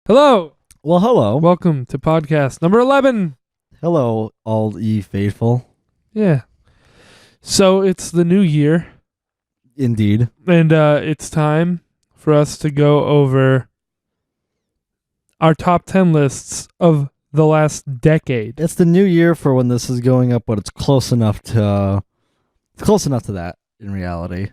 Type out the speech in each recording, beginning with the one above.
Hello. Well, hello. Welcome to podcast number 11. Hello, all ye faithful. Yeah. So it's the new year, Indeed. and it's time for us to go over our top 10 lists of the last decade. It's the new year for when this is going up, but it's close enough to that in reality.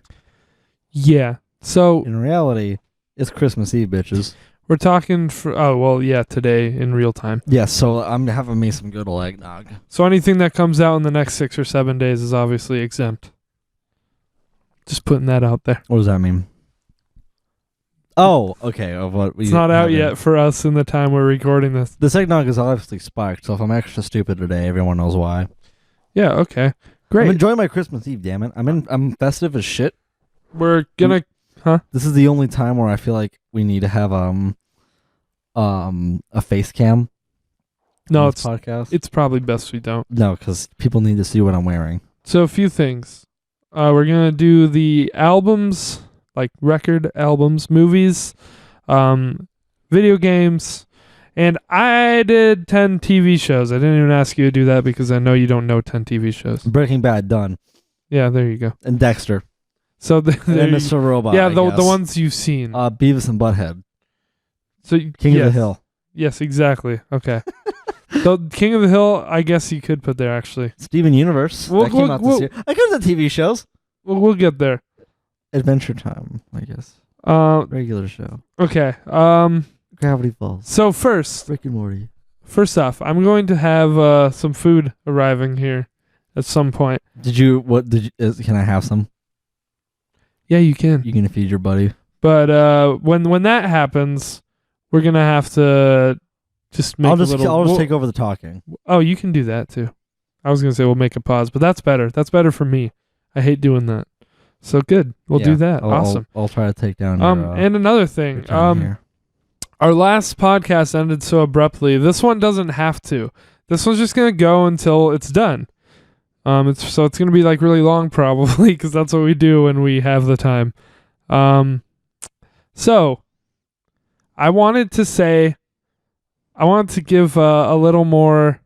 Yeah. So In reality, it's Christmas Eve, bitches. we're talking today in real time. Yeah, so I'm having me some good old eggnog. So anything that comes out in the next 6 or 7 days is obviously exempt. Just putting that out there. What does that mean? Oh, okay. Of what It's not out yet for us in the time we're recording this. This eggnog is obviously spiked, so if I'm extra stupid today, everyone knows why. Yeah, okay. Great. I'm enjoying my Christmas Eve, damn it. I'm festive as shit. We're gonna This is the only time where I feel like we need to have a face cam. No, on this podcast. it's probably best we don't. No, because people need to see what I'm wearing. So a few things. We're going to do the albums, like record albums, movies, video games, and I did 10 TV shows. I didn't even ask you to do that because I know you don't know 10 TV shows. Breaking Bad done. Yeah, there you go. And Dexter. So And Mr. Robot. yeah, I the guess. ones you've seen. Beavis and Butthead. So King yes. of the Hill. Yes, exactly. Okay. So King of the Hill, I guess you could put there actually. Steven Universe. That came out this year. I could have done TV shows. We'll get there. Adventure Time, I guess. Regular show. Okay. Gravity Falls. So first Rick and Morty. First off, I'm going to have some food arriving here at some point. Can I have some? Yeah, you can. You can feed your buddy. But when that happens, we're gonna have to just make I'll just we'll- take over the talking. Oh, you can do that too. I was gonna say we'll make a pause, but that's better. That's better for me. I hate doing that. So good. We'll do that. Awesome. I'll try to take down your, and another thing. your time here. Our last podcast ended so abruptly. This one doesn't have to. This one's just gonna go until it's done. It's gonna be like really long probably because that's what we do when we have the time. So I wanted to give a little more,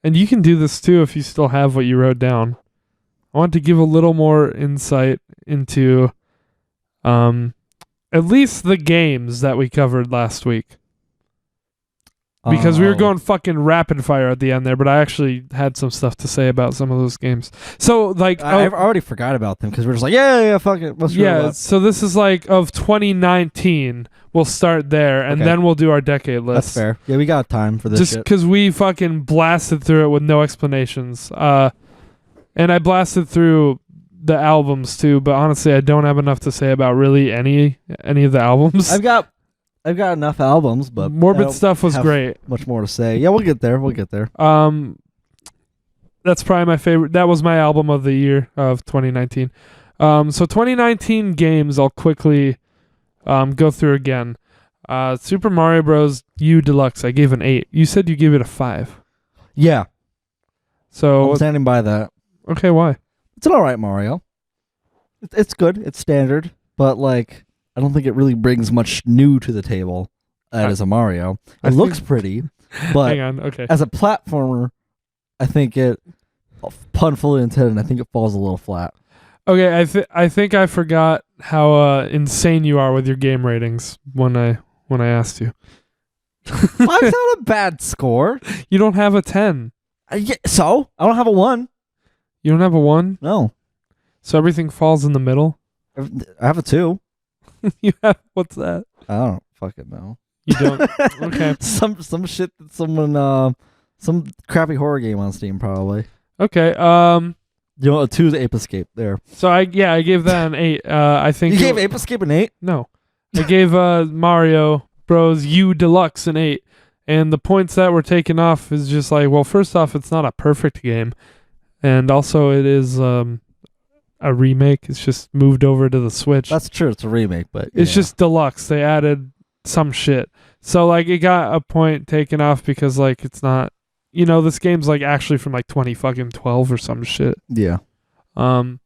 and you can do this too if you still have what you wrote down. I want to give a little more insight into at least the games that we covered last week. Because we were going fucking rapid fire at the end there, but I actually had some stuff to say about some of those games. So, like... I've already forgot about them because we're just like, yeah, fuck it. So this is like of 2019. We'll start there, and then we'll do our decade list. That's fair. Yeah, we got time for this Just because we fucking blasted through it with no explanations. And I blasted through the albums too, but honestly, I don't have enough to say about really any of the albums. I've got enough albums, but Morbid Stuff was great. Much more to say. Yeah, we'll get there. That's probably my favorite. That was my album of the year of 2019. So 2019 games, I'll quickly go through again. Super Mario Bros. U Deluxe, I gave an 8. You said you gave it a 5. Yeah. So I'm standing by that. Okay, why? It's an alright Mario. It's good. It's standard, but like I don't think it really brings much new to the table. That is a Mario. It looks pretty, but hang on. Okay. As a platformer, I think it, pun fully intended, I think it falls a little flat. Okay, I think I forgot how insane you are with your game ratings when I asked you. 5's not a bad score. You don't have a 10. So I don't have a 1. You don't have a 1? No. So everything falls in the middle? I have a 2. You have, what's that? I don't fucking know. You don't? Okay. Some shit that someone some crappy horror game on Steam probably. Okay. A 2 is Ape Escape there. So I gave that an 8. I think you gave Ape Escape an 8? No. I gave Mario Bros. U Deluxe an 8. And the points that were taken off is just like, well, first off, it's not a perfect game. And also it is a remake. It's just moved over to the Switch. That's true. It's a remake, but it's just deluxe. They added some shit. So like it got a point taken off because like it's not, this game's like actually from like 2012 or some shit. Yeah. But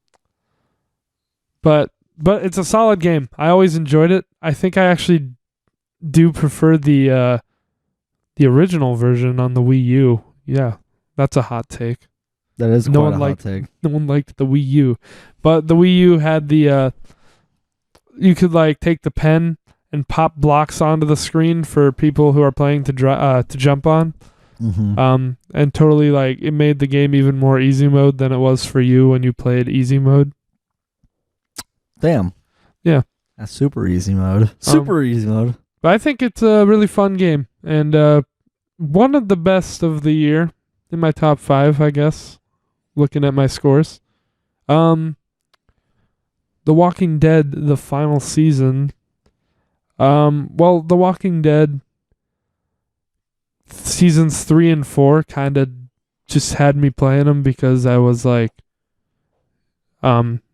it's a solid game. I always enjoyed it. I think I actually do prefer the original version on the Wii U. Yeah, that's a hot take. That is No quite one a hot liked take. no one liked the Wii U, but the Wii U had the you could like take the pen and pop blocks onto the screen for people who are playing to jump on. Mm-hmm. And totally like it made the game even more easy mode than it was for you when you played easy mode. Damn. Yeah. That's super easy mode. Super easy mode. But I think it's a really fun game and one of the best of the year in my top 5, I guess. Looking at my scores. The Walking Dead, the final season. Well, The Walking Dead seasons 3 and 4 kind of just had me playing them because I was like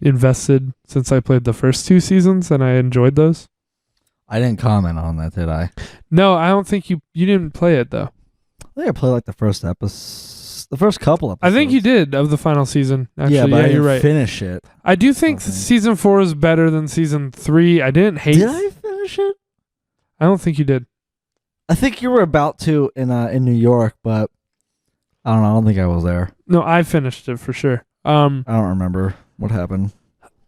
invested since I played the first 2 seasons and I enjoyed those. I didn't comment on that, did I? No, I don't think you didn't play it though. I think I played like the first episode, the first couple episodes. I think you did of the final season. Actually, yeah, but I didn't you're right. finish it. I do think season 4 is better than season 3. I didn't hate. Did I finish it? I don't think you did. I think you were about to in New York, but I don't know. I don't think I was there. No, I finished it for sure. I don't remember what happened.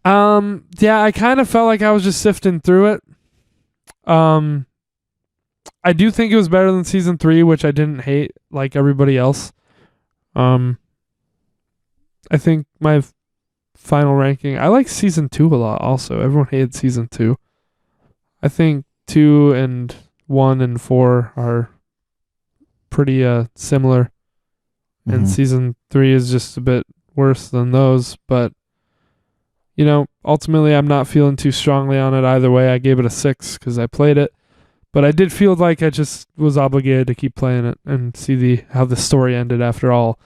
Yeah, I kind of felt like I was just sifting through it. I do think it was better than season 3, which I didn't hate like everybody else. I think my final ranking, I like season 2 a lot also. Everyone hated season 2. I think 2 and 1 and 4 are pretty similar. And season 3 is just a bit worse than those, but you know, ultimately I'm not feeling too strongly on it either way. I gave it a 6 because I played it, but I did feel like I just was obligated to keep playing it and see how the story ended after all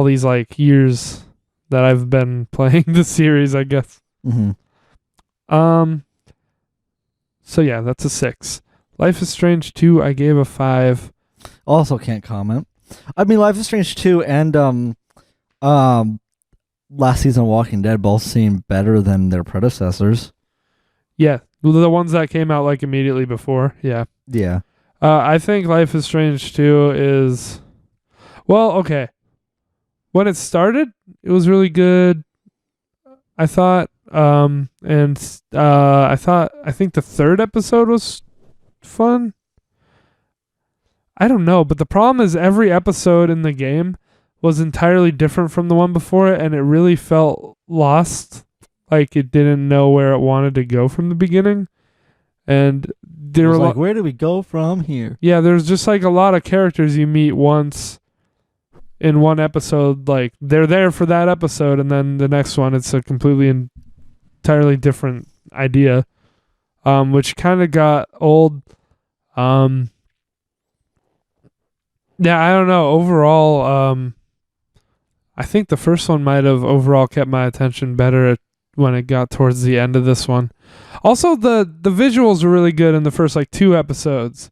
these like years that I've been playing the series, I guess. So yeah, that's a 6. Life is Strange 2, I gave a 5. Also can't comment. I mean, Life is Strange 2 and last season of Walking Dead both seem better than their predecessors. Yeah, the ones that came out like immediately before. Yeah. Yeah. I think Life is Strange 2 is, well, okay. When it started, it was really good. I thought, I think the 3rd episode was fun. I don't know, but the problem is every episode in the game was entirely different from the one before it, and it really felt lost, like it didn't know where it wanted to go from the beginning. And there were like, where do we go from here? Yeah, there's just like a lot of characters you meet once in one episode, like they're there for that episode, and then the next one it's a completely entirely different idea, which kind of got old. Yeah, I don't know. Overall, I think the first one might have overall kept my attention better when it got towards the end of this one. Also, the visuals were really good in the first like 2 episodes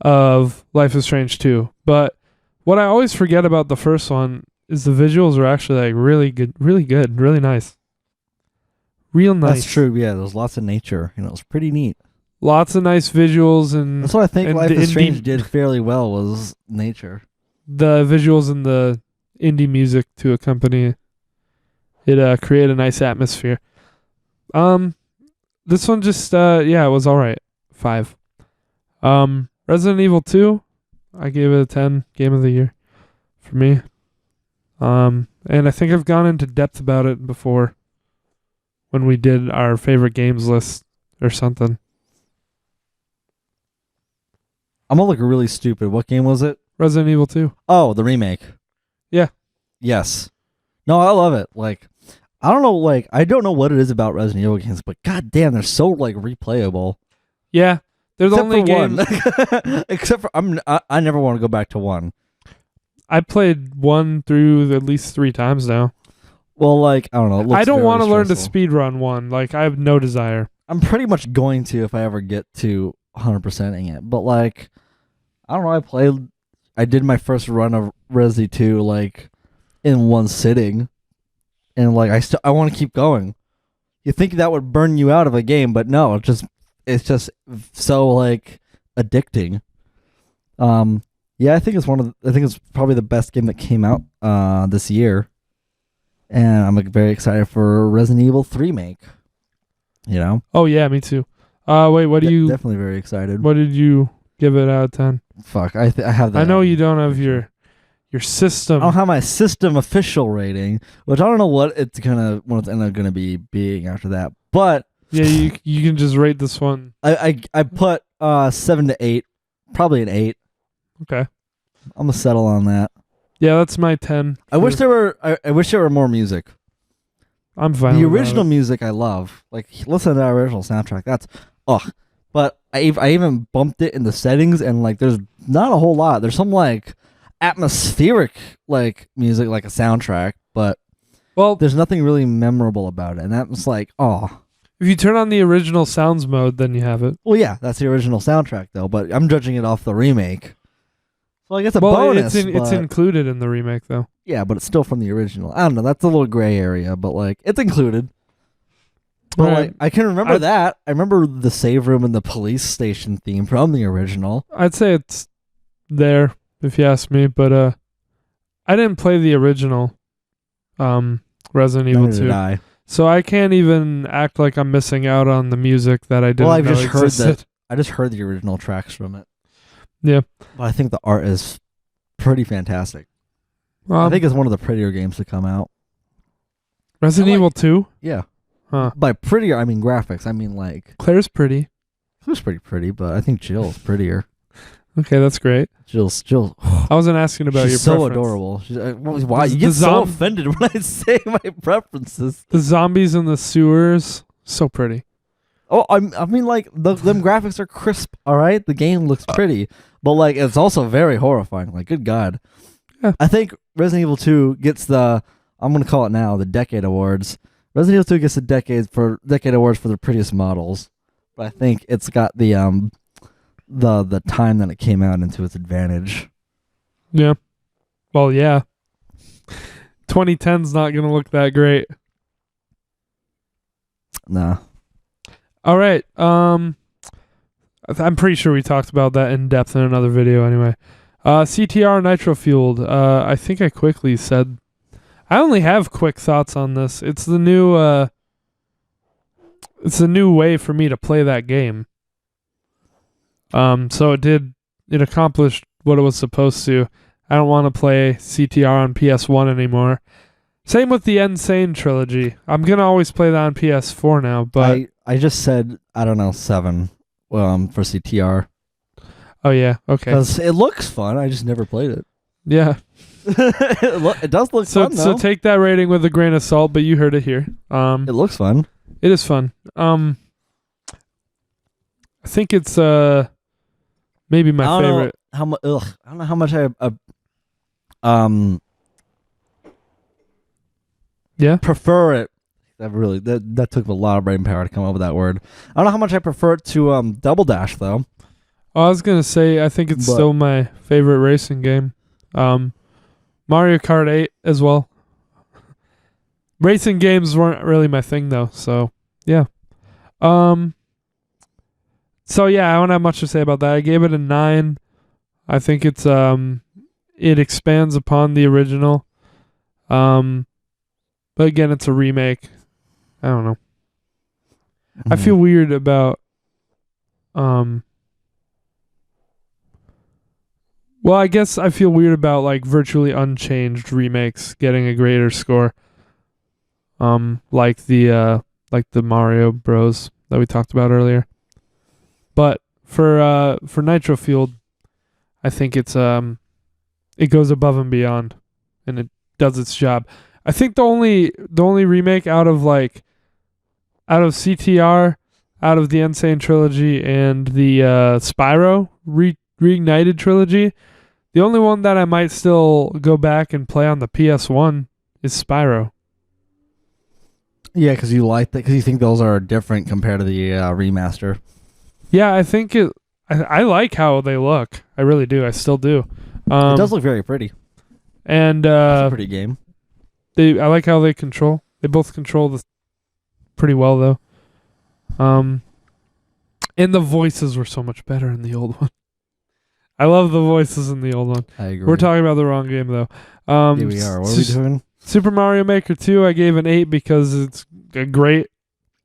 of Life is Strange 2. But what I always forget about the first one is the visuals are actually like really good, really nice. Real nice. That's true. Yeah, there's lots of nature. You know, it's pretty neat. Lots of nice visuals and that's what I think Life is Strange did fairly well was nature. The visuals and the indie music to accompany it create a nice atmosphere. This one just it was all right. 5. Resident Evil 2, I gave it a 10, game of the year for me. And I think I've gone into depth about it before when we did our favorite games list or something. I'm gonna look really stupid. What game was it? Resident Evil 2. Oh, the remake. Yeah. Yes. No, I love it. Like, I don't know, like, I don't know what it is about Resident Evil games, but goddamn, they're so like replayable. Yeah, they're the only games. Except for I never want to go back to 1. I played 1 through at least 3 times now. Well, like, I don't know. I don't want to learn to speedrun 1. Like, I have no desire. I'm pretty much going to if I ever get to 100%ing it. But like, I don't know. I did my first run of Resi 2 like in one sitting, and like I want to keep going. You think that would burn you out of a game, but no, it just it's just so like addicting. Yeah, I think it's probably the best game that came out this year, and I'm very excited for Resident Evil 3 make. You know, Oh yeah, me too. Wait, definitely very excited. what did you give it out of 10? Fuck, I have that. I know you don't have your system. I don't have my system official rating, which I don't know what it's ended up gonna be being after that. But Yeah, you can just rate this one. I put 7 to 8, probably an 8. Okay. I'm gonna settle on that. Yeah, that's my 10. I wish there were more music. I'm fine. The with original it. music I love. Like listen to that original soundtrack. That's But I even bumped it in the settings, and like there's not a whole lot. There's some like atmospheric like music, like a soundtrack, but Well, there's nothing really memorable about it. And that was like, if you turn on the original sounds mode, then you have it. well, yeah, that's the original soundtrack though. But I'm judging it off the remake. So like it's a Well, bonus. it's included in the remake though. Yeah, but it's still from the original. I don't know. That's a little gray area, but like it's included. But Right. like I can remember that. I remember the save room and the police station theme from the original. I'd say it's there if you ask me, but I didn't play the original Resident Evil Neither 2. did I. So I can't even act like I'm missing out on the music that I didn't Well, I've know just heard existed. that. I just heard the original tracks from it. Yeah. But I think the art is pretty fantastic. I think it's one of the prettier games to come out. Resident Evil 2? Yeah. Huh. By prettier, I mean graphics. I mean like Claire's pretty. it was pretty pretty, but I think Jill's prettier. Okay, that's great. Jill's I wasn't asking about she's your so preference. adorable. She's, why The- you get the so zom- offended when I say my preferences? The zombies in the sewers, so pretty. Oh, I mean, like them graphics are crisp. All right, the game looks pretty, but like it's also very horrifying. Like, good God, Yeah. I think Resident Evil 2 gets I'm gonna call it now the Decade Awards. Resident Evil 2 gets the Decade Awards for the prettiest models, but I think it's got the time that it came out into its advantage. Yeah. Well, yeah. 2010's not gonna look that great. Nah. All right. I'm pretty sure we talked about that in depth in another video anyway. CTR Nitro Fueled. I think I quickly said I only have quick thoughts on this. It's the new way for me to play that game. So it accomplished what it was supposed to. I don't want to play CTR on PS1 anymore. Same with the Insane trilogy. I'm gonna always play that on PS4 now, but I just said I don't know 7 for CTR oh yeah, okay, because it looks fun. I just never played it. yeah. It does look So fun though. so take that rating with a grain of salt, but you heard it here. It looks fun. It is fun. I think it's maybe my I don't favorite. know how much. I don't know how much I Yeah. prefer it. That took a lot of brain power to come up with that word. I don't know how much I prefer it to Double Dash though. I was gonna say I think it's But- still my favorite racing game. Mario Kart 8 as well. Racing games weren't really my thing though, so yeah. So yeah, I don't have much to say about that. I gave it a 9. I think it's it expands upon the original. But again, it's a remake. I don't know. I feel weird about well, I guess I feel weird about like virtually unchanged remakes getting a greater score. Like the Mario Bros that we talked about earlier. But for Nitro Fueled, I think it goes above and beyond and it does its job. I think the only remake out of CTR, out of the Insane trilogy and the Spyro Reignited trilogy, the only one that I might still go back and play on the PS1 is Spyro. Yeah, because you like that, because you think those are different compared to the remaster. Yeah, I think I like how they look. I really do. I still do. It does look very pretty. And It's a pretty game. I like how they control. They both control pretty well though. And the voices were so much better in the old one. I love the voices in the old one. I agree. We're talking about the wrong game though. Yeah, we are. What are we doing? Super Mario Maker 2, I gave an 8 because it's a great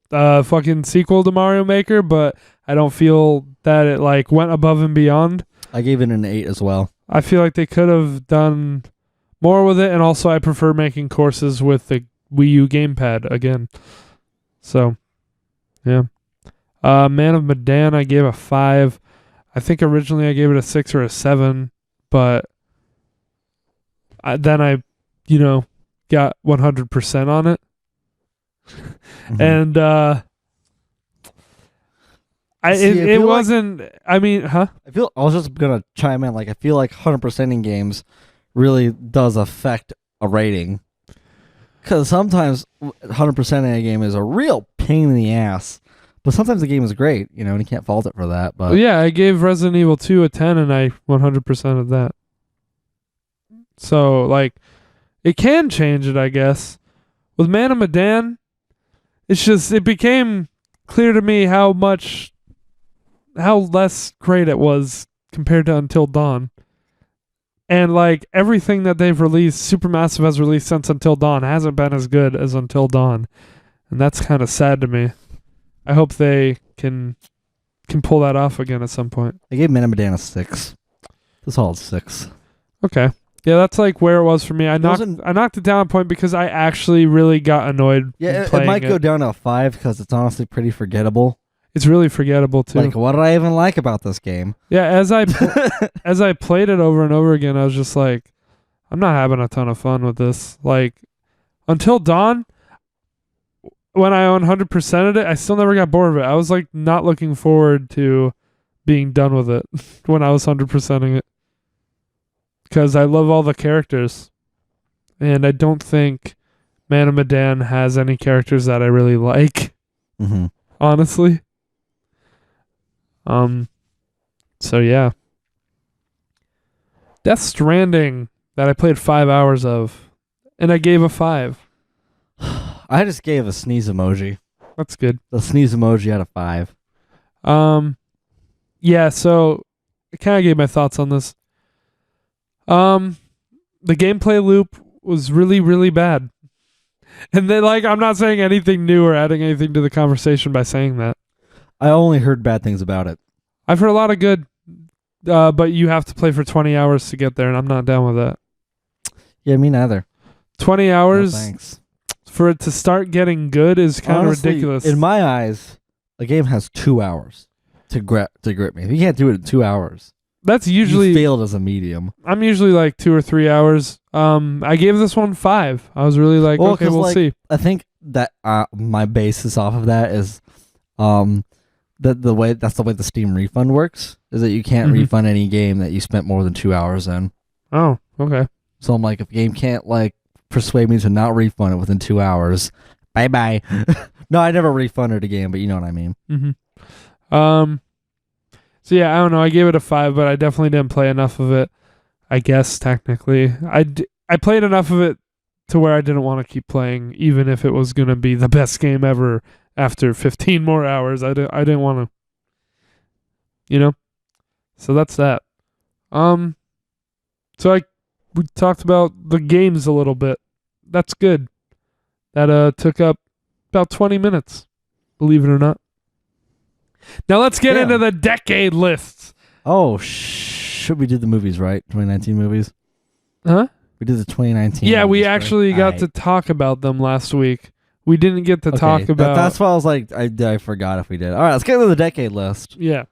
fucking sequel to Mario Maker, but I don't feel that it like went above and beyond. I gave it an 8 as well. I feel like they could have done more with it, and also I prefer making courses with the Wii U gamepad again. So, yeah. Man of Medan, I gave a 5. I think originally I gave it a 6 or a 7, but then I, got 100% on it. Mhm. And it wasn't. I mean, huh? I was just gonna chime in. Like, I feel like 100%ing games really does affect a rating, because sometimes 100%ing a game is a real pain in the ass, but sometimes the game is great, and you can't fault it for that. But Yeah, I gave Resident Evil 2 a 10, and I 100% of that. So like, it can change it, I guess. With Man of Medan, it became clear to me how less great it was compared to Until Dawn. And like everything that they've released, Supermassive has released since Until Dawn hasn't been as good as Until Dawn. And that's kind of sad to me. I hope they can pull that off again at some point. I gave Man of Medan a 6. The solid 6. Okay. Yeah, that's like where it was for me. I knocked it down a point because I actually really got annoyed. Yeah, it might go down to a 5 because it's honestly pretty forgettable. It's really forgettable too. Like, what did I even like about this game? Yeah, as I played it over and over again, I was just like, I'm not having a ton of fun with this. Like, Until Dawn, when I 100%ed it, I still never got bored of it. I was like not looking forward to being done with it when I was 100%ing it. Because I love all the characters. And I don't think Man of Medan has any characters that I really like. Mm-hmm. Honestly. So yeah. Death Stranding that I played 5 hours of. And I gave a 5. I just gave a sneeze emoji. That's good. The sneeze emoji out of 5. Yeah, so I kind of gave my thoughts on this. The gameplay loop was really, really bad. And then, like, I'm not saying anything new or adding anything to the conversation by saying that. I only heard bad things about it. I've heard a lot of good, but you have to play for 20 hours to get there, and I'm not down with that. Yeah, me neither. 20 hours No, thanks. for it to start getting good is kind of Honestly, ridiculous. In my eyes, a game has 2 hours to grip me. If you can't do it in 2 hours, That's usually... you failed as a medium. I'm usually like 2 or 3 hours. I gave this one 5. I was really like, okay, we'll see. I think that my basis off of that is that's the way the Steam refund works, is that you can't refund any game that you spent more than 2 hours in. Oh, okay. So I'm like, if a game can't like persuade me to not refund it within 2 hours, bye. No, I never refunded a game, but you know what I mean. Mm-hmm. So yeah, I don't know. I gave it a 5, but I definitely didn't play enough of it. I guess technically, I played enough of it to where I didn't want to keep playing, even if it was gonna be the best game ever. After 15 more hours, I didn't want to, So that's that. So we talked about the games a little bit. That's good. That took up about 20 minutes, believe it or not. Now let's get into the decade lists. Oh, should we do the movies, right? 2019 movies? Huh? We did the 2019 Yeah, movies, we right? actually got to talk about them last week. We didn't get to talk about... That's why I was like, I forgot if we did. All right, let's get into the decade list. Yeah.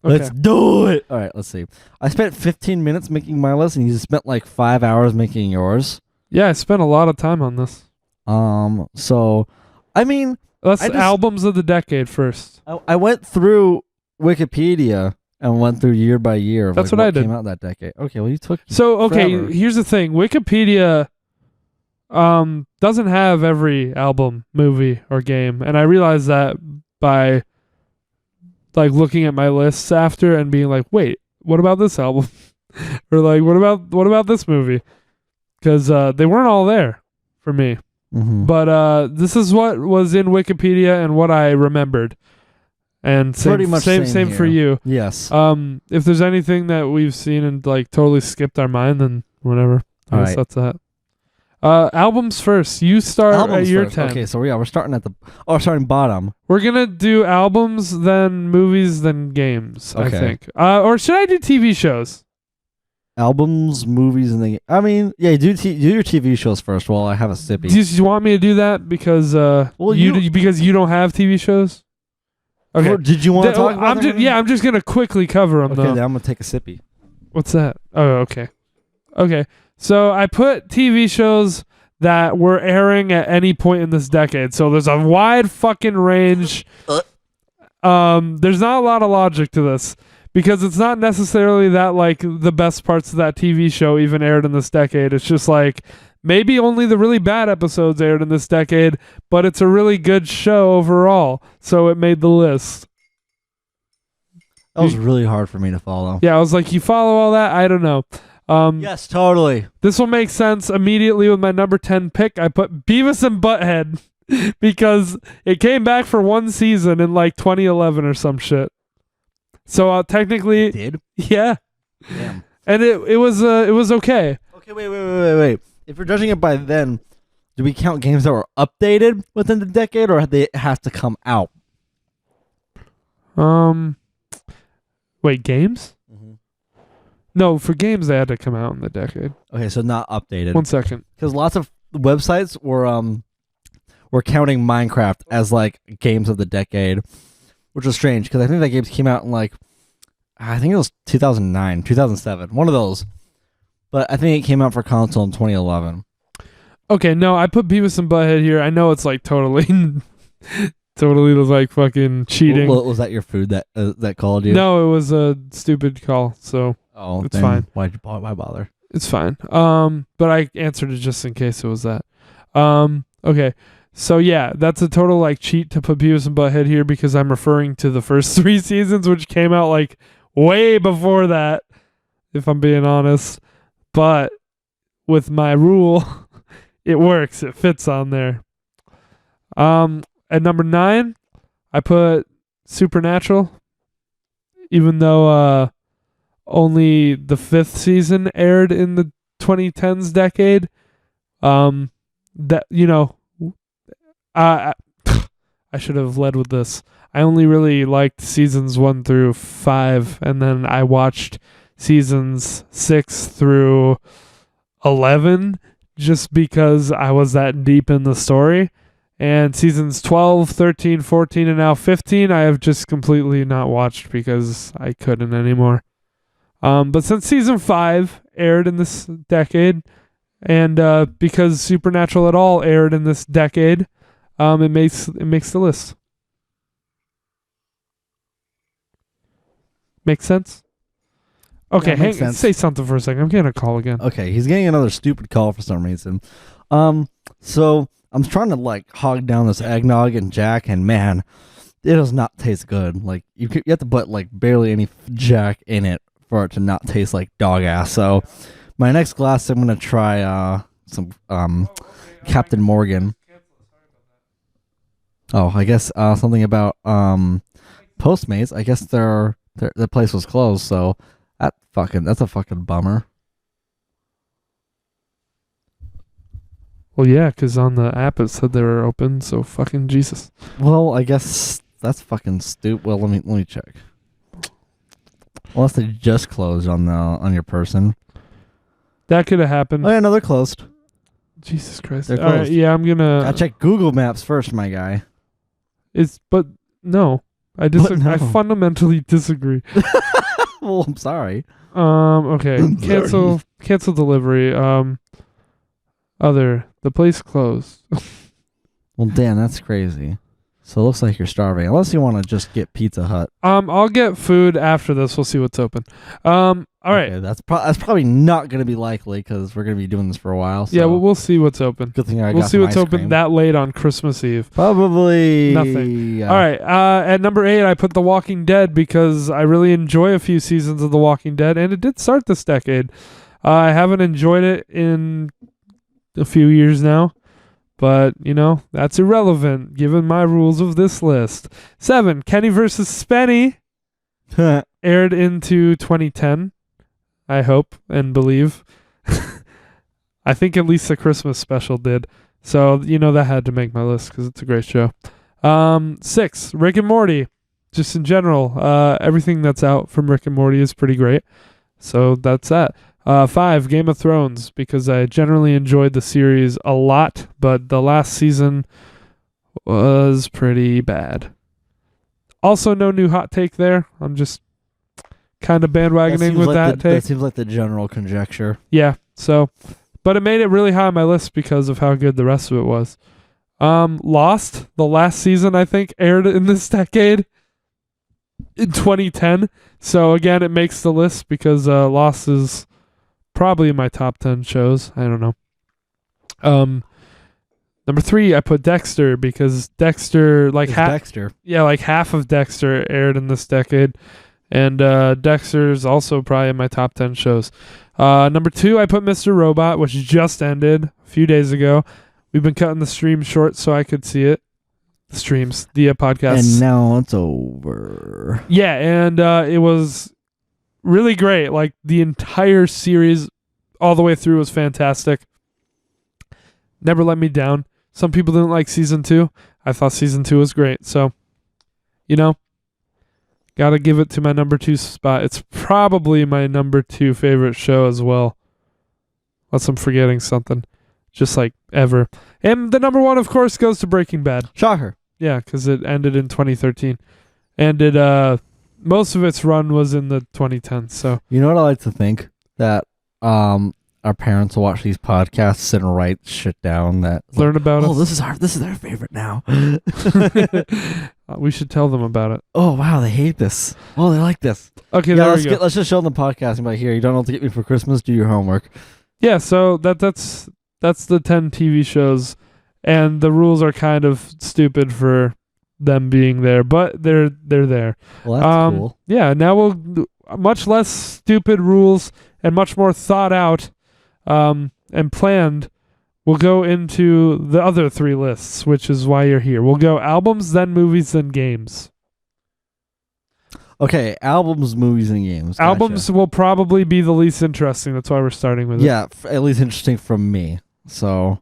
Okay. Let's do it. All right, let's see. I spent 15 minutes making my list, and you spent like 5 hours making yours. Yeah, I spent a lot of time on this. So, I mean... Albums of the decade first. I went through Wikipedia and went through year by year of That's like, what I did. Came out that decade. Okay, well, you took forever. Here's the thing. Wikipedia doesn't have every album, movie, or game. And I realized that by like looking at my lists after and being like, wait, what about this album? Or like, what about this movie? Because they weren't all there for me. Mm-hmm. But this is what was in Wikipedia and what I remembered. And Pretty much same for here. you. Yes. If there's anything that we've seen and like totally skipped our mind, then whatever. I All guess right. that's that. Albums first. You start Albums at your first. 10. Okay, so we're starting at starting bottom. We're gonna do albums, then movies, then games. I Okay. think. Or should I do TV shows? Albums, movies, and then yeah, do your TV shows first. While I have a sippy. Do you want me to do that because because you don't have TV shows? Okay. Well, did you want to talk about that? I'm just gonna quickly cover them. Okay, though. then I'm gonna take a sippy. What's that? Oh, okay. Okay. So I put TV shows that were airing at any point in this decade. So there's a wide fucking range. There's not a lot of logic to this because it's not necessarily that like the best parts of that TV show even aired in this decade. It's just like maybe only the really bad episodes aired in this decade, but it's a really good show overall. So it made the list. That was really hard for me to follow. Yeah, I was like, you follow all that? I don't know. Yes, totally. This will make sense immediately with my number 10 pick. I put Beavis and Butthead because it came back for one season in like 2011 or some shit. So technically, Did? Yeah. Damn. And it was okay. Okay, wait. If you're judging it by then, do we count games that were updated within the decade, or they have to come out? Wait, games? Mm-hmm. No, for games they had to come out in the decade. Okay, so not updated. 1 second. Because lots of websites were counting Minecraft as like games of the decade, which was strange because I think that game came out in like I think it was 2009, 2007, one of those. But I think it came out for console in 2011. Okay, no, I put Beavis and Butthead here. I know it's like totally like fucking cheating. Was that your food that called you? No, it was a stupid call, so it's fine. Why bother? It's fine. But I answered it just in case it was that. Okay. So yeah, that's a total like cheat to put Beavis and Butthead here because I'm referring to the first 3 seasons, which came out like way before that, if I'm being honest. But with my rule, it works. It fits on there. At number 9, I put Supernatural, even though only the 5th season aired in the 2010s decade. That I should have led with this. I only really liked seasons 1 through 5, and then I watched seasons 6 through 11 just because I was that deep in the story. And seasons 12, 13, 14, and now 15, I have just completely not watched because I couldn't anymore. But since season 5 aired in this decade, and because Supernatural at all aired in this decade, it makes the list. Makes sense? Okay, makes sense. Say something for a second. I'm getting a call again. Okay, he's getting another stupid call for some reason. So I'm trying to like hog down this eggnog and Jack, and man, it does not taste good. Like you have to put like barely any Jack in it for it to not taste like dog ass. So my next glass, I'm gonna try some Captain Morgan. Oh, I guess something about Postmates. I guess the place was closed, so that's a fucking bummer. Well, yeah, because on the app it said they were open, so fucking Jesus. Well, I guess that's fucking stupid. Well, let me check. Unless they just closed on your person. That could have happened. Oh yeah, no, they're closed. Jesus Christ. They're All right, closed. yeah, I'm gonna. I check Google Maps first, my guy. But no, I no. I fundamentally disagree. Well, I'm sorry. Okay. Cancel delivery. The place closed. Well, Dan, that's crazy. So it looks like you're starving. Unless you want to just get Pizza Hut. I'll get food after this. We'll see what's open. All right. Okay, that's probably not going to be likely because we're going to be doing this for a while. So. Yeah, we'll see what's open. Good thing we'll see what's open that late on Christmas Eve. Probably nothing. Yeah. All right. At number 8, I put The Walking Dead because I really enjoy a few seasons of The Walking Dead, and it did start this decade. I haven't enjoyed it in a few years now, but, that's irrelevant given my rules of this list. 7, Kenny versus Spenny, aired into 2010, I hope and believe. I think at least the Christmas special did. So, that had to make my list because it's a great show. 6, Rick and Morty. Just in general, everything that's out from Rick and Morty is pretty great. So that's that. 5, Game of Thrones, because I generally enjoyed the series a lot, but the last season was pretty bad. Also, no new hot take there. I'm just kind of bandwagoning with that take. That seems like the general conjecture. Yeah, so, but it made it really high on my list because of how good the rest of it was. Lost, the last season, I think, aired in this decade in 2010. So, again, it makes the list because Lost is probably in my top 10 shows. I don't know. Number 3, I put Dexter because Dexter, Dexter. Yeah, like half of Dexter aired in this decade. And Dexter's also probably in my top 10 shows. Number 2, I put Mr. Robot, which just ended a few days ago. We've been cutting the stream short so I could see it. The streams, the podcast. And now it's over. Yeah, and it was really great. Like, the entire series all the way through was fantastic. Never let me down. Some people didn't like season 2. I thought season 2 was great. So, gotta give it to my number 2 spot. It's probably my number 2 favorite show as well. Unless I'm forgetting something. Just like ever. And the number 1, of course, goes to Breaking Bad. Shocker. Yeah, because it ended in 2013. And it most of its run was in the 2010s. So you know what I like to think? That our parents will watch these podcasts and write shit down that learn about us. Oh, this is our favorite now. We should tell them about it. Oh wow, they hate this. Oh, they like this. Okay, yeah, there we go. Let's just show them the podcast and be like, here, you don't know what to get me for Christmas, do your homework. Yeah, so that's the 10 TV shows, and the rules are kind of stupid for them being there, but they're there. Well, that's cool. Yeah, now we'll do much less stupid rules and much more thought out and planned. We'll go into the other 3 lists, which is why you're here. We'll go albums, then movies, then games. Okay, albums, movies, and games. Gotcha. Albums will probably be the least interesting. That's why we're starting with it. Yeah, at least interesting from me. So,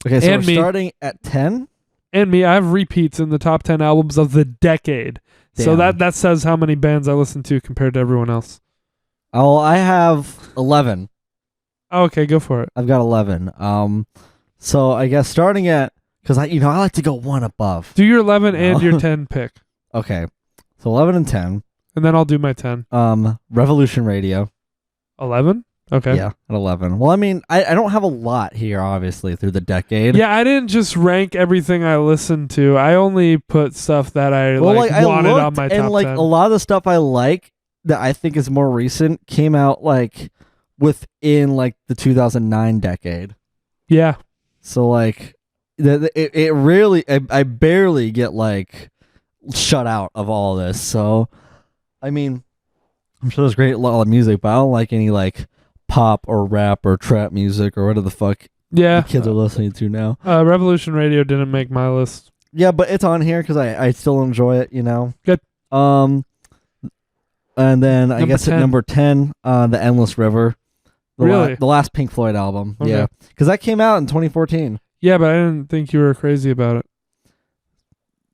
okay, so we're starting at 10? And me, I have repeats in the top 10 albums of the decade. Damn. So that says how many bands I listen to compared to everyone else. Oh, I have 11. Okay, go for it. I've got 11. So I guess starting at, because I like to go one above. Do your 11 and your 10 pick. Okay, so 11 and 10. And then I'll do my 10. Revolution Radio. 11? Okay. Yeah, at 11. Well, I mean, I don't have a lot here, obviously, through the decade. Yeah, I didn't just rank everything I listened to. I only put stuff that I wanted on my top 10. And a lot of the stuff I like that I think is more recent came out within the 2009 decade. Yeah. So it really I barely get shut out of all this. So I mean, I'm sure there's a lot of music, but I don't like any pop or rap or trap music or whatever the fuck the kids are listening to now. Revolution Radio didn't make my list. Yeah, but it's on here because I still enjoy it, Good. And then I guess 10. At number 10, The Endless River. Really? The last Pink Floyd album. Okay. Yeah. Because that came out in 2014. Yeah, but I didn't think you were crazy about it.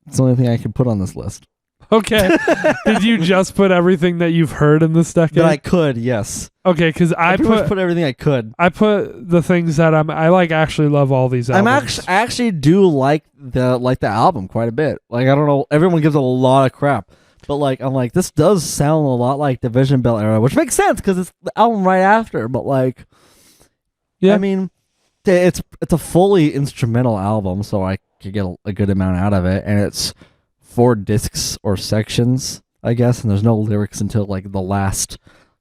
It's the only thing I could put on this list. Okay. Did you just put everything that you've heard in this decade? That I could, yes. Okay, because I put everything I could. I put the things that I actually love all these albums. I actually do like the album quite a bit. I don't know, everyone gives a lot of crap. But I'm this does sound a lot like the Vision Bell era, which makes sense because it's the album right after. But yeah, I mean, it's a fully instrumental album, so I could get a good amount out of it, and it's 4 discs or sections, I guess, and there's no lyrics until the last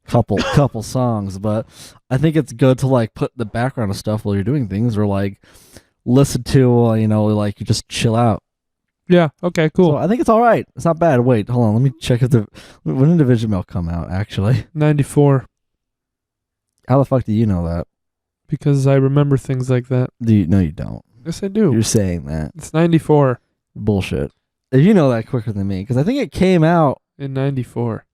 couple songs. But I think it's good to put the background of stuff while you're doing things, or listen to you just chill out. Yeah. Okay. Cool. So I think it's all right. It's not bad. Wait, hold on. Let me check when did Division Bell come out? Actually, 94. How the fuck do you know that? Because I remember things like that. No, you don't. Yes, I do. You're saying that. It's 94. Bullshit. You know that quicker than me because I think it came out in 94.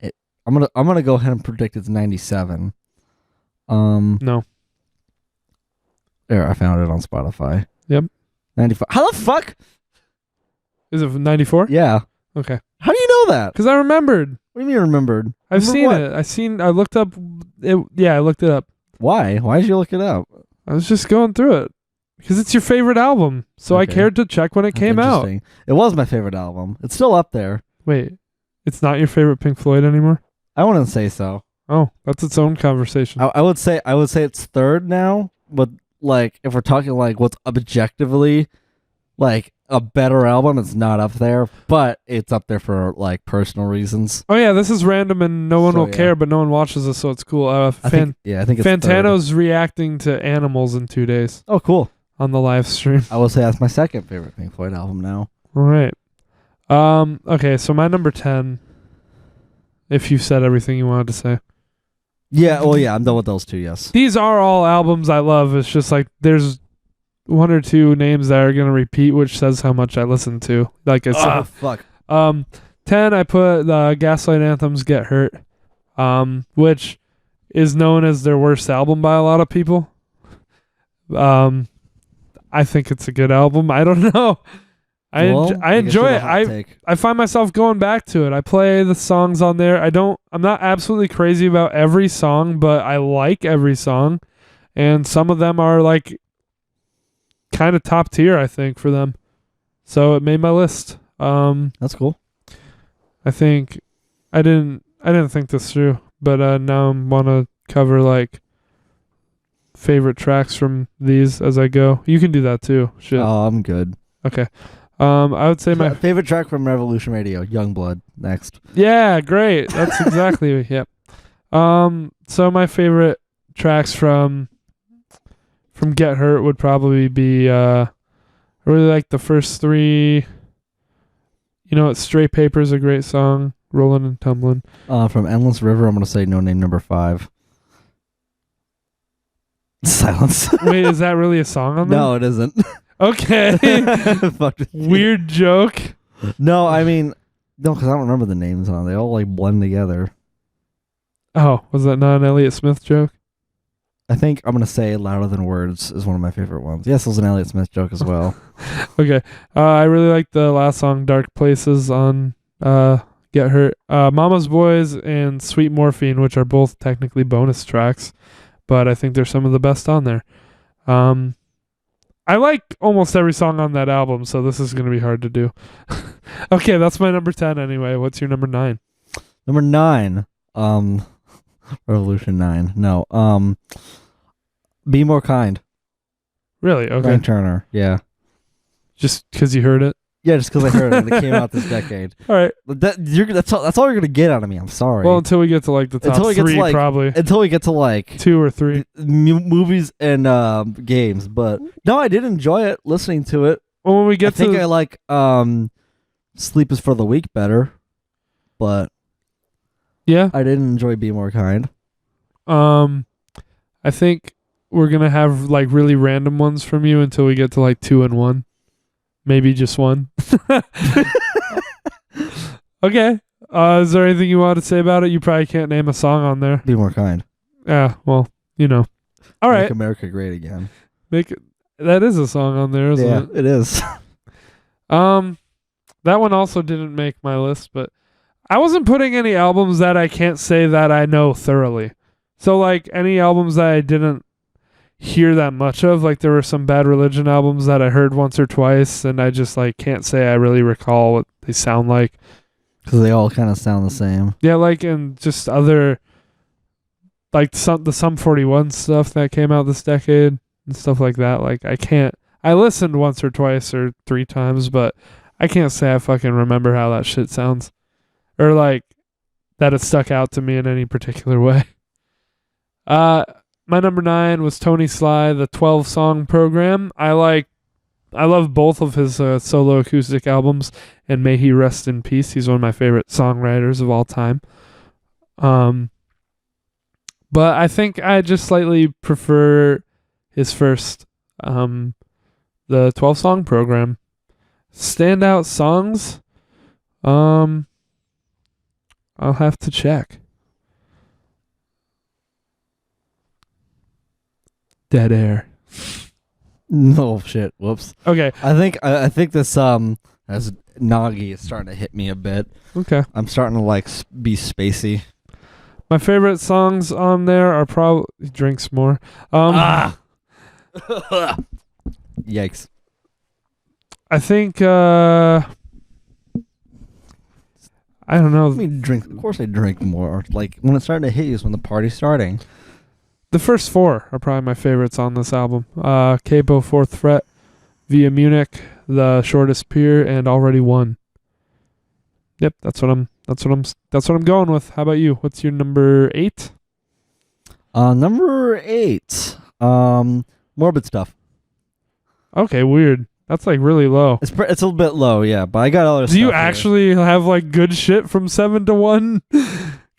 I'm gonna go ahead and predict it's 97. No. There, I found it on Spotify. Yep. 95. How the fuck? Is it 94? Yeah. Okay. How do you know that? Because I remembered. What do you mean you remembered? I've seen what? it. I looked up it. Yeah, I looked it up. Why? Why did you look it up? I was just going through it. Because it's your favorite album. So I Okay. cared to check when it That's came out. interesting. It was my favorite album. It's still up there. Wait. It's not your favorite Pink Floyd anymore? I wouldn't say so. Oh, that's its own conversation. I would say it's third now, but like if we're talking like what's objectively like a better album, it's not up there, but it's up there for like personal reasons. Oh yeah, this is random and no one So, will yeah. care, but no one watches this, so it's cool. I think it's Fantano's reacting to Animals in 2 days third. Oh, cool. on the live stream. I will say that's my second favorite Pink Floyd album now. All right. Okay, so my number 10, if you've said everything you wanted to say. Yeah, well, yeah, I'm done with those two. Yes. These are all albums I love. It's just like there's one or two names that are going to repeat, which says how much I listen to. Like I said. Oh fuck. 10, I put the Gaslight Anthems Get Hurt, which is known as their worst album by a lot of people. I think it's a good album. I don't know. I enjoy it. I find myself going back to it. I play the songs on there. I'm not absolutely crazy about every song, but I like every song. And some of them are like kind of top tier, I think, for them. So it made my list. That's cool. I think I didn't think this through, but now I want to cover like favorite tracks from these as I go. You can do that too. Shit. Oh, I'm good. Okay. I would say my favorite track from Revolution Radio, Youngblood. Next. Yeah, great. That's exactly yep. So my favorite tracks from Get Hurt would probably be I really like the first three. You know what? Straight Paper is a great song. Rolling and Tumbling. From Endless River, I'm gonna say No Name number 5. Silence. Wait, is that really a song on there? No, it isn't. Okay. Weird joke. No, I mean, no, because I don't remember the names on it. They all like blend together. Oh, was that not an Elliott Smith joke? I think I'm gonna say Louder Than Words is one of my favorite ones. Yes, it was an Elliott Smith joke as well. Okay. I really like the last song, Dark Places, on Get Hurt. Mama's Boys and Sweet Morphine, which are both technically bonus tracks, but I think they're some of the best on there. I like almost every song on that album, so this is going to be hard to do. Okay, that's my number 10 anyway. What's your number 9? Number 9, Revolution 9. No, Be More Kind. Really? Okay. Frank Turner. Yeah. Just because you heard it? Yeah, just because I heard it and it came out this decade. All right. That's all you're gonna get out of me. I'm sorry. Well, until we get to like the top three, probably. Until we get to like 2 or 3 movies and games. But no, I did enjoy it listening to it. Well, when we get I like Sleep Is for the Weak better, but yeah, I didn't enjoy Be More Kind. I think we're gonna have like really random ones from you until we get to like 2 and 1. Maybe just 1. Okay. Is there anything you want to say about it? You probably can't name a song on there. Be More Kind. Yeah, well, you know. All right. Make America Great Again. That is a song on there, isn't it? Yeah, it is. That one also didn't make my list, but I wasn't putting any albums that I can't say that I know thoroughly. So like any albums that I didn't hear that much of, like there were some Bad Religion albums that I heard once or twice and I just like can't say I really recall what they sound like, because they all kind of sound the same. Yeah, like and just other like the Sum 41 stuff that came out this decade and stuff like that. Like I listened once or twice or 3 times, but I can't say I fucking remember how that shit sounds or like that it stuck out to me in any particular way. My number 9 was Tony Sly, the 12-song program. I love both of his solo acoustic albums, and may he rest in peace. He's one of my favorite songwriters of all time. But I think I just slightly prefer his first the 12-song program. Standout songs? I'll have to check. Dead air. No shit. Whoops. Okay. I think this as Nagi is starting to hit me a bit. Okay. I'm starting to like be spacey. My favorite songs on there are probably drinks more. Yikes. I think I don't know. I mean, drink. Of course, I drink more. Like when it's starting to hit you is when the party's starting. The first 4 are probably my favorites on this album. Capo, Fourth Fret, Via Munich, The Shortest Pier, and Already Won. Yep, that's what I'm going with. How about you? What's your number 8? Number 8. Morbid Stuff. Okay, weird. That's like really low. It's a little bit low, yeah, but I got other stuff. Do you here. actually have like good shit from 7 to 1?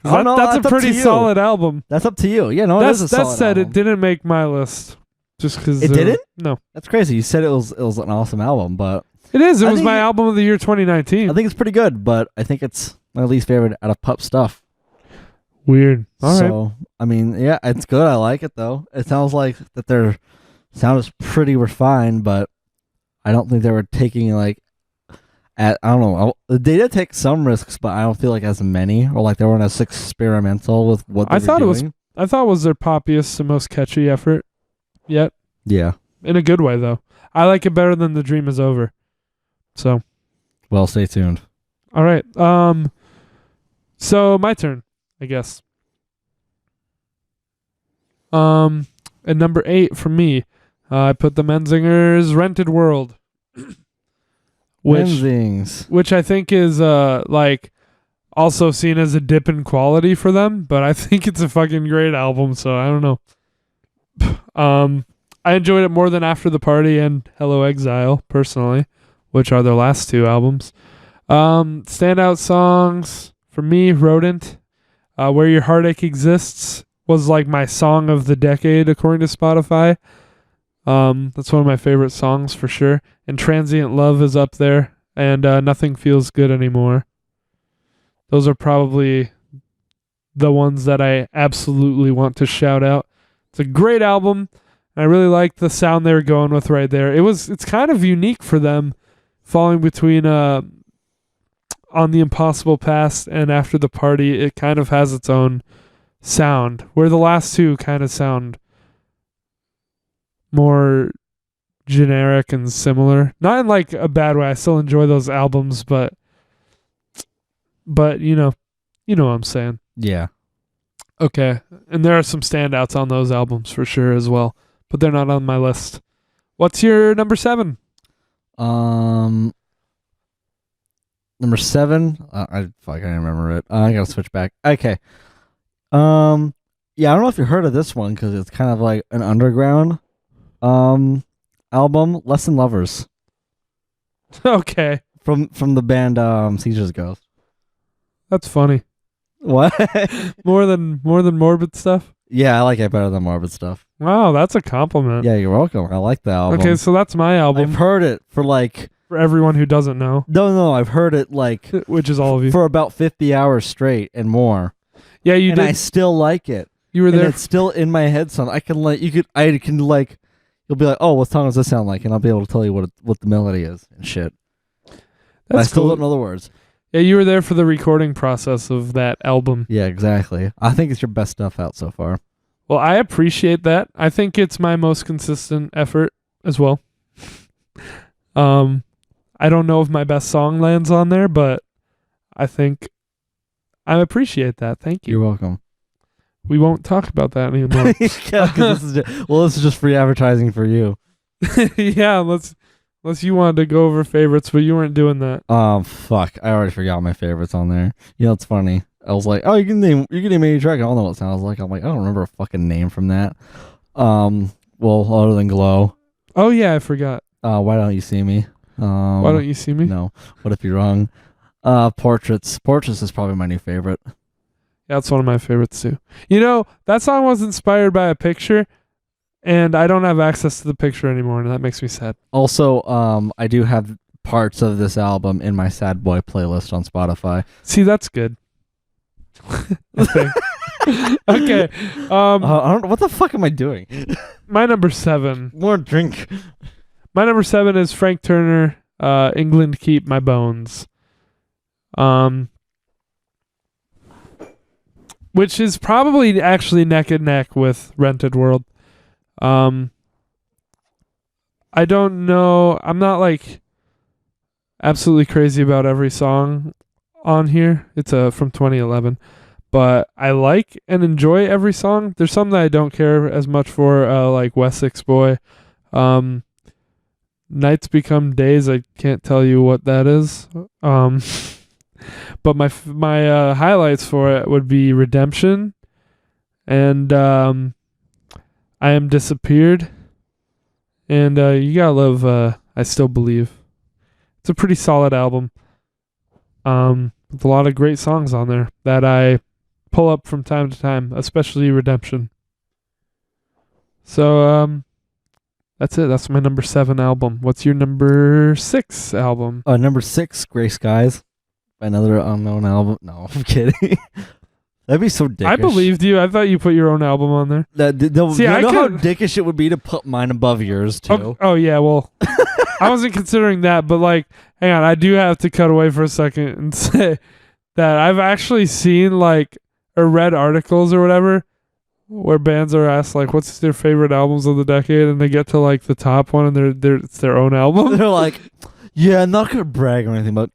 I don't know, That's a that's up pretty to you. solid album. That's up to you. Yeah, no, it is a That solid said, album. it didn't make my list. Just because It didn't? No, That's crazy. You said it was an awesome album, but it is. It I was think my album of the year 2019. I think it's pretty good. But I think it's my least favorite out of Pup Stuff. Weird. All right. So I mean, yeah, it's good. I like it though. It sounds like that their sound is pretty refined, but I don't think they were taking like. I don't know. They did take some risks, but I don't feel like as many, or like they weren't as experimental with what they were doing. I thought it was their poppiest and most catchy effort yet. Yeah. In a good way, though. I like it better than The Dream Is Over. So. Well, stay tuned. All right. So my turn, I guess. At number 8 for me, I put the Menzingers' Rented World. Which I think is like also seen as a dip in quality for them, but I think it's a fucking great album, so I don't know. I enjoyed it more than After the Party and Hello Exile, personally, which are their last 2 albums. Standout songs for me, Rodent, Where Your Heartache Exists was like my song of the decade according to Spotify. That's one of my favorite songs for sure. And Transient Love is up there. And Nothing Feels Good Anymore. Those are probably the ones that I absolutely want to shout out. It's a great album. I really like the sound they were going with right there. It's kind of unique for them, falling between On the Impossible Past and After the Party. It kind of has its own sound, where the last 2 kind of sound more generic and similar. Not in like a bad way. I still enjoy those albums, but you know what I'm saying. Yeah. Okay. And there are some standouts on those albums for sure as well, but they're not on my list. What's your number 7? Number 7. I can't remember it. I gotta switch back. Okay. Yeah, I don't know if you heard of this one because it's kind of like an underground album, Lesson Lovers. Okay. From the band Seizures Ghost. That's funny. What? more than Morbid Stuff? Yeah, I like it better than Morbid Stuff. Wow, that's a compliment. Yeah, you're welcome. I like the album. Okay, so that's my album. I've heard it for everyone who doesn't know. No, I've heard it which is all of you. For about 50 hours straight and more. Yeah, you did. I still like it. You were there. And it's still in my head. Son, you'll be like, oh, what song does this sound like? And I'll be able to tell you what the melody is and shit. I still don't know the words. Yeah, you were there for the recording process of that album. Yeah, exactly. I think it's your best stuff out so far. Well, I appreciate that. I think it's my most consistent effort as well. I don't know if my best song lands on there, but I think I appreciate that. Thank you. You're welcome. We won't talk about that anymore. This is just free advertising for you. Yeah, unless you wanted to go over favorites, but you weren't doing that. Fuck. I already forgot my favorites on there. You know, it's funny. I was like, oh, you can name any track. I don't know what it sounds like. I'm like, I don't remember a fucking name from that. Well, other than Glow. Oh yeah, I forgot. Why Don't You See Me? Why Don't You See Me? No. What If You're Wrong? Portraits. Portraits is probably my new favorite. Yeah, that's one of my favorites too. You know, that song was inspired by a picture and I don't have access to the picture anymore, and that makes me sad. Also, I do have parts of this album in my Sad Boy playlist on Spotify. See, that's good. I think. Okay. I don't. What the fuck am I doing? My number 7. More drink. My number 7 is Frank Turner. England Keep My Bones. Which is probably actually neck and neck with Rented World. I don't know. I'm not like absolutely crazy about every song on here. It's from 2011, but I like and enjoy every song. There's some that I don't care as much for, like Wessex Boy. Nights Become Days. I can't tell you what that is. But my highlights for it would be Redemption and I Am Disappeared. And you gotta love I Still Believe. It's a pretty solid album. With a lot of great songs on there that I pull up from time to time, especially Redemption. So that's it. That's my number 7 album. What's your number 6 album? Number 6, Gray Skies. Another unknown album. No, I'm kidding. That'd be so dickish. I believed you. I thought you put your own album on there. See, you know how dickish it would be to put mine above yours, too? Oh yeah, well, I wasn't considering that, but like, hang on, I do have to cut away for a second and say that I've actually seen like, or read articles or whatever, where bands are asked like, what's their favorite albums of the decade, and they get to like the top one, and it's their own album. They're like, yeah, I'm not gonna brag or anything, but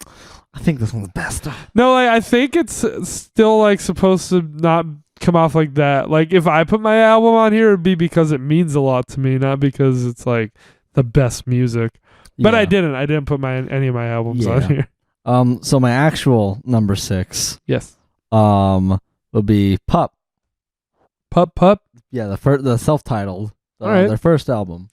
I think this one's the best. No, like, I think it's still like supposed to not come off like that. Like if I put my album on here, it'd be because it means a lot to me, not because it's like the best music. But yeah. I didn't put any of my albums on here. So my actual number 6, yes, would be Pup. Pup. Yeah, the self-titled, right. Their first album.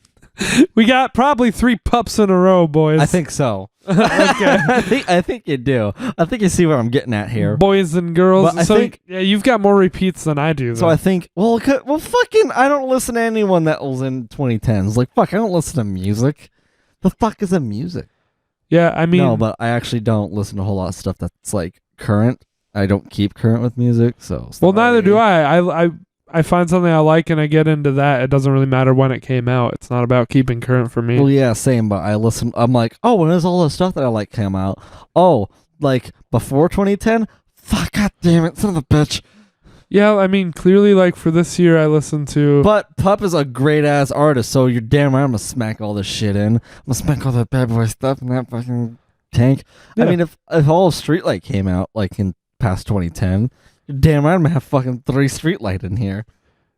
We got probably 3 pups in a row, boys. I think so. Okay. I think you do. I think you see what I'm getting at here. Boys and girls. But so yeah, you've got more repeats than I do. So I think, fucking, I don't listen to anyone that was in 2010s. Like, fuck, I don't listen to music. The fuck is the music? Yeah, I mean, no, but I actually don't listen to a whole lot of stuff that's like current. I don't keep current with music, so. Well, neither do I. I find something I like and I get into that. It doesn't really matter when it came out. It's not about keeping current for me. Well, yeah, same, but I'm like, oh, when does all the stuff that I like came out? Oh, like before 2010? Fuck, god damn it, son of a bitch. Yeah, I mean, clearly, like, for this year, I listened to... But Pup is a great-ass artist, so you're damn right I'm gonna smack all this shit in. I'm gonna smack all that bad boy stuff in that fucking tank. Yeah. I mean, if all of Streetlight came out, like, in past 2010... Damn right, I'm gonna have fucking 3 Streetlight in here.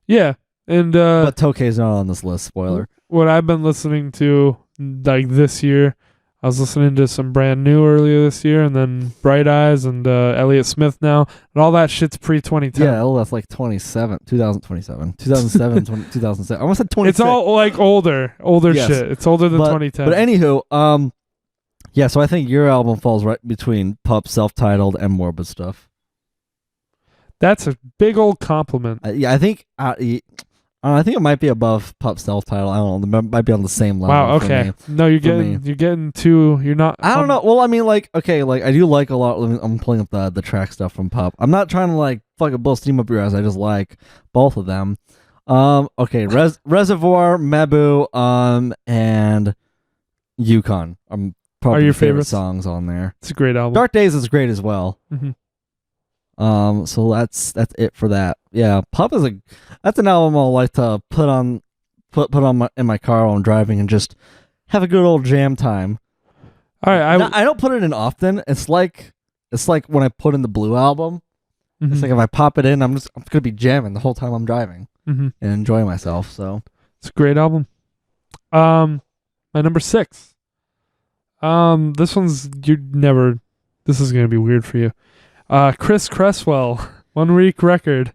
Yeah, and but Tokay's not on this list. Spoiler. What I've been listening to, like this year, I was listening to some brand new earlier this year, and then Bright Eyes and Elliott Smith now, and all that shit's pre 2010. Yeah, that's like 2007, 2007. I almost said 26. It's all like older yes. Shit. It's older than 2010. But anywho, yeah. So I think your album falls right between Pup, self-titled, and Morbid Stuff. That's a big old compliment. Yeah, I think it might be above Pup self-titled. I don't know. It might be on the same level. Wow. Okay. No, you're getting too. You're not. I don't know. Well, I mean, like, okay, like I do like a lot. I'm pulling up the track stuff from Pup. I'm not trying to like fucking blow steam up your ass. I just like both of them. Okay, Reservoir, Mebu, and Yukon. Probably are your favorite songs on there. It's a great album. Dark Days is great as well. Mm-hmm. So that's it for that. Yeah, Pup is that's an album I'll like to put on in my car while I'm driving and just have a good old jam time. All right, I don't put it in often. It's like when I put in the Blue album. Mm-hmm. It's like if I pop it in, I'm gonna be jamming the whole time I'm driving and enjoying myself. So it's a great album. My number 6. This one's this is gonna be weird for you. Chris Cresswell, 1 Week Record.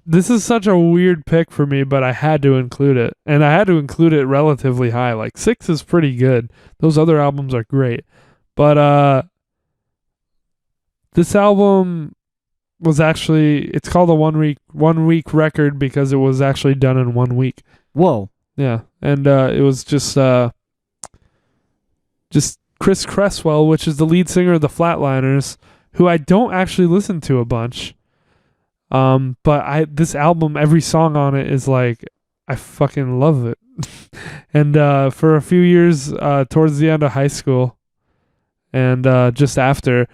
This is such a weird pick for me, but I had to include it. And I had to include it relatively high. Like 6 is pretty good. Those other albums are great. But this album was actually, it's called a 1 week record because it was actually done in 1 week. Whoa. Yeah, and it was just Chris Cresswell, which is the lead singer of the Flatliners, who I don't actually listen to a bunch. But this album, every song on it is like, I fucking love it. And for a few years, towards the end of high school, and just after,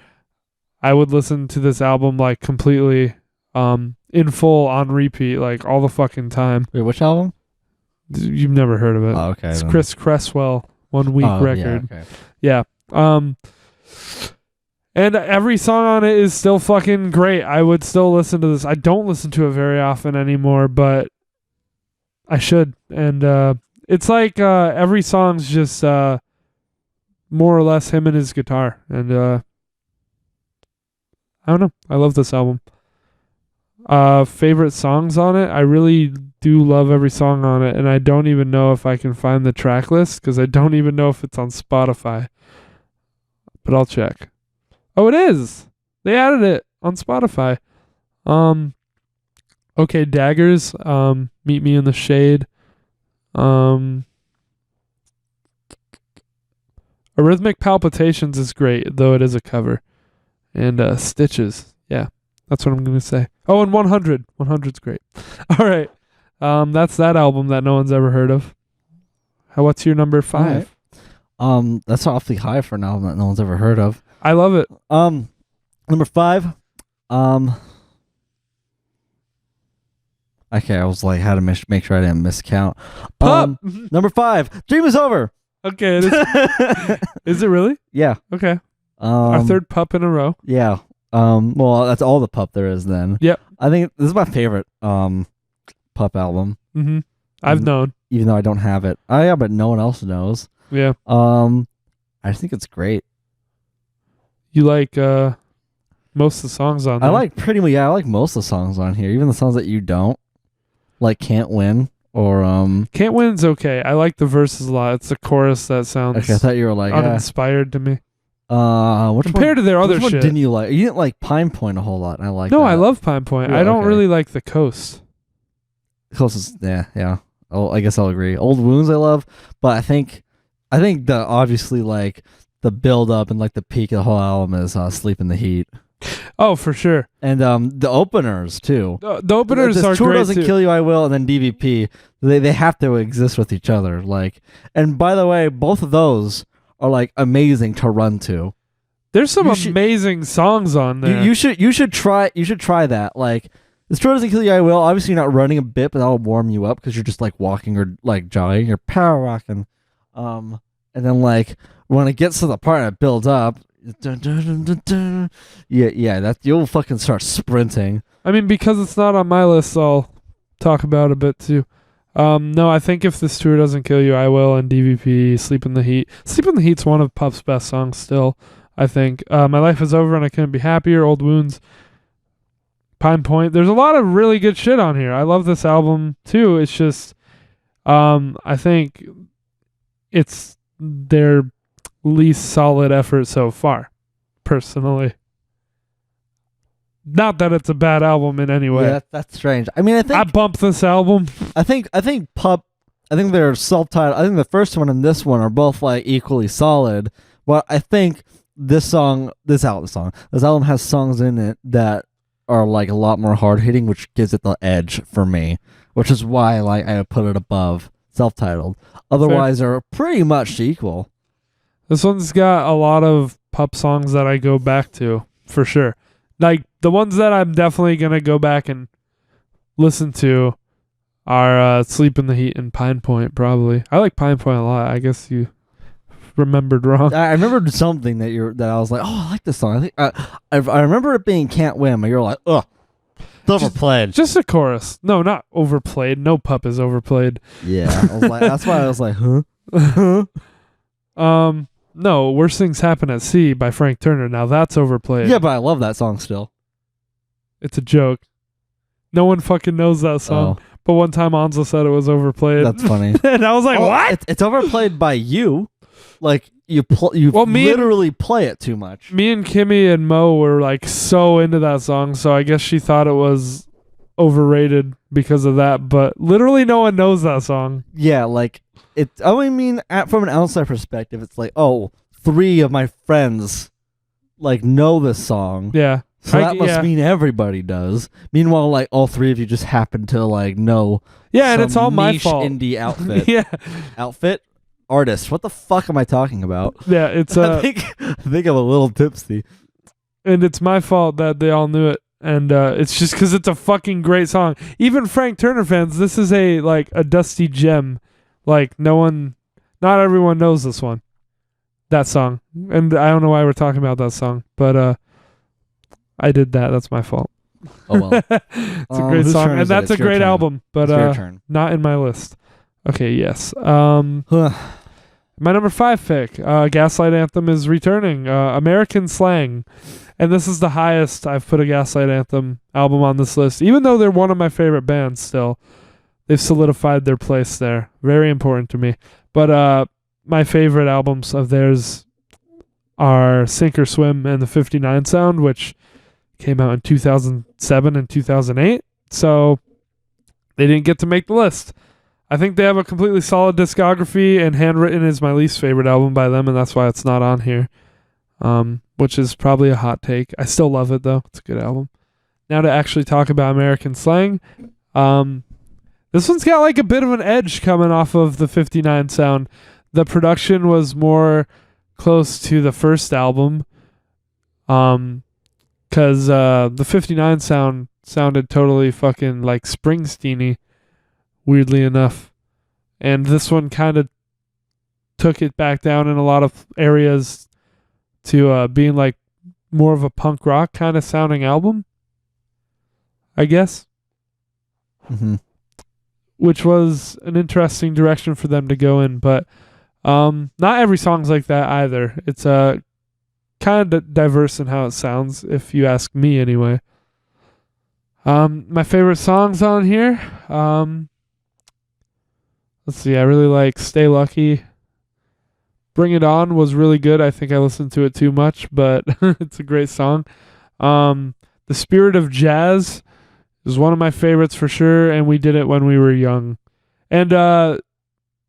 I would listen to this album like completely, in full on repeat, like all the fucking time. Wait, which album? You've never heard of it? Oh, okay. It's then. Chris Cresswell 1 week record. Yeah, okay. Yeah. And every song on it is still fucking great. I would still listen to this. I don't listen to it very often anymore, but I should. And it's like every song's just more or less him and his guitar. And I don't know. I love this album. Favorite songs on it? I really do love every song on it, and I don't even know if I can find the track list because I don't even know if it's on Spotify. But I'll check. Oh, it is. They added it on Spotify. Okay, Daggers. Meet Me in the Shade. Arrhythmic Palpitations is great, though it is a cover. And Stitches. Yeah, that's what I'm going to say. Oh, and 100. 100's great. All right. That's that album that no one's ever heard of. What's your number 5? Right. That's awfully high for an album that no one's ever heard of. I love it. Number 5. Okay, I was like, how to make sure I didn't miscount. Number 5. Dream is over. Okay. Is it really? Yeah. Okay. Our third pup in a row. Yeah. Well, that's all the pup there is then. Yep. I think this is my favorite pup album. Mm-hmm. I've known. Even though I don't have it. Oh yeah, but no one else knows. Yeah. I think it's great. You like most of the songs on there? I like I like most of the songs on here, even the songs that you don't. Like Can't Win or Can't Win's okay. I like the verses a lot. It's the chorus that sounds okay, I thought you were like uninspired to me. Which compared to their other which shit. One didn't you like? You didn't like Pine Point a whole lot, and I like No, that. I love Pine Point. Yeah, I don't okay. really like the Coast. Closest, yeah. Oh, I guess I'll agree. Old Wounds I love, but I think the obviously like the build up and like the peak of the whole album is Sleep in the Heat. Oh, for sure. And the openers too. The openers are Tour great Doesn't too. Kill You I Will and then DVP. They have to exist with each other. Like, and by the way, both of those are like amazing to run to. There's some amazing songs on there. You should try that. Like, this Tour Doesn't Kill You I Will. Obviously, you're not running a bit, but that'll warm you up because you're just like walking or like jogging. You're power walking. And then like when it gets to the part that builds up, yeah, that you'll fucking start sprinting. I mean, because it's not on my list, I'll talk about it a bit too. No, I think if this tour doesn't kill you, I will. And DVP, Sleep in the Heat. Sleep in the Heat's one of Pup's best songs still, I think. My Life is Over and I Couldn't Be Happier, Old Wounds, Pine Point. There's a lot of really good shit on here. I love this album too. It's just, I think it's their least solid effort so far, personally. Not that it's a bad album in any way. Yeah, that's strange. I mean, I bumped this album. I think Pup. I think they're self-titled. I think the first one and this one are both like equally solid. But I think this album has songs in it that are like a lot more hard-hitting, which gives it the edge for me. Which is why like I put it above self-titled. Otherwise, they're pretty much equal. This one's got a lot of Pup songs that I go back to, for sure. Like, the ones that I'm definitely going to go back and listen to are Sleep in the Heat and Pine Point, probably. I like Pine Point a lot. I guess you remembered wrong. I remembered something that I was like, oh, I like this song. I think I remember it being Can't Win, but you're like, ugh. Overplayed. Just a chorus. No, not overplayed. No Pup is overplayed. Yeah. I was like, that's why I was like, huh? No, Worst Things Happen at Sea by Frank Turner. Now that's overplayed. Yeah, but I love that song still. It's a joke. No one fucking knows that song. Oh. But one time Anzo said it was overplayed. That's funny. And I was like, what? It's overplayed by you. Like, Well, literally play it too much. Me and Kimmy and Mo were like so into that song, so I guess she thought it was overrated because of that. But literally, no one knows that song. Yeah, like from an outside perspective, it's like, oh, 3 of my friends like know this song. Yeah. So that must mean everybody does. Meanwhile, like all 3 of you just happen to like know. Yeah, and it's all my niche fault. Indie outfit. Yeah. Outfit artist. What the fuck am I talking about? Yeah, it's I think I'm a little tipsy. And it's my fault that they all knew it. And it's just because it's a fucking great song. Even Frank Turner fans, this is a dusty gem. Like not everyone knows this one, that song. And I don't know why we're talking about that song, but I did that. That's my fault. Oh well, it's a great song, and that's a great album, but not in my list. Okay, yes. My number 5 pick, Gaslight Anthem, is returning. American Slang. And this is the highest I've put a Gaslight Anthem album on this list. Even though they're one of my favorite bands still, they've solidified their place there. Very important to me. But my favorite albums of theirs are Sink or Swim and the 59 Sound, which came out in 2007 and 2008. So they didn't get to make the list. I think they have a completely solid discography, and Handwritten is my least favorite album by them, and that's why it's not on here, which is probably a hot take. I still love it, though. It's a good album. Now to actually talk about American Slang. This one's got like a bit of an edge coming off of the 59 Sound. The production was more close to the first album, because the 59 Sound sounded totally fucking like Springsteen-y, weirdly enough. And this one kind of took it back down in a lot of areas to being like more of a punk rock kind of sounding album, I guess. Mm-hmm. Which was an interesting direction for them to go in, but not every song's like that either. It's kind of diverse in how it sounds, if you ask me anyway. My favorite songs on here, let's see, I really like Stay Lucky. Bring It On was really good. I think I listened to it too much, but it's a great song. The Spirit of Jazz is one of my favorites for sure, and we did it when we were young. And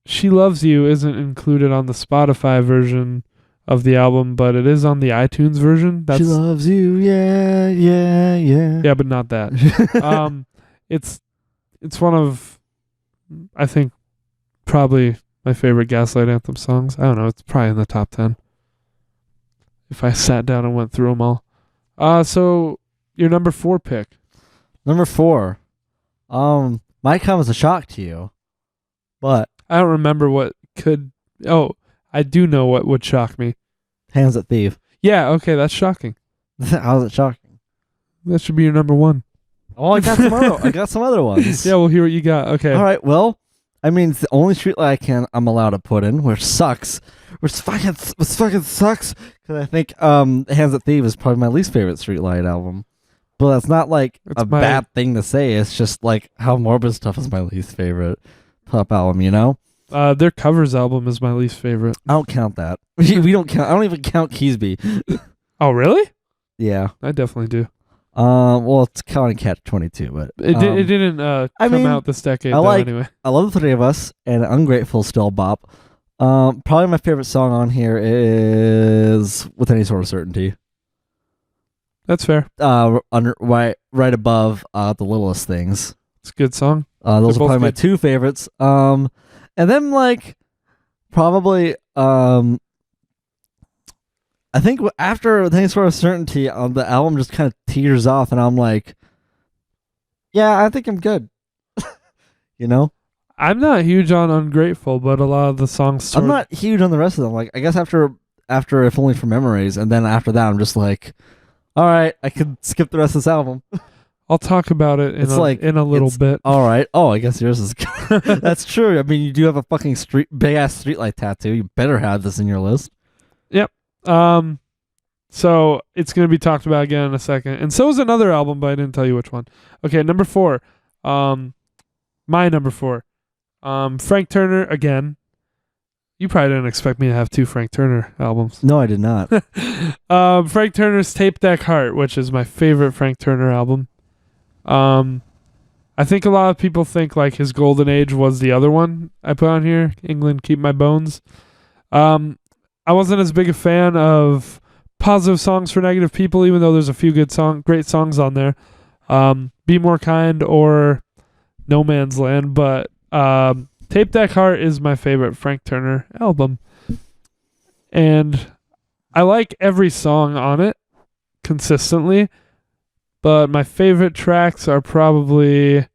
She Loves You isn't included on the Spotify version of the album, but it is on the iTunes version. She loves you, yeah. Yeah, but not that. It's one of, I think, probably my favorite Gaslight Anthem songs. I don't know. It's probably in the top 10. If I sat down and went through them all. So your number 4 pick. Number 4. Might come as a shock to you, but I don't remember what could. Oh, I do know what would shock me. Hands That Thief. Yeah, okay, that's shocking. How's it shocking? That should be your number 1. Oh, I got some other ones. Yeah, we'll hear what you got. Okay. All right. Well, I mean, it's the only streetlight I'm allowed to put in, which sucks. Which fucking sucks. Because I think Hands That Thief is probably my least favorite streetlight album. But that's not like bad thing to say. It's just like how Morbid Stuff is my least favorite pop album, you know? Their covers album is my least favorite. I don't count that. We don't count. I don't even count Keysby. Oh, really? Yeah. I definitely do. Well, it's counting Catch-22, but it didn't come out this decade. Anyway. I love The Three of Us and Ungrateful still bop. Probably my favorite song on here is With Any Sort of Certainty. That's fair. Right above The Littlest Things. It's a good song. Those are probably my 2 favorites. And then like probably I think after With Any Sort of Certainty, the album just kind of teeters off, and I'm like, yeah, I think I'm good. You know? I'm not huge on Ungrateful, but a lot of the songs. I'm not huge on the rest of them. Like, I guess after If Only for Memories, and then after that, I'm just like, all right, I could skip the rest of this album. I'll talk about it in a little bit. All right. Oh, I guess yours is good. That's true. I mean, you do have a fucking big ass streetlight tattoo. You better have this in your list. Yep. So it's going to be talked about again in a second. And so is another album, but I didn't tell you which one. Okay, number 4. My number 4. Frank Turner again. You probably didn't expect me to have 2 Frank Turner albums. No, I did not. Frank Turner's Tape Deck Heart, which is my favorite Frank Turner album. I think a lot of people think like his golden age was the other one I put on here, England Keep My Bones. I wasn't as big a fan of Positive Songs for Negative People, even though there's a few great songs on there. Be More Kind or No Man's Land, but Tape Deck Heart is my favorite Frank Turner album. And I like every song on it consistently, but my favorite tracks are probably...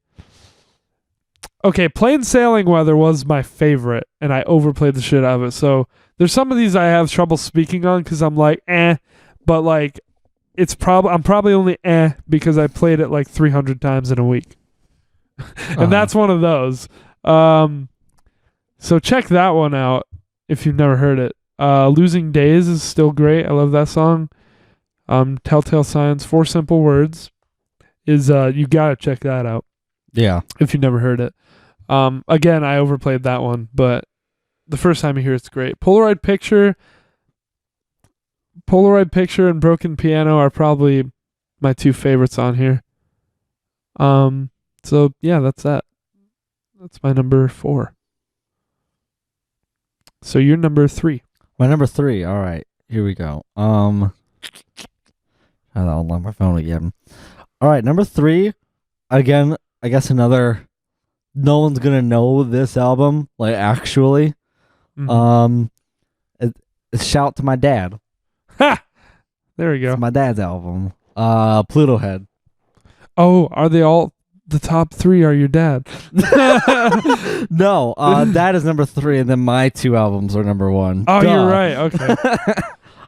Okay, Plain Sailing Weather was my favorite, and I overplayed the shit out of it. So there's some of these I have trouble speaking on because I'm like, but like, I'm probably only because I played it like 300 times in a week. And that's one of those. So check that one out if you've never heard it. Losing Days is still great. I love that song. Telltale Signs, 4 Simple Words is you gotta check that out. Yeah. If you've never heard it. Again, I overplayed that one, but the first time you hear it's great. Polaroid Picture and Broken Piano are probably my 2 favorites on here. So yeah, that's that. That's my number 4. So you're number 3. My number 3. All right, here we go. I'll unlock my phone again. All right, number 3. Again, I guess another. No one's gonna know this album, like actually. Mm-hmm. It's Shout to My Dad. Ha! There we go. It's my dad's album. Pluto Head. Oh, are they all the top 3 are your dad? No, that is number 3, and then my 2 albums are number 1. Oh, Duh. you're right. Okay.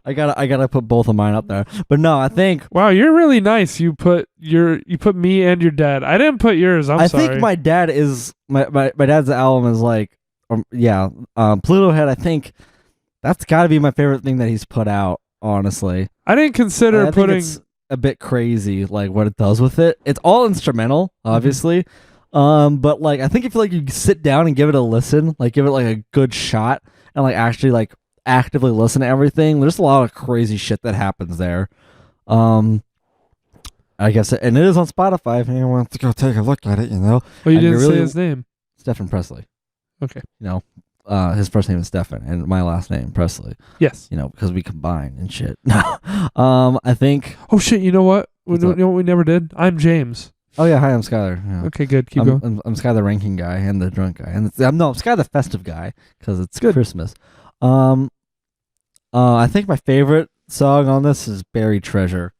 I gotta put both of mine up there. But no, I think wow, you're really nice. You put me and your dad. I didn't put yours. I think my dad is my dad's album is like Pluto Head. I think that's got to be my favorite thing that he's put out. Honestly, I didn't consider I think it's a bit crazy, like what it does with it. It's all instrumental, obviously. But like I think if like you sit down and give it a listen, like give it like a good shot, and like actually like actively listen to everything, there's a lot of crazy shit that happens there. I guess and it is on Spotify if anyone wants to go take a look at it, you know. Well, you didn't say his name. Stephen Presley. Okay. You know, his first name is Stephen and my last name Presley. Yes. You know, because we combine and shit. I think. Oh shit! You know what? You know what we never did? I'm James. Oh yeah, hi, I'm Skylar. Yeah. Okay, good. Keep going. I'm Sky the ranking guy and the drunk guy, and I'm Sky the festive guy because it's good. Christmas. I think my favorite song on this is Buried Treasure.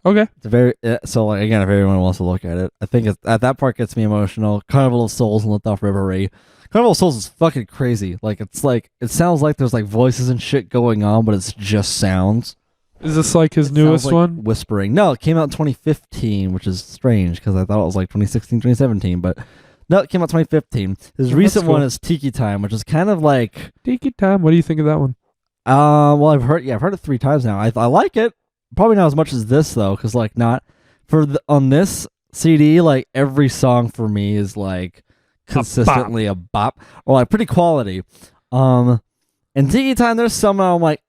Okay. It's a very so like again, if everyone wants to look at it, I think at that part gets me emotional. Carnival of Souls and Let Off Reverie. Carnival of Souls is fucking crazy. Like it sounds like there's like voices and shit going on, but it's just sounds. Is this like his newest one? Whispering. No, it came out in 2015, which is strange because I thought it was like 2016, 2017, but no, it came out 2015. His recent one is Tiki Time, which is kind of like Tiki Time. What do you think of that one? Well, I've heard it 3 times now. I like it. Probably not as much as this though, because like not for on this CD, like every song for me is like consistently a bop or like pretty quality. And Tiki Time, there's some I'm like,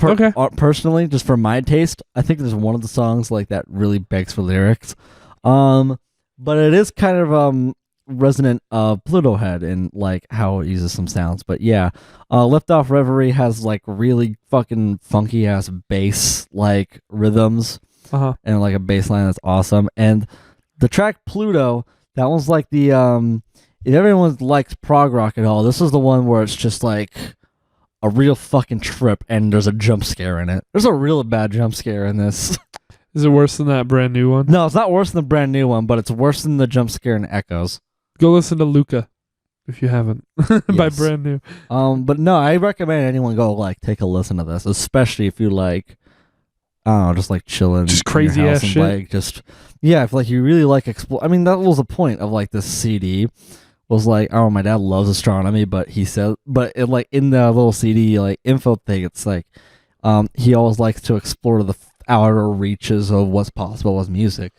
okay. Personally, just for my taste, I think there's one of the songs like that really begs for lyrics. But it is kind of resonant of Pluto Head in like how it uses some sounds. But yeah, Lift Off Reverie has like really fucking funky ass bass like rhythms and like a bass line that's awesome. And the track Pluto, that one's like the if everyone likes prog rock at all, this is the one where it's just like a real fucking trip and there's a jump scare in it. There's a real bad jump scare in this. Is it worse than that brand new one? No, it's not worse than the brand new one, but it's worse than the jump scare in Echoes. Go listen to Luca if you haven't by Brand New. But no, I recommend anyone go like take a listen to this, especially if you like, I don't know, just like chilling, just crazy ass shit. Like just if like you really like explore. I mean, that was the point of like this CD. Was like, oh, my dad loves astronomy, but he said, but it, like in the little CD like info thing, it's like, he always likes to explore the outer reaches of what's possible with music.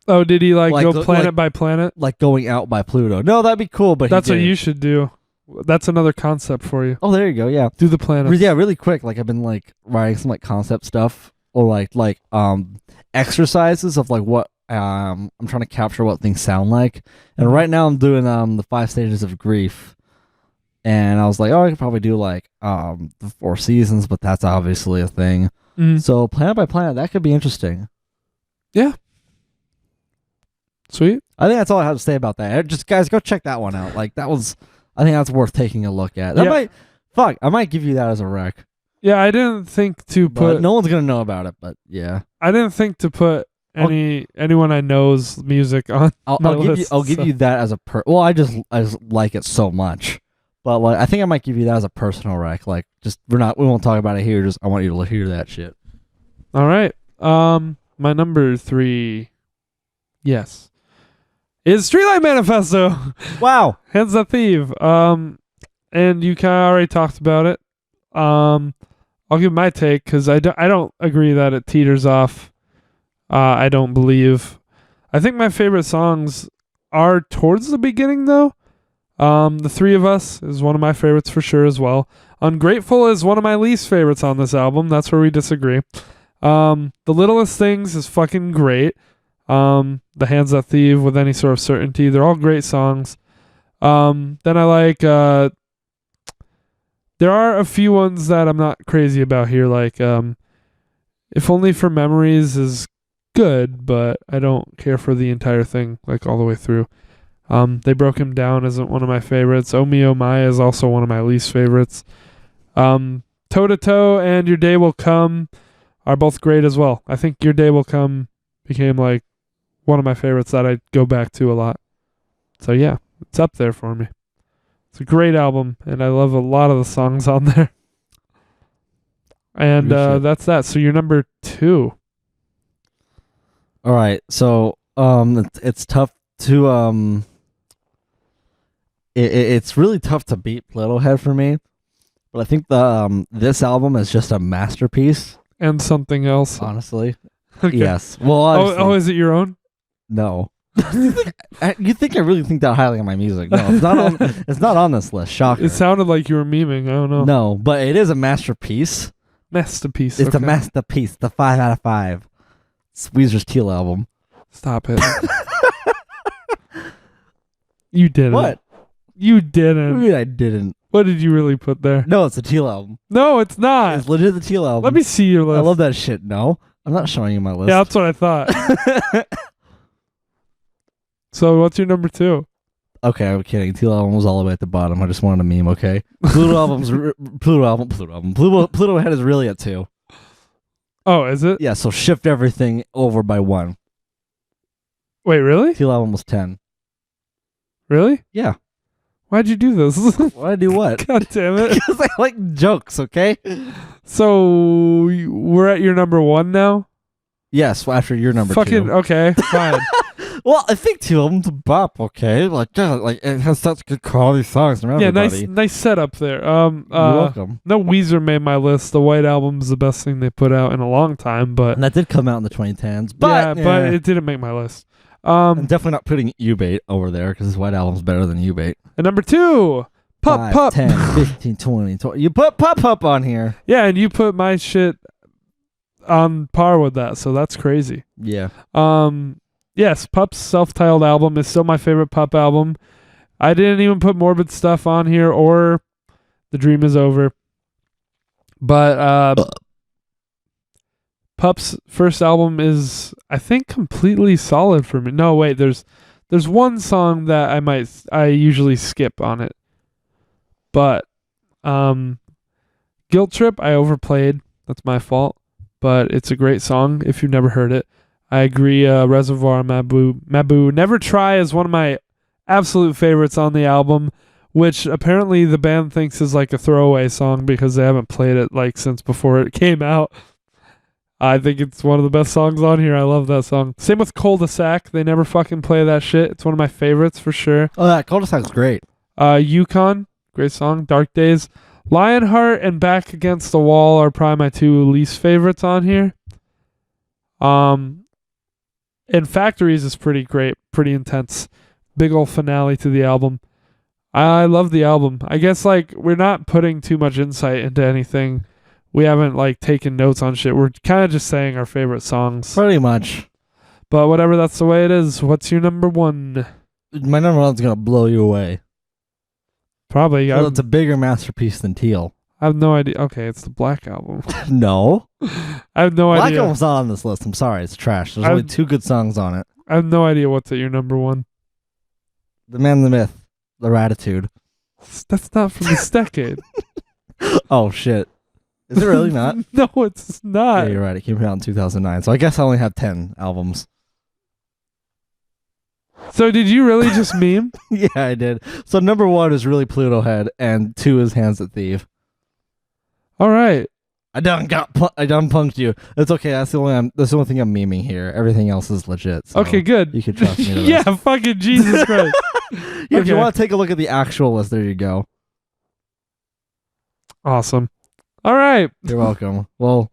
Oh, did he like go planet by planet? Like going out by Pluto. No, that'd be cool, but that's what you should do. That's another concept for you. Oh, there you go. Yeah. Do the planets. Yeah, really quick. Like I've been like writing some like concept stuff or like exercises of like what I'm trying to capture what things sound like. And right now I'm doing the 5 stages of grief. And I was like, oh, I could probably do like the 4 seasons, but that's obviously a thing. Mm. So planet by planet, that could be interesting. Yeah. Sweet. I think that's all I have to say about that. Just guys, go check that one out. Like that was, I think that's worth taking a look at. I might give you that as a rec. Yeah, I didn't think to But put. no one's gonna know about it. But yeah, I didn't think to put anyone I know's music on. I'll give you that as a Well, I just like it so much. But like, I think I might give you that as a personal rec. Like, just we won't talk about it here. Just I want you to hear that shit. All right. My number 3, yes, is Streetlight Manifesto. Wow. Hands the Thief. And you kind of already talked about it. I'll give my take because I don't agree that it teeters off. I don't believe. I think my favorite songs are towards the beginning though. The Three of Us is one of my favorites for sure as well. Ungrateful is one of my least favorites on this album. That's where we disagree. The Littlest Things is fucking great. The Hands That Thieve, With Any Sort of Certainty. They're all great songs. Then I like, there are a few ones that I'm not crazy about here. Like, If Only for Memories is good, but I don't care for the entire thing, like all the way through. They Broke Him Down isn't one of my favorites. Oh Me Oh My is also one of my least favorites. Toe to Toe and Your Day Will Come are both great as well. I think Your Day Will Come became like one of my favorites that I go back to a lot. So yeah, it's up there for me. It's a great album, and I love a lot of the songs on there. And that's that. So you're number 2. All right. So it's tough to it's really tough to beat Platohead for me. But I think the this album is just a masterpiece. And something else. Honestly. Okay. Yes. Well, oh, is it your own? No. You think I really think that highly of my music? No, it's not on. It's not on this list. Shocker. It sounded like you were memeing. I don't know. No, but it is a masterpiece. Masterpiece. It's a masterpiece. The 5 out of 5. It's Weezer's Teal album. Stop it. You didn't. What? You didn't. What do you mean I didn't? What did you really put there? No, it's a Teal album. No, it's not. It's legit the Teal album. Let me see your list. I love that shit. No, I'm not showing you my list. Yeah, that's what I thought. So what's your number 2? Okay, I'm kidding. Teal album was all the way at the bottom. I just wanted a meme. Okay, Pluto Head is really at 2. Oh, is it? Yeah, so shift everything over by 1. Wait, really? Teal album was 10. Really? Yeah. Why'd you do this? Why'd I do what? God damn it. Because I like jokes, okay? So we're at your number 1 now? Yes, after your number Fucking 2. Okay, fine. Well, I think Teal album's a bop, okay? Like it has such good quality songs from everybody. Yeah, nice setup there. You're welcome. No Weezer made my list. The White Album's the best thing they put out in a long time, but And that did come out in the 2010s. But but it didn't make my list. I'm definitely not putting U-Bait over there because this White Album's better than U-Bait. And number 2, Pup 5, Pup. 10, 15, 20. You put Pup on here. Yeah, and you put my shit on par with that, so that's crazy. Yeah. Yes, Pup's self-titled album is still my favorite Pup album. I didn't even put Morbid Stuff on here or The Dream Is Over. But Pup's first album is, I think, completely solid for me. No, wait, there's one song that I usually skip on it. But Guilt Trip I overplayed. That's my fault. But it's a great song if you've never heard it. I agree. Reservoir Mabu. Never Try is one of my absolute favorites on the album, which apparently the band thinks is like a throwaway song because they haven't played it like since before it came out. I think it's one of the best songs on here. I love that song. Same with Cul-de-sac. They never fucking play that shit. It's one of my favorites for sure. Oh, that Cul-de-sac's great. Yukon, great song. Dark Days. Lionheart and Back Against the Wall are probably my 2 least favorites on here. And Factories is pretty great, pretty intense. Big ol' finale to the album. I love the album. I guess like we're not putting too much insight into anything. We haven't like taken notes on shit. We're kind of just saying our favorite songs. Pretty much. But whatever, that's the way it is. What's your number one? My number one's gonna blow you away. Probably. Well, it's a bigger masterpiece than Teal. I have no idea. Okay, it's the Black Album. No. I have no Black idea. Album's not on this list. I'm sorry, it's trash. There's only 2 good songs on it. I have no idea what's at your number one. The Man, the Myth, The Ratitude. That's not from this decade. Oh shit. Is it really not? No, it's not. Yeah, you're right. It came out in 2009. So I guess I only have 10 albums. So did you really just meme? Yeah, I did. So number 1 is really Pluto Head, and 2 is Hands That Thief. All right. I done punked you. It's okay. That's the only thing I'm memeing here. Everything else is legit. So okay, good. You can trust me. To yeah, fucking Jesus Christ. If you want to take a look at the actual list, there you go. Awesome. All right. You're welcome. Well,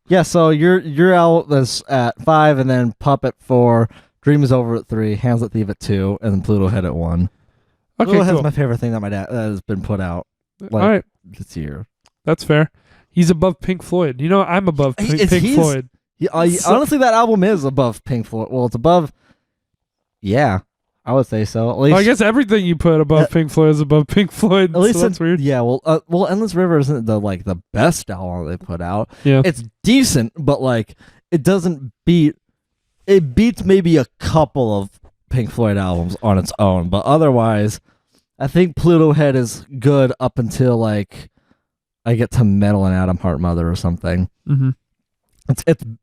yeah. So you're out this at 5, and then Pup at 4, Dream Is Over at 3, Hands That Thief at 2, and then Pluto Head at 1. Okay, Pluto Head's cool. my favorite thing that my dad has been put out. Like, all right, this year. That's fair. He's above Pink Floyd. You know, I'm above Pink Floyd. Honestly, that album is above Pink Floyd. Well, it's above. Yeah, I would say so. At least, Well, I guess everything you put above Pink Floyd is above Pink Floyd. At least so that's weird. Yeah. Well, Endless River isn't the best album they put out. Yeah, it's decent, but like it doesn't beat. It beats maybe a couple of Pink Floyd albums on its own, but otherwise, I think Pluto Head is good up until like I get to Metal and Atom Heart Mother or something. Mm-hmm.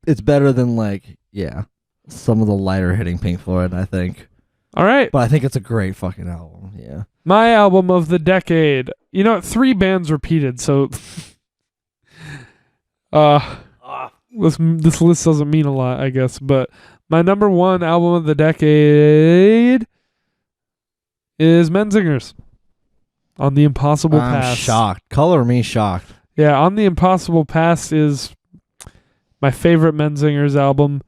It's better than like some of the lighter hitting Pink Floyd, I think. All right. But I think it's a great fucking album. Yeah. My album of the decade. You know, 3 bands repeated, so this list doesn't mean a lot, I guess, but my number 1 album of the decade is Menzingers on the Impossible I'm Past. shocked. Color me shocked. Yeah, On the Impossible Past is my favorite Menzingers album,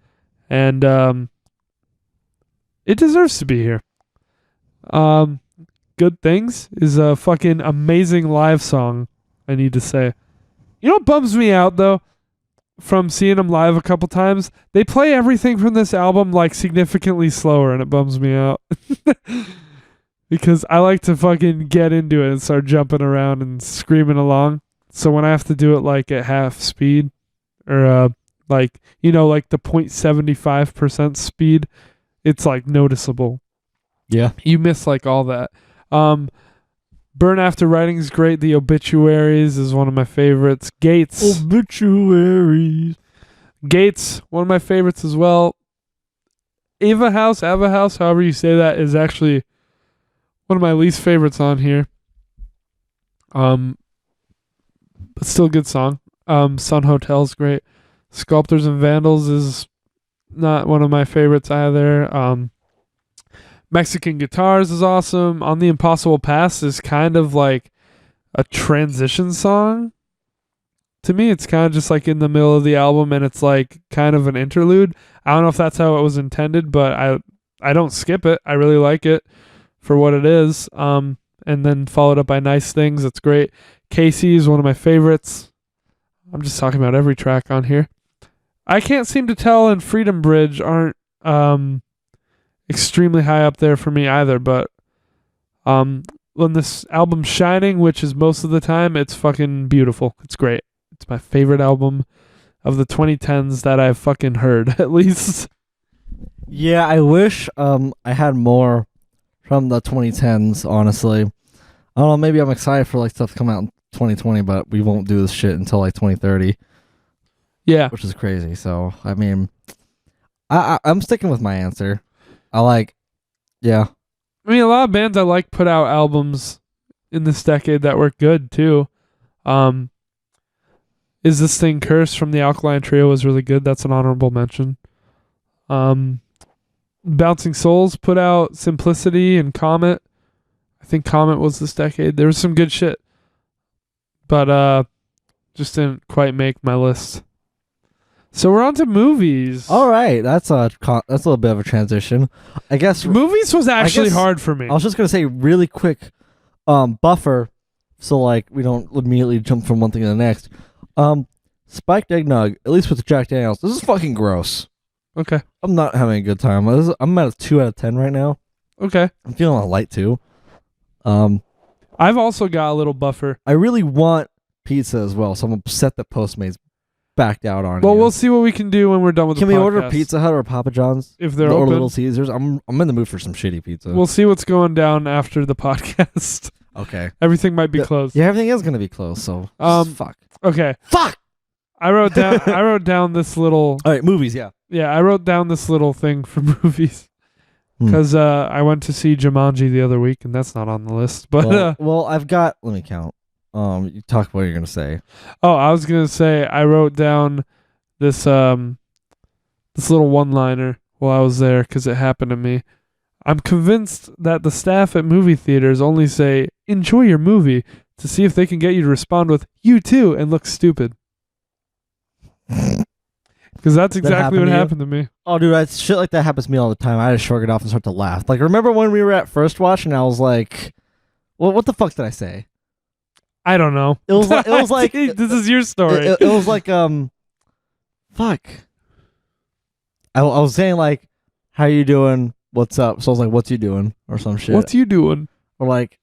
and it deserves to be here. Good Things is a fucking amazing live song, I need to say. You know what bums me out, though, from seeing them live a couple times? They play everything from this album, like, significantly slower, and it bums me out. Because I like to fucking get into it and start jumping around and screaming along. So when I have to do it, like, at half speed, or, like, you know, like the 0.75% speed, it's, like, noticeable. Yeah. You miss, like, all that. Burn After Writing is great. The Obituaries is one of my favorites. Gates. Obituaries. Gates, one of my favorites as well. Ava House, however you say that, is actually one of my least favorites on here. But still a good song. Sun Hotel is great. Sculptors and Vandals is not one of my favorites either. Mexican Guitars is awesome. On the Impossible Past is kind of like a transition song. To me, it's kind of just like in the middle of the album, and it's like kind of an interlude. I don't know if that's how it was intended, but I don't skip it. I really like it for what it is. And then followed up by Nice Things. It's great. Casey is one of my favorites. I'm just talking about every track on here. I can't seem to tell, and Freedom Bridge aren't extremely high up there for me either, but when this album's shining, which is most of the time, it's fucking beautiful. It's great. It's my favorite album of the 2010s that I've fucking heard, at least. Yeah, I wish I had more from the 2010s, honestly. I don't know, maybe I'm excited for like stuff to come out in 2020, but we won't do this shit until like 2030. Yeah. Which is crazy. So, I mean, I'm sticking with my answer. Yeah. I mean, a lot of bands I like put out albums in this decade that were good, too. Is This Thing Cursed from the Alkaline Trio was really good. That's an honorable mention. Bouncing Souls put out Simplicity and Comet. I think Comet was this decade. There was some good shit. But just didn't quite make my list. So we're on to movies. All right, that's a little bit of a transition. I guess movies was actually hard for me. I was just gonna say really quick. buffer, so like we don't immediately jump from one thing to the next. Spiked eggnog, at least with Jack Daniels. This is fucking gross. Okay. I'm not having a good time. I'm at a 2 out of 10 right now. Okay. I'm feeling a light too. I've also got a little buffer. I really want pizza as well, so I'm upset that Postmates backed out on Well, you. we'll see what we can do when we're done with Can the we podcast. order Pizza Hut or Papa John's? If they're or open. Little Caesars? I'm in the mood for some shitty pizza. We'll see what's going down after the podcast. Okay. Everything might be closed. Yeah, everything is gonna be closed. So fuck. Okay. Fuck. I wrote down this little. All right, movies. Yeah. Yeah, I wrote down this little thing for movies Hmm. because I went to see Jumanji the other week, and that's not on the list. But Well, I've got. Let me count. You talk what you're gonna say. I was gonna say I wrote down this this little one-liner while I was there because it happened to me. I'm convinced that the staff at movie theaters only say "enjoy your movie" to see if they can get you to respond with "you too" and look stupid. Because that's exactly what happened to me. Oh, dude, shit like that happens to me all the time. I just shrug it off and start to laugh. Like, remember when we were at First Watch and I was like, "Well, what the fuck did I say?" I don't know. It was like this is your story. It was like fuck. I was saying like, "How you doing? What's up?" So I was like, "What's you doing?" or some shit. What's you doing? Or like,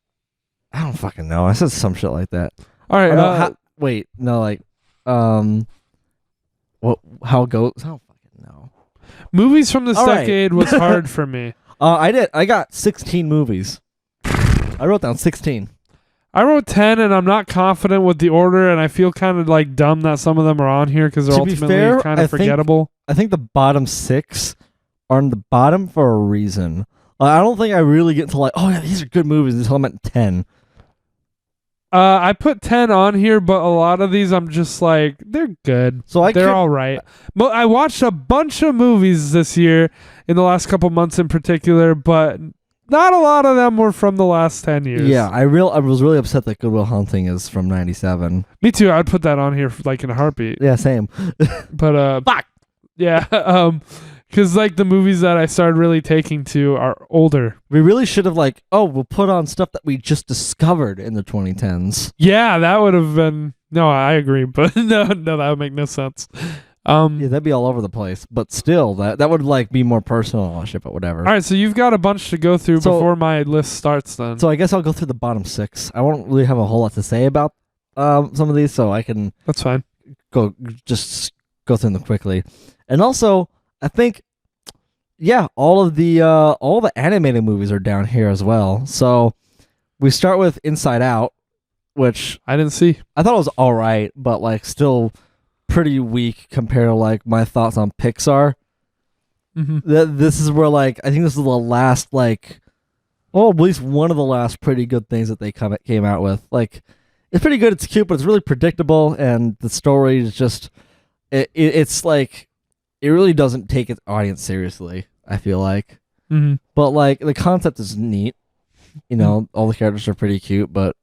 I don't fucking know. I said some shit like that. All right. Or no, wait, no, like, what? How it goes? I don't fucking know. Movies from this All right. decade was hard for me. I got 16 movies. I wrote down 16. I wrote 10, and I'm not confident with the order, and I feel kind of like dumb that some of them are on here because they're To be ultimately fair, kind of forgettable. I think the bottom 6 are on the bottom for a reason. I don't think I really get to like, oh yeah, these are good movies until I'm at 10. I put 10 on here, but a lot of these I'm just like, they're good. So they're all right. I watched a bunch of movies this year in the last couple months in particular, but not a lot of them were from the last 10 years. Yeah, I was really upset that Good Will Hunting is from 97. Me too. I'd put that on here like in a heartbeat. Yeah, same. But fuck. Yeah. Because like the movies that I started really taking to are older. We really should have like, we'll put on stuff that we just discovered in the 2010s. Yeah, that would have been. No, I agree, but no, that would make no sense. Yeah, that'd be all over the place. But still, that would like be more personal shit, but whatever. All right, so you've got a bunch to go through before my list starts. Then, so I guess I'll go through the bottom 6. I won't really have a whole lot to say about some of these, so I can. That's fine. Go through them quickly, and also I think, yeah, all the animated movies are down here as well. So we start with Inside Out, which I didn't see. I thought it was all right, but like still pretty weak compared to like my thoughts on Pixar. Mm-hmm. This is where like I think this is the last like, well, at least one of the last pretty good things that they came out with. Like, it's pretty good. It's cute, but it's really predictable, and the story is just it's like it really doesn't take its audience seriously. I feel like, but like the concept is neat. You know, all the characters are pretty cute, but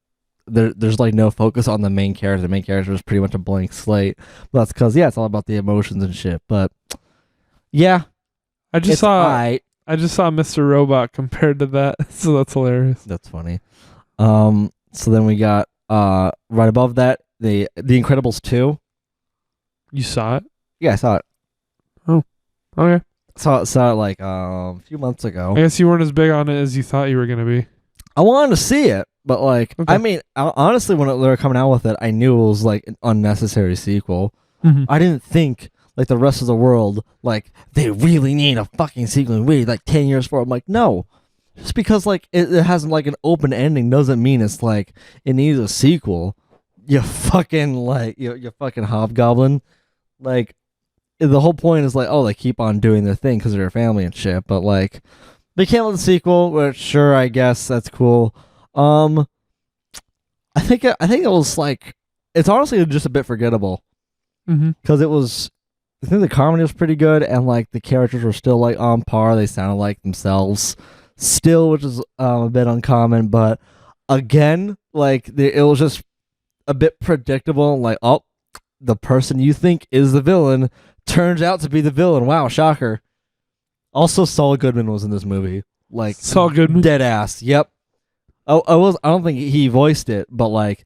there's like no focus on the main character. The main character is pretty much a blank slate. But that's because it's all about the emotions and shit. But yeah, I just saw Mr. Robot compared to that, so that's hilarious. That's funny. So then we got right above that the Incredibles 2. You saw it? Yeah, I saw it. Oh, okay. Saw it like a few months ago. I guess you weren't as big on it as you thought you were gonna be. I wanted to see it, but like, okay. I mean, honestly, when they were coming out with it, I knew it was like an unnecessary sequel. Mm-hmm. I didn't think like the rest of the world, like they really need a fucking sequel and wait like 10 years for it. I'm like, no. Just because like it has like an open ending doesn't mean it's like it needs a sequel. You fucking like you fucking hobgoblin. Like the whole point is like, oh, they keep on doing their thing because they're a family and shit. But like they can't let the sequel, which sure, I guess that's cool. I think it was like it's honestly just a bit forgettable because it was. I think the comedy was pretty good, and like the characters were still like on par. They sounded like themselves still, which is a bit uncommon. But again, like it was just a bit predictable. Like, oh, the person you think is the villain turns out to be the villain. Wow, shocker. Also, Saul Goodman was in this movie. Like, Saul Goodman, dead ass. Yep. I don't think he voiced it, but like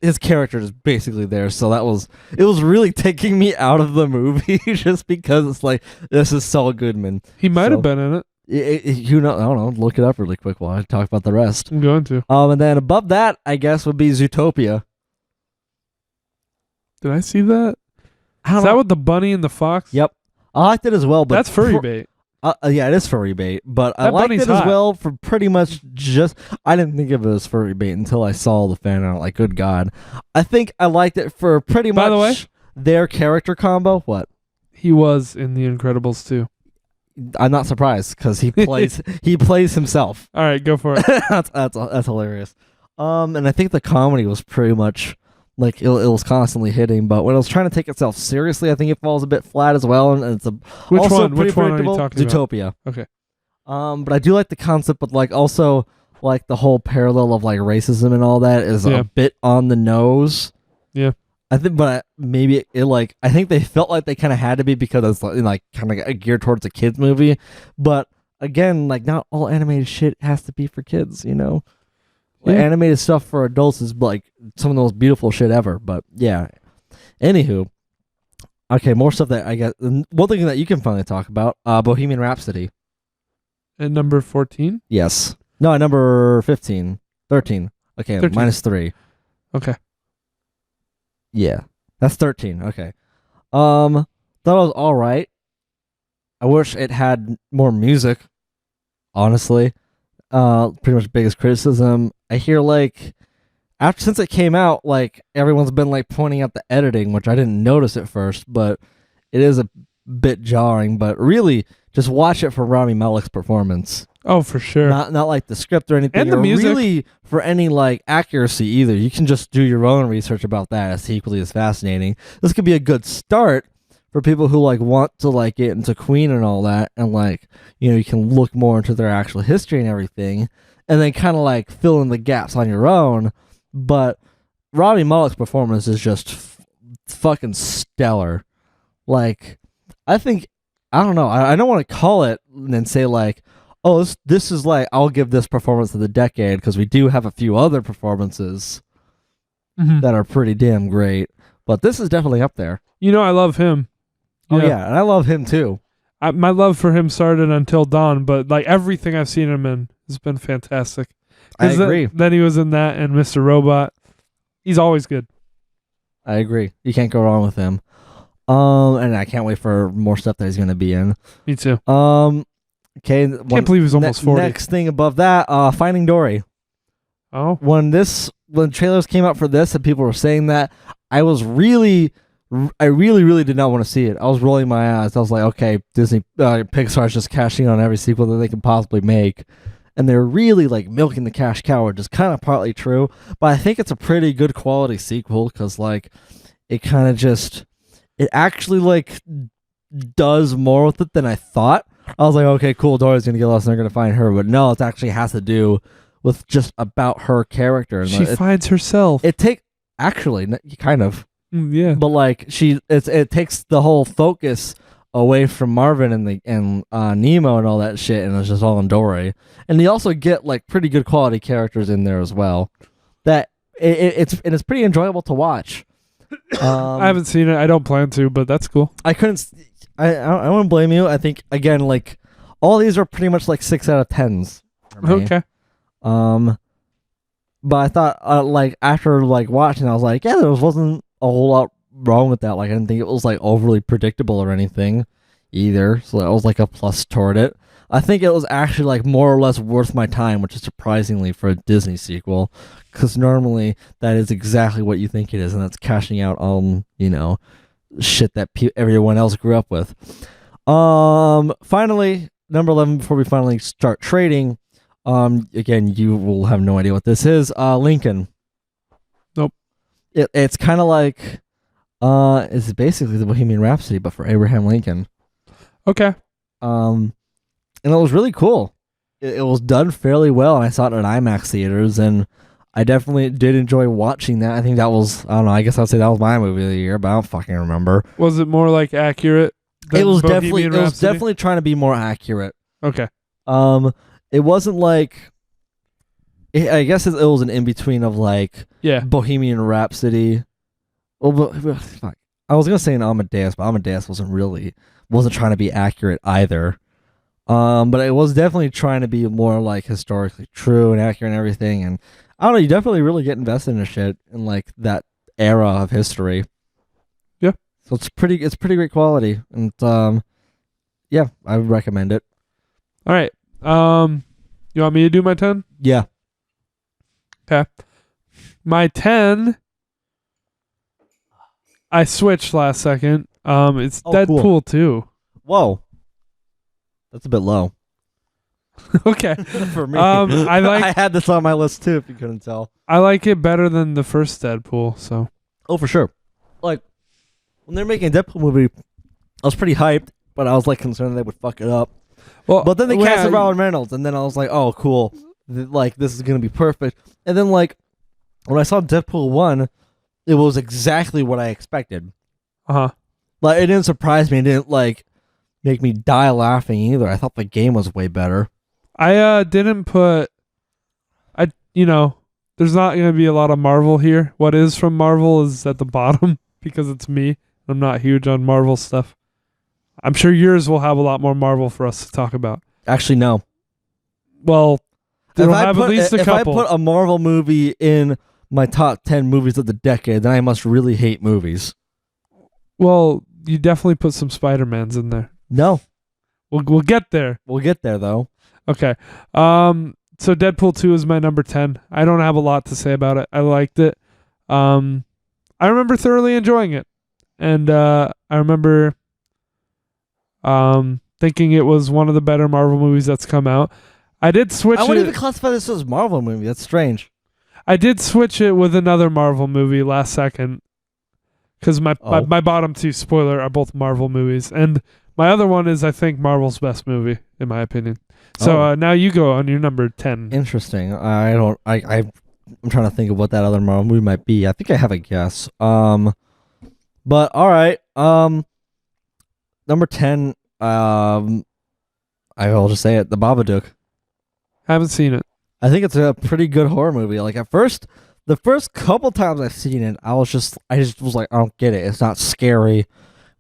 his character is basically there. So it was really taking me out of the movie just because it's like this is Saul Goodman. He might So, have been in it. You know, I don't know. Look it up really quick while I talk about the rest. I'm going to. And then above that, I guess would be Zootopia. Did I see that? I don't Is that know. with the bunny and the fox? Yep, I liked it as well. But That's furry bait. Yeah, it is furry bait, but I That liked bunny's it as hot. well for pretty much just. I didn't think of it as furry bait until I saw the fan art. Like, good God, I think I liked it for pretty much By the way, their character combo. What? he was in The Incredibles too. I'm not surprised because he plays himself. All right, go for it. That's hilarious. And I think the comedy was pretty much like it was constantly hitting, but when it was trying to take itself seriously, I think it falls a bit flat as well, and it's Which also one? pretty Which one are you predictable. talking about? Zootopia. Okay. But I do like the concept, but like also like the whole parallel of like racism and all that is Yeah. a bit on the nose. Yeah. I think, but maybe it like I think they felt like they kind of had to be because it's like kind of geared towards a kids movie. But again, like not all animated shit has to be for kids, you know. Like, Yeah. animated stuff for adults is like some of the most beautiful shit ever. But yeah. Anywho, okay, more stuff that I guess one thing that you can finally talk about, Bohemian Rhapsody. At number 14? Yes. No, number 15. 13. Okay, 13. minus 3. Okay. Yeah. That's 13. Okay. Thought it was all right. I wish it had more music, honestly. Pretty much biggest criticism. I hear like since it came out, like everyone's been like pointing out the editing, which I didn't notice at first, but it is a bit jarring. But really, just watch it for Rami Malek's performance. Oh, for sure. Not like the script or anything, And the or music. really for any like accuracy either. You can just do your own research about that. It's equally as fascinating. This could be a good start for people who like want to like get into Queen and all that, and like you can look more into their actual history and everything, and then kind of like fill in the gaps on your own. But Rami Malek's performance is just fucking stellar. Like, I think I don't know. I don't want to call it and say like, oh, this is like I'll give this performance of the decade because we do have a few other performances Mhm. that are pretty damn great. But this is definitely up there. You know I love him. Oh yeah, and I love him too. My love for him started Until Dawn, but like everything I've seen him in has been fantastic. I 'Cause agree. Then he was in that and Mr. Robot. He's always good. I agree. You can't go wrong with him. And I can't wait for more stuff that he's going to be in. Me too. Okay. Can't believe he's almost 40. Next thing above that, Finding Dory. Oh, When trailers came out for this and people were saying that, I really did not want to see it. I was rolling my eyes. I was like, okay, Disney, Pixar's just cashing on every sequel that they can possibly make. And they're really like milking the cash cow, which is kind of partly true. But I think it's a pretty good quality sequel because like it kind of it actually like does more with it than I thought. I was like, okay, cool, Dory's gonna get lost and they're gonna find her, but no, it actually has to do with just about her character. And she finds herself. Kind of, Yeah. but like it takes the whole focus away from Marvin and Nemo and all that shit, and it's just all on Dory. And you also get like pretty good quality characters in there as well. That it's pretty enjoyable to watch. I haven't seen it. I don't plan to, but that's cool. I couldn't. I wouldn't blame you. I think again, like all these are pretty much like 6 out of 10s. for me. Okay. But I thought like after like watching, I was like, yeah, there wasn't a whole lot wrong with that. Like I didn't think it was like overly predictable or anything either. So that was like a plus toward it. I think it was actually like more or less worth my time, which is surprisingly for a Disney sequel, because normally that is exactly what you think it is, and that's cashing out on shit that everyone else grew up with. Finally, number 11. Before we finally start trading, again, you will have no idea what this is. Lincoln. Nope. It's kind of like it's basically the Bohemian Rhapsody, but for Abraham Lincoln. Okay. And it was really cool. It was done fairly well, and I saw it at IMAX theaters, and I definitely did enjoy watching that. I think that was, I don't know, I guess I'd say that was my movie of the year, but I don't fucking remember. Was it more like accurate than It was Bohemian Rhapsody? definitely trying to be more accurate. Okay. It wasn't like I guess it was an in between of like Yeah. Bohemian Rhapsody. Well, fuck. I was gonna say an Amadeus, but Amadeus wasn't trying to be accurate either. But it was definitely trying to be more like historically true and accurate and everything. And I don't know, you definitely really get invested in a shit in like that era of history. Yeah. So it's pretty great quality. And yeah, I would recommend it. All right. You want me to do my 10? Yeah. Okay. My 10, I switched last second. It's Deadpool cool. 2. Whoa. That's a bit low. Okay. For me. I had this on my list too, if you couldn't tell. I like it better than the first Deadpool, so. Oh, for sure. Like, when they're making a Deadpool movie, I was pretty hyped, but I was like concerned they would fuck it up. Well, But then they casted Ryan Reynolds, and then I was like, oh, cool. Like, this is going to be perfect. And then, like, when I saw Deadpool 1, it was exactly what I expected. Uh-huh. Like, it didn't surprise me. It didn't, like, make me die laughing either. I thought the game was way better. I didn't put... there's not going to be a lot of Marvel here. What is from Marvel is at the bottom because it's me. I'm not huge on Marvel stuff. I'm sure yours will have a lot more Marvel for us to talk about. Actually, no. Well, it'll have at least a couple. If I put a Marvel movie in my top 10 movies of the decade, then I must really hate movies. Well, you definitely put some Spider-Mans in there. No. We'll get there. We'll get there, though. Okay. So Deadpool 2 is my number 10. I don't have a lot to say about it. I liked it. I remember thoroughly enjoying it. And I remember thinking it was one of the better Marvel movies that's come out. I did switch it. I wouldn't even classify this as a Marvel movie. That's strange. I did switch it with another Marvel movie last second. Because my bottom two, spoiler, are both Marvel movies. And my other one is, I think, Marvel's best movie, in my opinion. So now you go on your number 10. Interesting. I'm trying to think of what that other Marvel movie might be. I think I have a guess. But all right. Number 10. I will just say it. The Babadook. Haven't seen it. I think it's a pretty good horror movie. Like at first, the first couple times I've seen it, I just was like, I don't get it. It's not scary,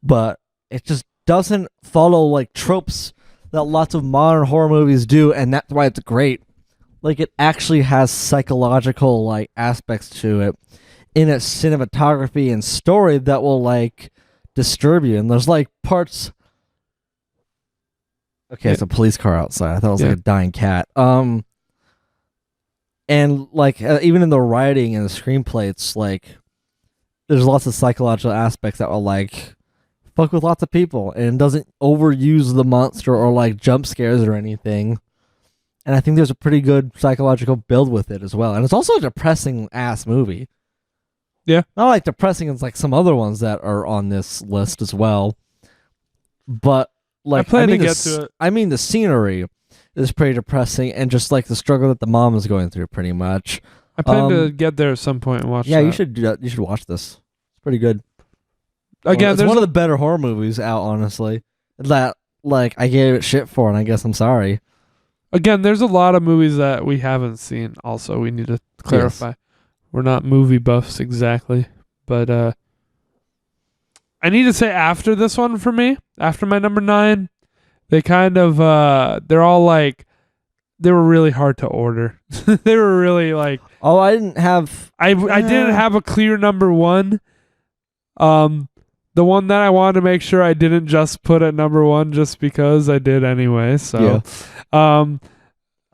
but it just doesn't follow like tropes that lots of modern horror movies do, and that's why it's great. Like it actually has psychological like aspects to it in its cinematography and story that will like disturb you. And there's like parts. Okay, it's a police car outside. I thought it was like a dying cat. And like even in the writing and the screenplay, it's like there's lots of psychological aspects that will like fuck with lots of people, and it doesn't overuse the monster or like jump scares or anything. And I think there's a pretty good psychological build with it as well. And it's also a depressing ass movie. Yeah. Not like depressing as like some other ones that are on this list as well. But like I plan to get to it. I mean the scenery is pretty depressing, and just like the struggle that the mom is going through pretty much. I plan to get there at some point and watch that. You should do that. You should watch this. It's pretty good. Again, it's one of the better horror movies out, honestly. That like I gave it shit for, and I guess I'm sorry. Again, there's a lot of movies that we haven't seen. Also, we need to clarify. Yes. We're not movie buffs exactly, but I need to say after this one for me, after my number 9, they kind of they're all like they were really hard to order. They were really like I didn't have I didn't have a clear number 1. The one that I wanted to make sure I didn't just put at number 1 just because I did anyway. So, I'm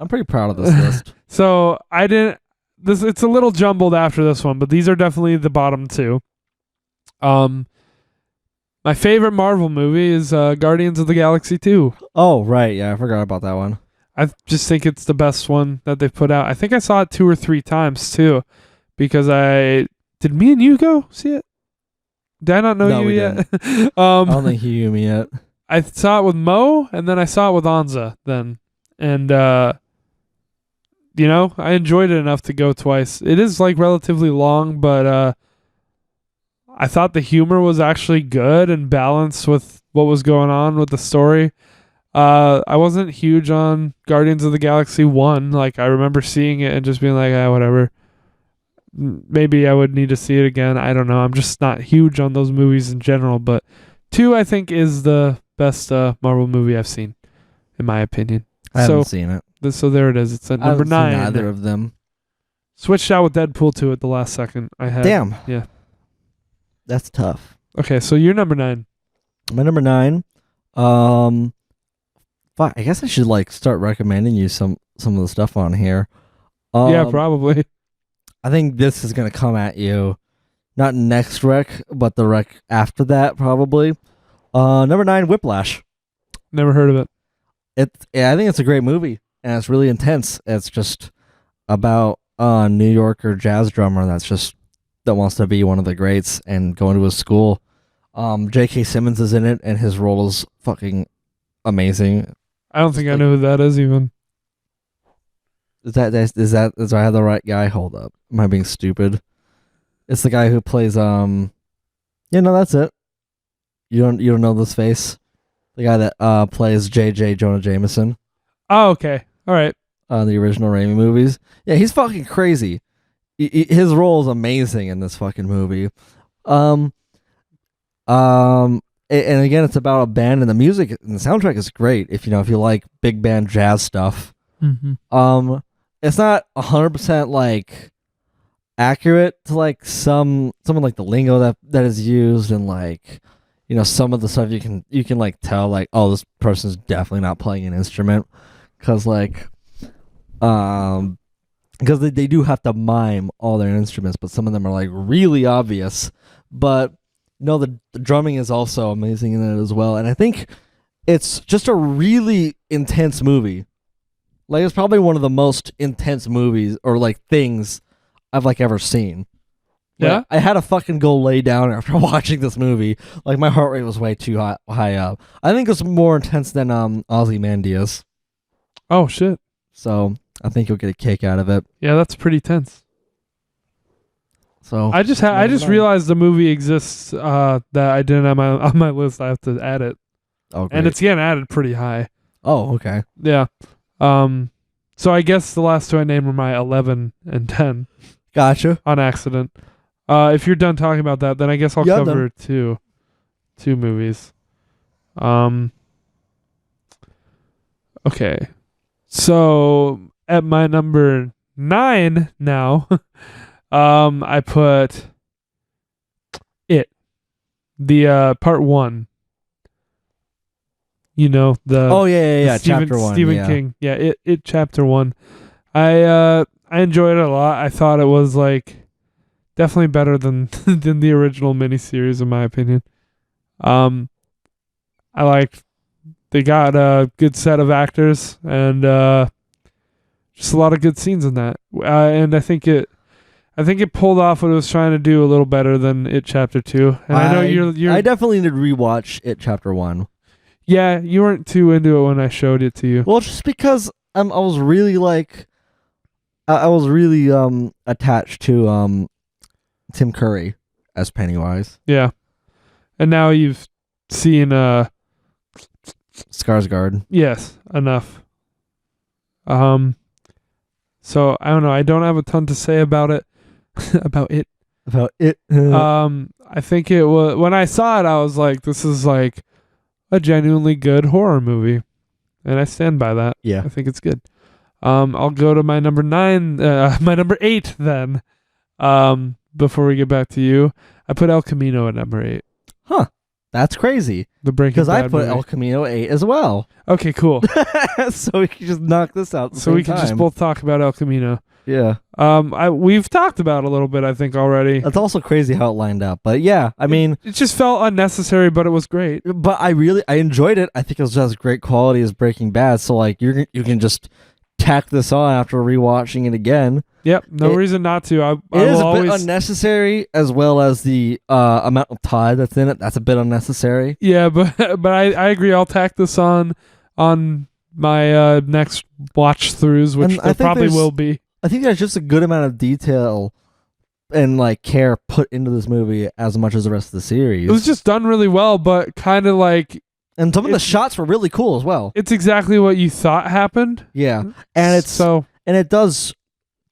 pretty proud of this list. So I didn't. It's a little jumbled after this one, but these are definitely the bottom 2. My favorite Marvel movie is Guardians of the Galaxy 2. Oh right, yeah, I forgot about that one. I just think it's the best one that they've put out. I think I saw it 2 or 3 times too, because did me and you go see it? Did I not know you yet? I don't think you knew me yet. I saw it with Mo, and then I saw it with Anza then. And, I enjoyed it enough to go twice. It is, like, relatively long, but I thought the humor was actually good and balanced with what was going on with the story. I wasn't huge on Guardians of the Galaxy 1. Like, I remember seeing it and just being like, whatever. Maybe I would need to see it again. I don't know. I'm just not huge on those movies in general. But 2, I think, is the best Marvel movie I've seen, in my opinion. I haven't seen it. So there it is. It's at number 9. Seen neither of them. Switched out with Deadpool 2 at the last second. Damn. Yeah. That's tough. Okay, so you're number 9. My number 9. Fuck, I guess I should like start recommending you some of the stuff on here. Yeah, probably. I think this is gonna come at you, not next rec, but the rec after that probably. Number 9, Whiplash. Never heard of it. I think it's a great movie, and it's really intense. It's just about a New Yorker jazz drummer that wants to be one of the greats and going to a school. J.K. Simmons is in it, and his role is fucking amazing. I don't think I know who that is even. Do I have the right guy? Hold up. Am I being stupid? It's the guy who plays yeah, no, that's it. You don't know this face? The guy that plays J.J. Jonah Jameson. Oh, okay. All right. The original Raimi movies. Yeah, he's fucking crazy. His role is amazing in this fucking movie. And again, it's about a band, and the music and the soundtrack is great. If you like big band jazz stuff. Mm-hmm. It's not 100% like accurate to like some of like the lingo that is used, and like some of the stuff you can like tell like, oh, this person's definitely not playing an instrument, because like because they do have to mime all their instruments, but some of them are like really obvious. But no, the drumming is also amazing in it as well, and I think it's just a really intense movie. Like, it's probably one of the most intense movies or like things I've like ever seen. Like, Yeah, I had to fucking go lay down after watching this movie. Like, my heart rate was way too high up. I think it's more intense than Ozymandias. Oh shit. So I think you'll get a kick out of it. Yeah, that's pretty tense. So I just realized the movie exists that I didn't have on my list. I have to add it, great. and it's getting added pretty high. Oh, okay. Yeah. So I guess the last 2 I named were my 11 and 10 Gotcha. on accident. If you're done talking about that, then I guess I'll cover two movies. Okay. So at my number 9 now, I put It, the part 1. Yeah. Chapter 1. Stephen King. Yeah, it chapter 1. I enjoyed it a lot. I thought it was like definitely better than than the original miniseries, in my opinion. I liked they got a good set of actors, and just a lot of good scenes in that. And I think it pulled off what it was trying to do a little better than It Chapter 2. And I know you're I definitely need to rewatch It Chapter 1. Yeah, you weren't too into it when I showed it to you. Well, just because I was really like I was really attached to Tim Curry as Pennywise. Yeah. And now you've seen Skarsgård. Yes, enough. So I don't know, I don't have a ton to say about it. About it. I think it was, when I saw it, I was like, this is like a genuinely good horror movie. And I stand by that. Yeah. I think it's good. I'll go to my number 8 then. Before we get back to you. I put El Camino at number 8. Huh. That's crazy. The Breaking Bad because I put movie. El Camino 8 as well. Okay, cool. So we can just knock this out. So we can just both talk about El Camino. Yeah. We've talked about it a little bit, I think, already. It's also crazy how it lined up. But yeah, I mean, it just felt unnecessary, but it was great. But I enjoyed it. I think it was as great quality as Breaking Bad. So like you can just tack this on after rewatching it again. Yep, no reason not to. It is a bit unnecessary, as well as the amount of time that's in it. That's a bit unnecessary. Yeah, but I agree. I'll tack this on my next watch throughs, which there probably will be. I think there's just a good amount of detail and like care put into this movie as much as the rest of the series. It was just done really well, but kind of like And some of the shots were really cool as well. It's exactly what you thought happened. Yeah. And it does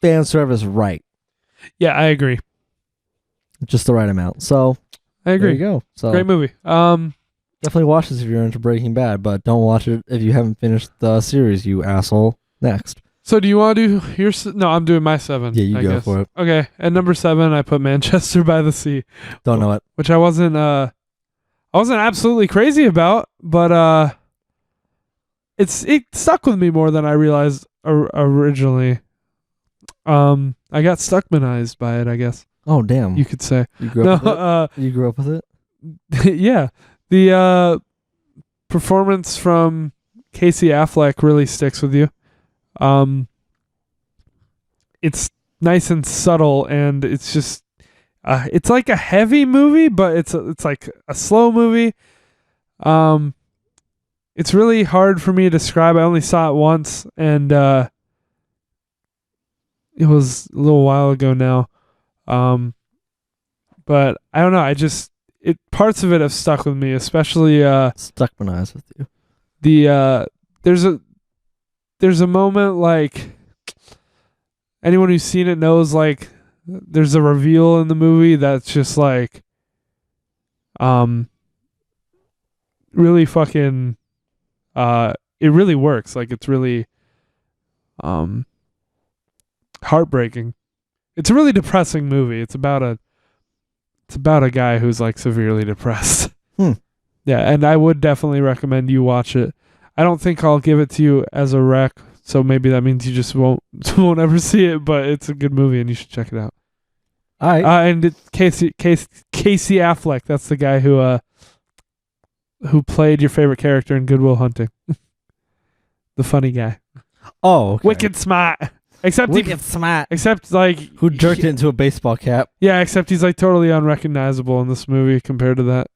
fan service right. Yeah, I agree. Just the right amount. So I agree. there you go. So great movie. Definitely watch this if you're into Breaking Bad, but don't watch it if you haven't finished the series, you asshole. Next. So do you want to do your... No, I'm doing my 7. Yeah, you I go guess. for it. Okay, at number 7, I put Manchester by the Sea. Don't know it. Which I wasn't absolutely crazy about, but it stuck with me more than I realized originally. I got stuckmanized by it, I guess. Oh, damn. You could say. You grew up with it? You grew up with it? Yeah. The performance from Casey Affleck really sticks with you. It's nice and subtle, and it's just it's like a heavy movie, but it's like a slow movie. It's really hard for me to describe. I only saw it once, and it was a little while ago now. But I don't know. Parts of it have stuck with me, especially Stuckmanized with you. There's a moment, like, anyone who's seen it knows, like, there's a reveal in the movie that's just like really fucking it really works. Like, it's really heartbreaking. It's a really depressing movie. It's about a guy who's like severely depressed. Yeah, and I would definitely recommend you watch it. I don't think I'll give it to you as a rec, so maybe that means you just won't ever see it, but it's a good movie and you should check it out. All right. And Casey Affleck, that's the guy who played your favorite character in Good Will Hunting. The funny guy. Oh, okay. Wicked smart. Except like who jerked it into a baseball cap. Yeah, except he's like totally unrecognizable in this movie compared to that.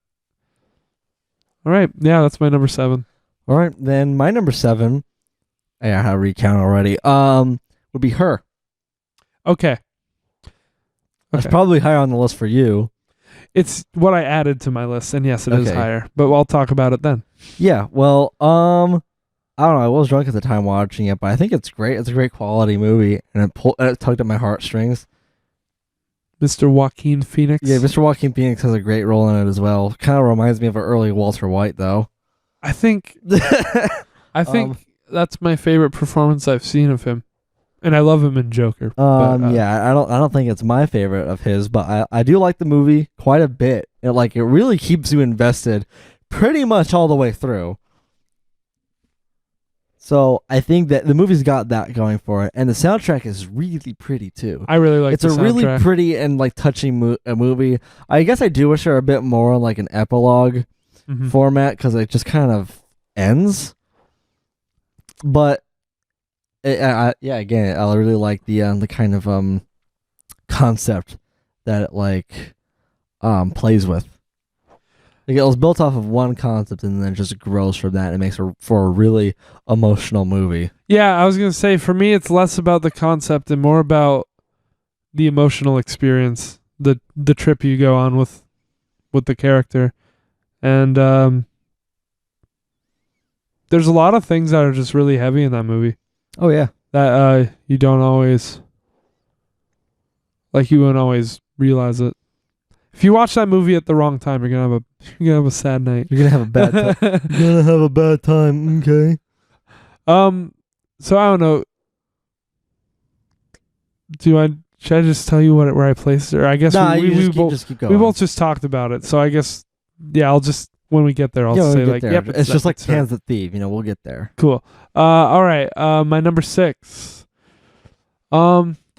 All right. Yeah, that's my number 7. All right, then my number 7, I had to recount already. Would be Her. Okay. That's probably higher on the list for you. It's what I added to my list, and yes, it is higher. But I'll talk about it then. Yeah, well, I don't know. I was drunk at the time watching it, but I think it's great. It's a great quality movie, and it tugged at my heartstrings. Mr. Joaquin Phoenix. Yeah, Mr. Joaquin Phoenix has a great role in it as well. Kind of reminds me of an early Walter White, though. I think that's my favorite performance I've seen of him, and I love him in Joker. Yeah, I don't think it's my favorite of his, but I do like the movie quite a bit. It really keeps you invested, pretty much all the way through. So I think that the movie's got that going for it, and the soundtrack is really pretty too. I really like. It's a really pretty and like touching movie. I guess I do wish there were a bit more like an epilogue format, because it just kind of ends. But again, I really like the kind of concept that it plays with. Like, it was built off of one concept, and then it just grows from that, and it makes for a really emotional movie. Yeah, I was gonna say, for me, it's less about the concept and more about the emotional experience, the trip you go on with the character, and there's a lot of things that are just really heavy in that movie. Oh yeah, that you don't always, you wouldn't always realize it. If you watch that movie at the wrong time, you're gonna have a sad night. You're gonna have a bad time. You're gonna have a bad time. Okay. So I don't know. Should I just tell you where I placed it? Or I guess we keep going. We both just talked about it. So I guess I'll just, when we get there, I'll say yep. It's just like Pan's the Thief. We'll get there. Cool. All right. My number 6.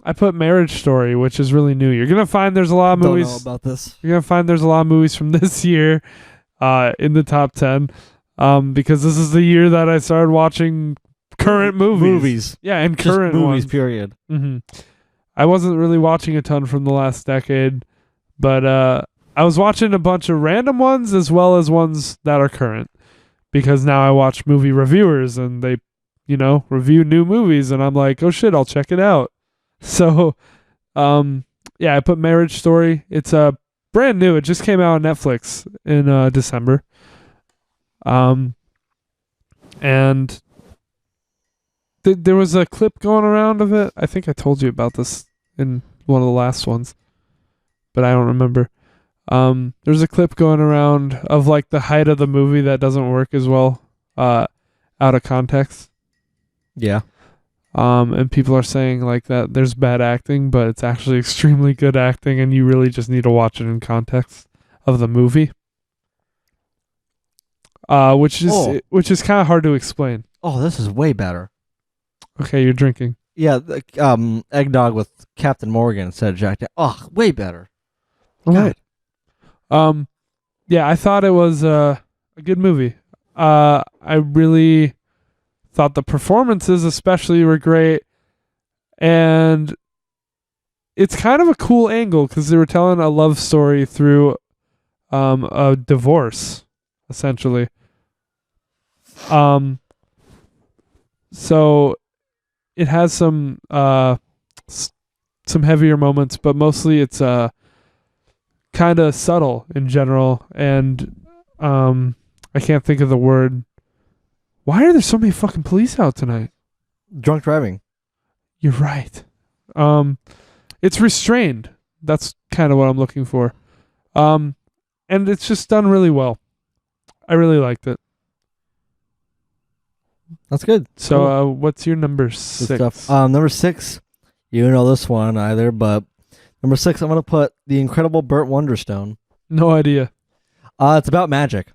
I put Marriage Story, which is really new. You're gonna find there's a lot of movies. Don't know about this. You're gonna find there's a lot of movies from this year, in the top 10, because this is the year that I started watching current movies. Yeah, and just current movies. ones. Period. I wasn't really watching a ton from the last decade, but I was watching a bunch of random ones as well as ones that are current, because now I watch movie reviewers and they, review new movies, and I'm like, oh shit, I'll check it out. So, I put Marriage Story. It's brand new. It just came out on Netflix in December. And there was a clip going around of it. I think I told you about this in one of the last ones, but I don't remember. There's a clip going around of like the height of the movie that doesn't work as well, out of context. Yeah. And people are saying like that there's bad acting, but it's actually extremely good acting, and you really just need to watch it in context of the movie. Which is kind of hard to explain. Oh, this is way better. Okay, you're drinking. Yeah, eggnog with Captain Morgan instead of Jack Daniels. Oh, way better. All right. Yeah, I thought it was a good movie. I really thought the performances especially were great, and it's kind of a cool angle because they were telling a love story through a divorce, essentially. So it has some heavier moments, but mostly it's kind of subtle in general, and I can't think of the word. Why are there so many fucking police out tonight? Drunk driving. You're right. It's restrained. That's kind of what I'm looking for. And it's just done really well. I really liked it. That's good. So, cool. What's your number 6? Good stuff. Number 6, you don't know this one either, but number 6, I'm gonna put The Incredible Burt Wonderstone. No idea. It's about magic.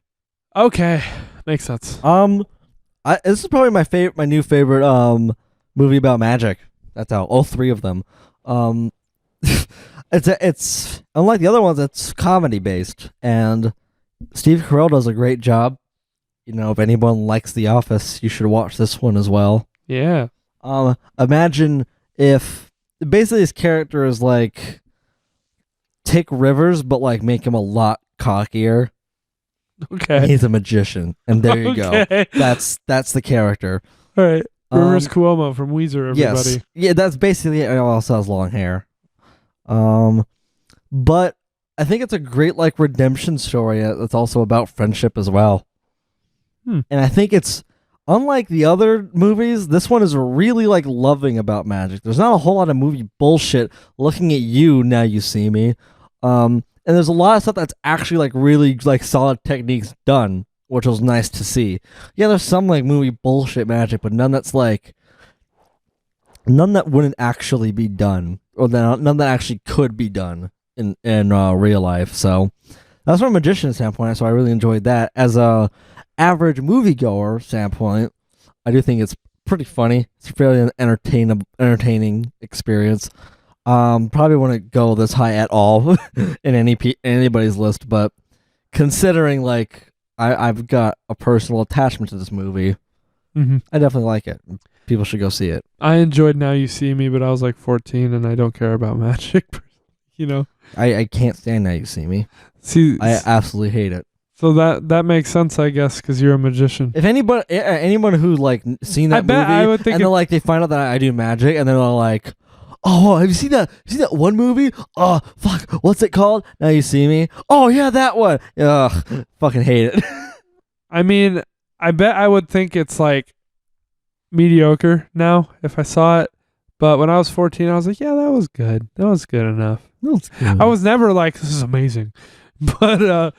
Okay, makes sense. This is probably my new favorite movie about magic. That's out. All 3 of them. It's unlike the other ones. It's comedy based, and Steve Carell does a great job. You know, if anyone likes The Office, you should watch this one as well. Yeah. Imagine if basically his character is like take Rivers, but like make him a lot cockier. Okay. He's a magician, and there you go. That's the character. All right. Rivers Cuomo from Weezer, everybody. Yes. Yeah, that's basically it. He also has long hair. But I think it's a great like redemption story that's also about friendship as well. And I think it's unlike the other movies, this one is really like loving about magic. There's not a whole lot of movie bullshit looking at you, now you see me. And there's a lot of stuff that's actually like really like solid techniques done, which was nice to see. Yeah, there's some like movie bullshit magic, but none that wouldn't actually be done, or none that actually could be done in real life. So that's from a magician standpoint. So I really enjoyed that. As a average moviegoer standpoint, I do think it's pretty funny. It's a fairly entertaining experience. Probably wouldn't go this high at all in anybody's list, but considering like I've got a personal attachment to this movie, I definitely like it. People should go see it. I enjoyed Now You See Me, but I was like 14 and I don't care about magic. You know, I can't stand Now You See Me. See, I absolutely hate it. So that makes sense, I guess, because you're a magician. If anyone who like seen that movie, I would think and then like they find out that I do magic, and then they're like, "Oh, have you seen that? You seen that one movie? Oh, fuck, what's it called? Now You See Me? Oh yeah, that one. Ugh, fucking hate it." I mean, I bet I would think it's like mediocre now if I saw it, but when I was 14, I was like, "Yeah, that was good. That was good enough." Good. I was never like, "This is amazing," but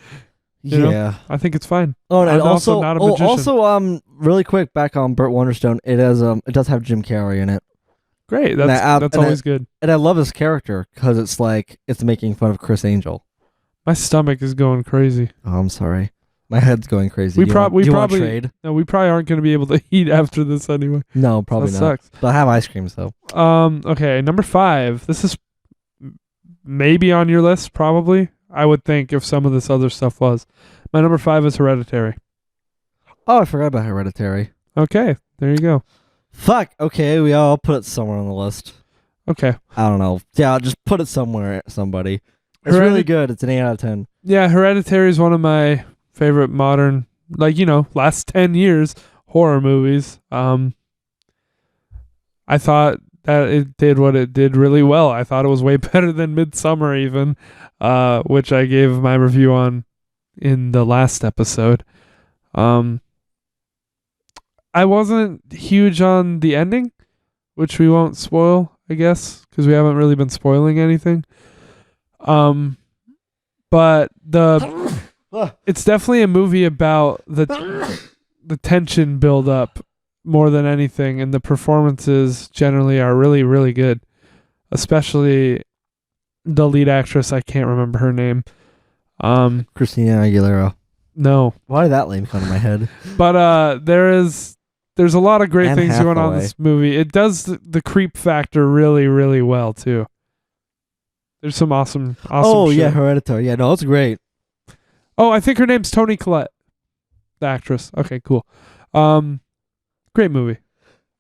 you know, I think it's fine. Oh, and I'm also not a magician. Really quick, back on Burt Wonderstone, it does have Jim Carrey in it. Great, that's always good. And I love his character because it's like it's making fun of Chris Angel. My stomach is going crazy. Oh, I'm sorry. My head's going crazy. We probably trade? No, we probably aren't going to be able to eat after this anyway. No, probably that not. Sucks. But I have ice cream, so. Okay, number 5. This is maybe on your list, probably. I would think if some of this other stuff was. My number 5 is Hereditary. Oh, I forgot about Hereditary. Okay, there you go. Fuck. Okay, I'll put it somewhere on the list. Okay. I don't know. Yeah, I'll just put it somewhere. Somebody. It's really good. It's an 8 out of 10. Yeah, Hereditary is one of my favorite modern, like, you know, last 10 years horror movies. I thought that it did what it did really well. I thought it was way better than Midsummer even, which I gave my review on in the last episode. Um, I wasn't huge on the ending, which we won't spoil, I guess, because we haven't really been spoiling anything. But it's definitely a movie about the tension build up more than anything, and the performances generally are really, really good, especially the lead actress. I can't remember her name. Christina Aguilera. No, Why did that name come to my head? but there's a lot of great Anne things going on in Hathaway. this movie. It does the creep factor really, really well too. There's some awesome Oh shit. yeah, Hereditary. Yeah, no, it's great. Oh, I think her name's Toni Collette, the actress. Okay, cool. Great movie.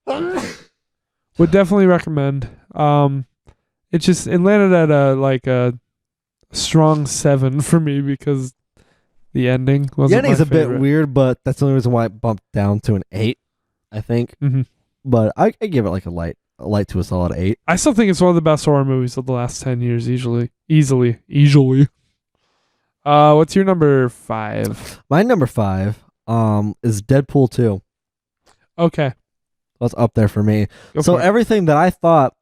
Would definitely recommend. It landed at a strong 7 for me because the ending wasn't The ending's my a bit favorite. weird, but that's the only reason why it bumped down to an 8, I think. Mm-hmm. But I give it like a light to a solid 8. I still think it's one of the best horror movies of the last 10 years, easily. What's your number 5? My number 5 is Deadpool 2. Okay. That's up there for me. Go So for it. everything that I thought,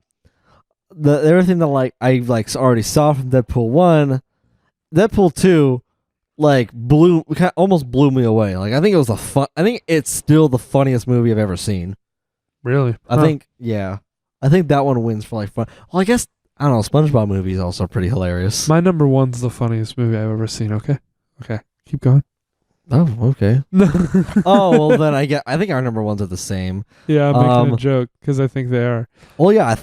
everything that I already saw from Deadpool 1, Deadpool 2 almost blew me away. Like I think it's still the funniest movie I've ever seen. Really? I think that one wins for like fun. Well, I guess I don't know. SpongeBob movie is also pretty hilarious. My number 1's the funniest movie I've ever seen. Okay. Keep going. Oh, okay. Oh, well then I think our number 1s are the same. Yeah, I'm making a joke because I think they are. Well, yeah, I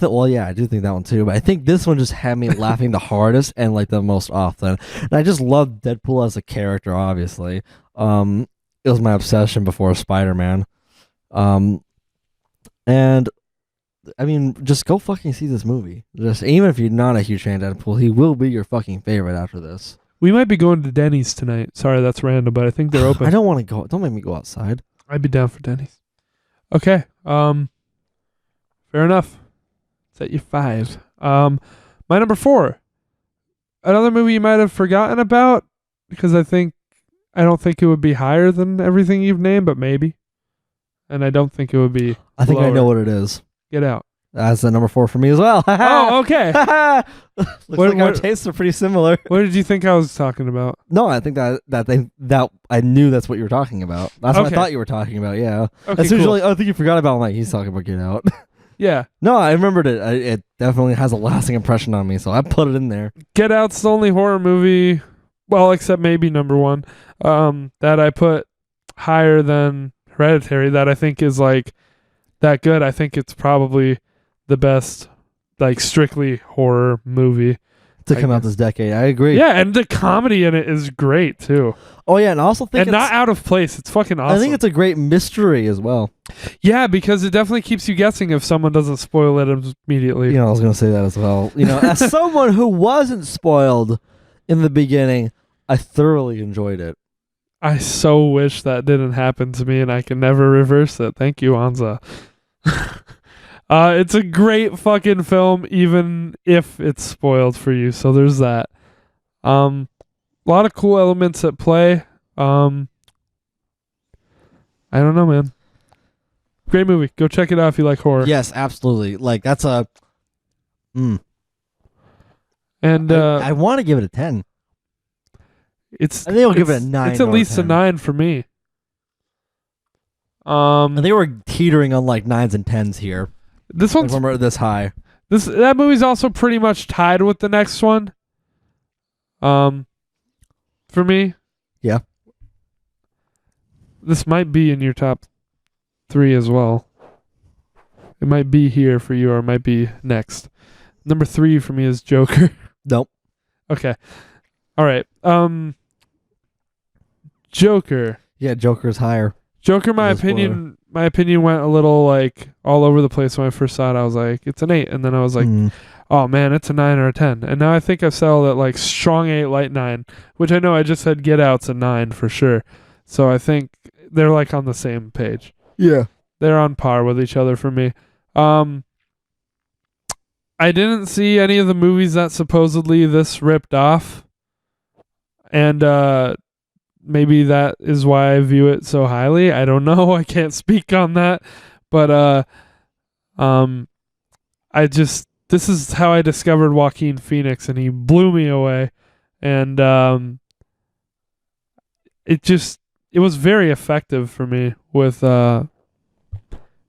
do think that one too. But I think this one just had me laughing the hardest and like the most often. And I just loved Deadpool as a character. Obviously, it was my obsession before Spider-Man. And I mean, just go fucking see this movie. Just even if you're not a huge fan of Deadpool, he will be your fucking favorite after this. We might be going to Denny's tonight. Sorry, that's random, but I think they're open. I don't want to go. Don't make me go outside. I'd be down for Denny's. Okay. Fair enough. It's at your 5. My number 4. Another movie you might have forgotten about because I don't think it would be higher than everything you've named, but maybe. And I don't think it would be. I think I lower. know what it is. Get Out. That's the number 4 for me as well. Oh, okay. Looks like our tastes are pretty similar. What did you think I was talking about? No, I think that I knew that's what you were talking about. That's what I Okay. thought you were talking about. Yeah. Okay, As soon as cool. you're like, oh, I think you forgot about. I'm like, he's talking about Get Out. Yeah. No, I remembered it. It definitely has a lasting impression on me, so I put it in there. Get Out's the only horror movie, well, except maybe number 1, that I put higher than Hereditary that I think is like that good. I think it's probably the best, like strictly horror movie To I come out guess. this decade, I agree. Yeah, and the comedy in it is great too, Oh yeah, and I also think and not out of place. It's fucking awesome. I think it's a great mystery as well. Yeah, because it definitely keeps you guessing if someone doesn't spoil it immediately. You know, I was gonna say that as well. You know, as someone who wasn't spoiled in the beginning, I thoroughly enjoyed it. I so wish that didn't happen to me, and I can never reverse it. Thank you, Anza. It's a great fucking film, even if it's spoiled for you. So there's that. A lot of cool elements at play. I don't know, man. Great movie. Go check it out if you like horror. Yes, absolutely. Like that's a. And I want to give it a 10. it's. I think I'll give it a it's- 9 It's at or a least a 10. 9 for me. I think we're teetering on like 9s and 10s here. This Like one's when we're this high. that movie's also pretty much tied with the next one. For me. Yeah. This might be in your top 3 as well. It might be here for you, or it might be next. Number 3 for me is Joker. Nope. Okay. All right. Joker. Yeah, Joker's higher. Joker, my As a spoiler. opinion went a little like all over the place when I first saw it. I was like, it's an 8, and then I was like, oh man, it's a 9 or a 10. And now I think I've settled at like strong 8, light 9, which I know I just said Get Out's a 9 for sure. So I think they're like on the same page. Yeah. They're on par with each other for me. I didn't see any of the movies that supposedly this ripped off. And maybe that is why I view it so highly. I don't know. I can't speak on that. But um this is how I discovered Joaquin Phoenix, and he blew me away. And it just it was very effective for me with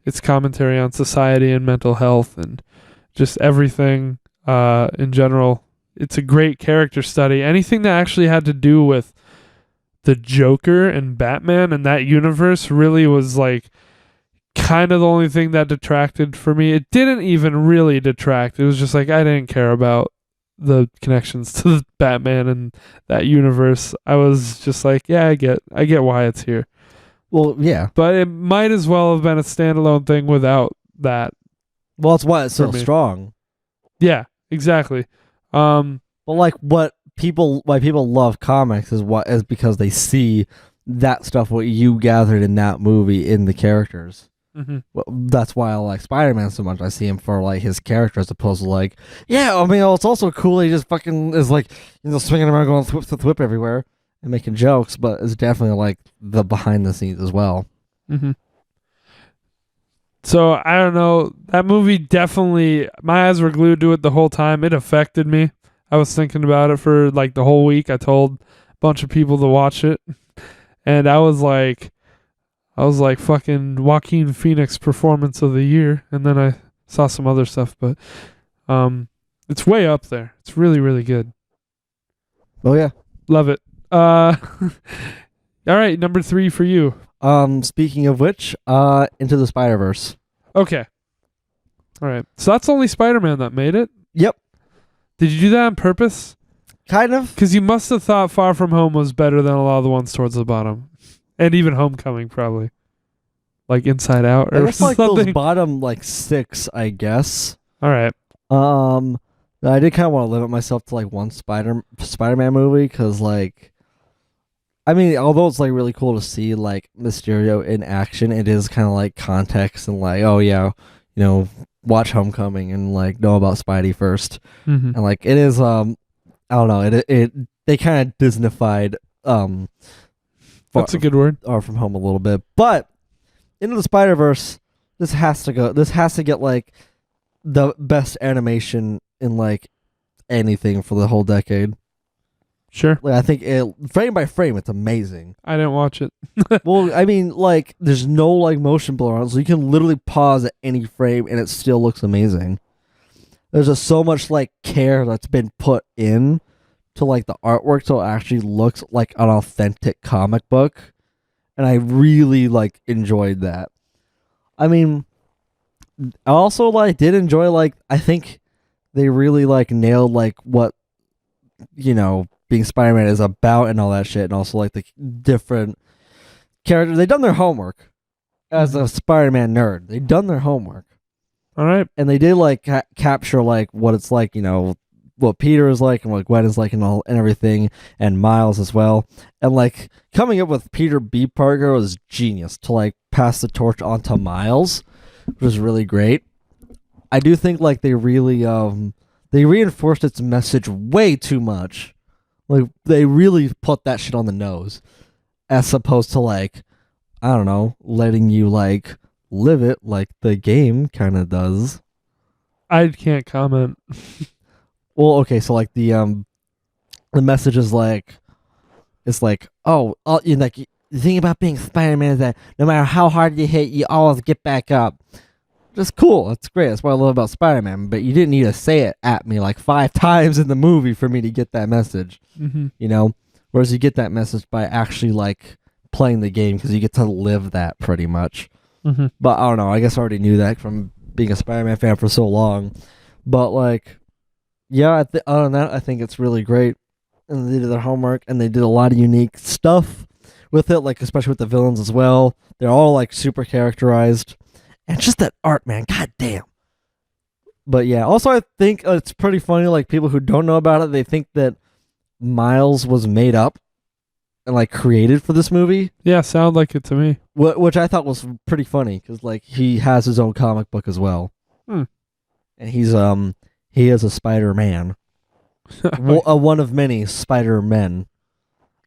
its commentary on society and mental health and just everything in general. It's a great character study. Anything that actually had to do with the Joker and Batman and that universe really was like kind of the only thing that detracted for me. It didn't even really detract. It was just like I didn't care about the connections to the Batman and that universe. I was just like, yeah, I get why it's here. Well, yeah. But it might as well have been a standalone thing without that. Well, that's why it's so For me. strong. Yeah, exactly. But like why people love comics is because they see that stuff what you gathered in that movie in the characters. Mm-hmm. Well, that's why I like Spider-Man so much. I see him for like his character as opposed to like, yeah, I mean, it's also cool. He just fucking is like, swinging around going thwip everywhere and making jokes, but it's definitely like the behind the scenes as well. Mm-hmm. So I don't know. That movie definitely, my eyes were glued to it the whole time. It affected me. I was thinking about it for like the whole week. I told a bunch of people to watch it, and I was like fucking Joaquin Phoenix performance of the year. And then I saw some other stuff, but it's way up there. It's really, really good. Oh yeah, love it. All right, number 3 for you. Speaking of which, Into the Spider-Verse. Okay. All right. So that's only Spider-Man that made it? Yep. Did you do that on purpose? Kind of. Because you must have thought Far From Home was better than a lot of the ones towards the bottom. And even Homecoming, probably. Like Inside Out or I guess like something. those bottom like 6, I guess. All right. I did kind of want to limit myself to like one Spider-Man movie because like, I mean, although it's like really cool to see like Mysterio in action, it is kind of like context and like, oh yeah, watch Homecoming and like know about Spidey first. Mm-hmm. And like it is, I don't know, it they kind of Disneyfied that's a good word. Far From Home a little bit, but Into the Spider-Verse, this has to get like the best animation in like anything for the whole decade. Sure. Like I think frame by frame, it's amazing. I didn't watch it. Well, I mean, like there's no like motion blur on it, so you can literally pause at any frame and it still looks amazing. There's just so much like care that's been put in to like the artwork, so it actually looks like an authentic comic book, and I really like enjoyed that. I mean, I also like did enjoy like I think they really like nailed like what being Spider-Man is about and all that shit, and also like the different characters. They've done their homework as a Spider-Man nerd. They've done their homework. All right. And they did like capture like what it's like, what Peter is like and what Gwen is like and all and everything, and Miles as well. And like coming up with Peter B. Parker was genius to like pass the torch on to Miles, which was really great. I do think like they really they reinforced its message way too much. Like they really put that shit on the nose, as opposed to like, I don't know, letting you like live it like the game kind of does. I can't comment. Well, okay, so like the message is like, it's like, the thing about being Spider-Man is that no matter how hard you hit, you always get back up. Just cool. That's great. That's what I love about Spider-Man. But you didn't need to say it at me like 5 times in the movie for me to get that message. Mm-hmm. Whereas you get that message by actually like playing the game because you get to live that pretty much. Mm-hmm. But I don't know. I guess I already knew that from being a Spider-Man fan for so long. But like, yeah, other than that, I think it's really great. And they did their homework and they did a lot of unique stuff with it, like especially with the villains as well. They're all like super characterized. And just that art, man, god damn. But yeah, also I think it's pretty funny, like people who don't know about it, they think that Miles was made up and like created for this movie. Yeah, sound like it to me. Which I thought was pretty funny, because like he has his own comic book as well. And he is a Spider-Man. One of many Spider-Men.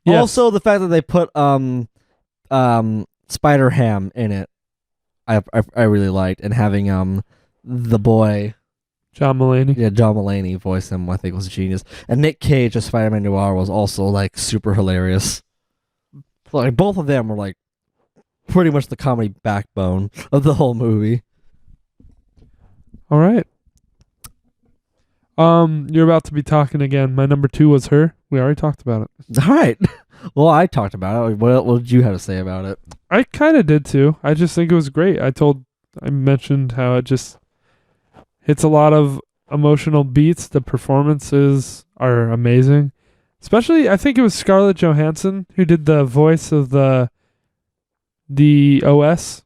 Yes. Also, the fact that they put Spider Ham in it, I really liked, and having the boy, John Mulaney. yeah, John Mulaney voice him, I think was genius, and Nick Cage as Spider-Man Noir was also like super hilarious. Like both of them were like pretty much the comedy backbone of the whole movie. All right. You're about to be talking again. My number 2 was Her. We already talked about it. All right. Well, I talked about it. What did you have to say about it? I kind of did too. I just think it was great. I mentioned how it just hits a lot of emotional beats. The performances are amazing. Especially, I think it was Scarlett Johansson who did the voice of the OS.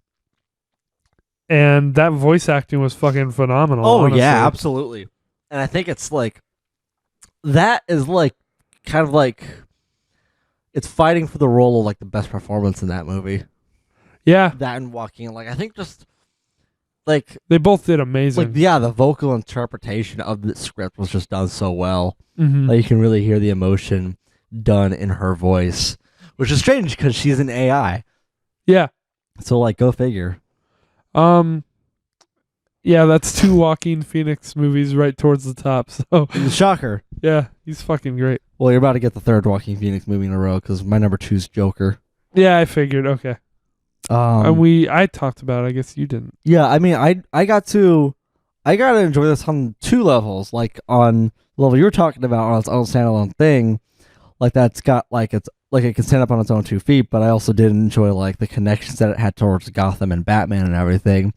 And that voice acting was fucking phenomenal. Oh, honestly. yeah, absolutely. And I think it's like, that is like, kind of like, it's fighting for the role of like the best performance in that movie. Yeah. That and Joaquin, like I think just like They both did amazing. like yeah, the vocal interpretation of the script was just done so well. Mm-hmm. Like you can really hear the emotion done in her voice, which is strange because she's an AI. Yeah. So like, go figure. Yeah, that's 2 Joaquin Phoenix movies right towards the top. So Shocker. yeah, he's fucking great. Well, you're about to get the 3rd Joaquin Phoenix movie in a row because my number 2's Joker. Yeah, I figured. Okay. And I talked about it. I guess you didn't. Yeah, I mean, I got to enjoy this on 2 levels. Like on the level you were talking about on its own standalone thing, like that's got like it's like it can stand up on its own 2 feet. But I also did enjoy like the connections that it had towards Gotham and Batman and everything,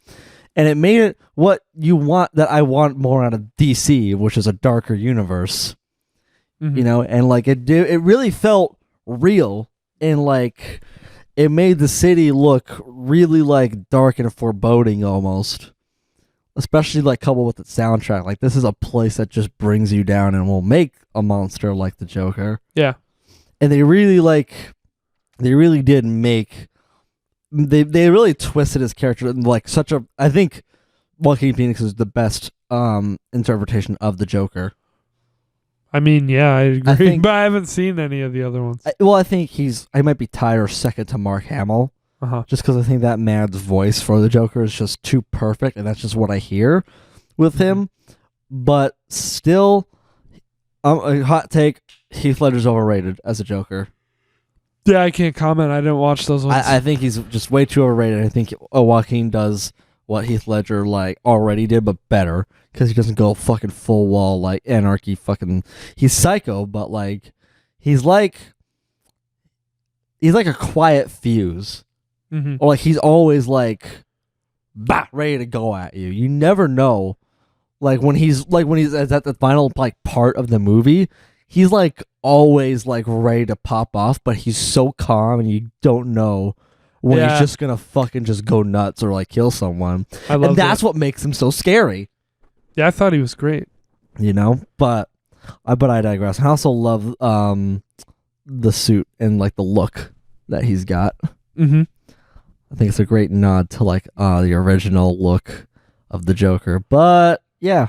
and it made it what you want that I want more out of DC, which is a darker universe. Mm-hmm. You know, and like it really felt real, and like it made the city look really like dark and foreboding almost, especially like coupled with the soundtrack. Like this is a place that just brings you down and will make a monster like the Joker. Yeah. And they really did make, they really twisted his character in like such a, I think Joaquin Phoenix is the best interpretation of the Joker. I mean, yeah, I agree, think- but I haven't seen any of the other ones. I think I might be tied or second to Mark Hamill, just because I think that man's voice for the Joker is just too perfect, and that's just what I hear with him. But still, a hot take: Heath Ledger's overrated as a Joker. Yeah, I can't comment. I didn't watch those ones. I think he's just way too overrated. I think Joaquin does what Heath Ledger like already did, but better. Because he doesn't go fucking full wall like anarchy fucking. He's psycho, but like he's like a quiet fuse, Mm-hmm. or like he's always like, bah, ready to go at you. You never know, like when he's at the final like part of the movie, he's like always like ready to pop off, but he's so calm and you don't know when he's just gonna fucking just go nuts or like kill someone. And that's what makes him so scary. Yeah, I thought he was great. You know, but I digress. I also love the suit and like the look that he's got. Mm-hmm. I think it's a great nod to like the original look of the Joker. But yeah,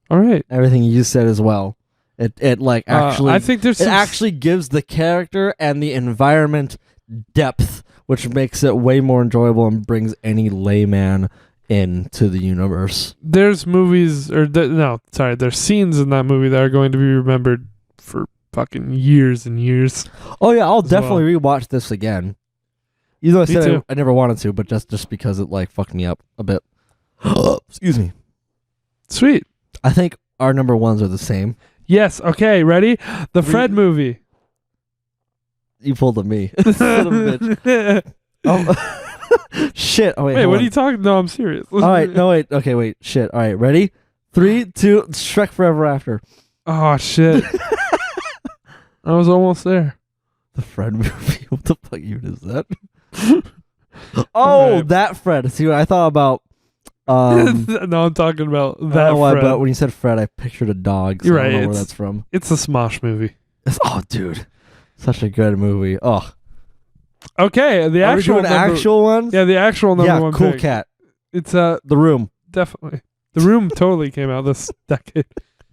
all right, everything you said as well. It like actually, I think it actually gives the character and the environment depth, which makes it way more enjoyable and brings any layman into the universe. There's movies, there's scenes in that movie that are going to be remembered for fucking years and years. Oh yeah, I'll definitely rewatch this again. Even though I said I never wanted to, but just because it like fucked me up a bit. Excuse me. Sweet. I think our number ones are the same. Yes. Okay. Ready? The Fred movie. You pulled a me. Son of a bitch. Shit. Oh, wait, what are you talking? No, I'm serious. All right. No, wait. Okay, wait. Shit. All right. Ready? 3, 2. Shrek Forever After. Oh shit. I was almost there. The Fred movie. What the fuck even is that? Oh, that Fred. See what I thought about. No, I'm talking about that. Fred. But when you said Fred, I pictured a dog. So You're right. I don't know where that's from. It's a Smosh movie. Oh, dude, such a good movie. Oh. Okay, the actual ones. Yeah, the actual number one. Cool pick. Cat. It's The Room. Definitely. The Room totally came out this decade.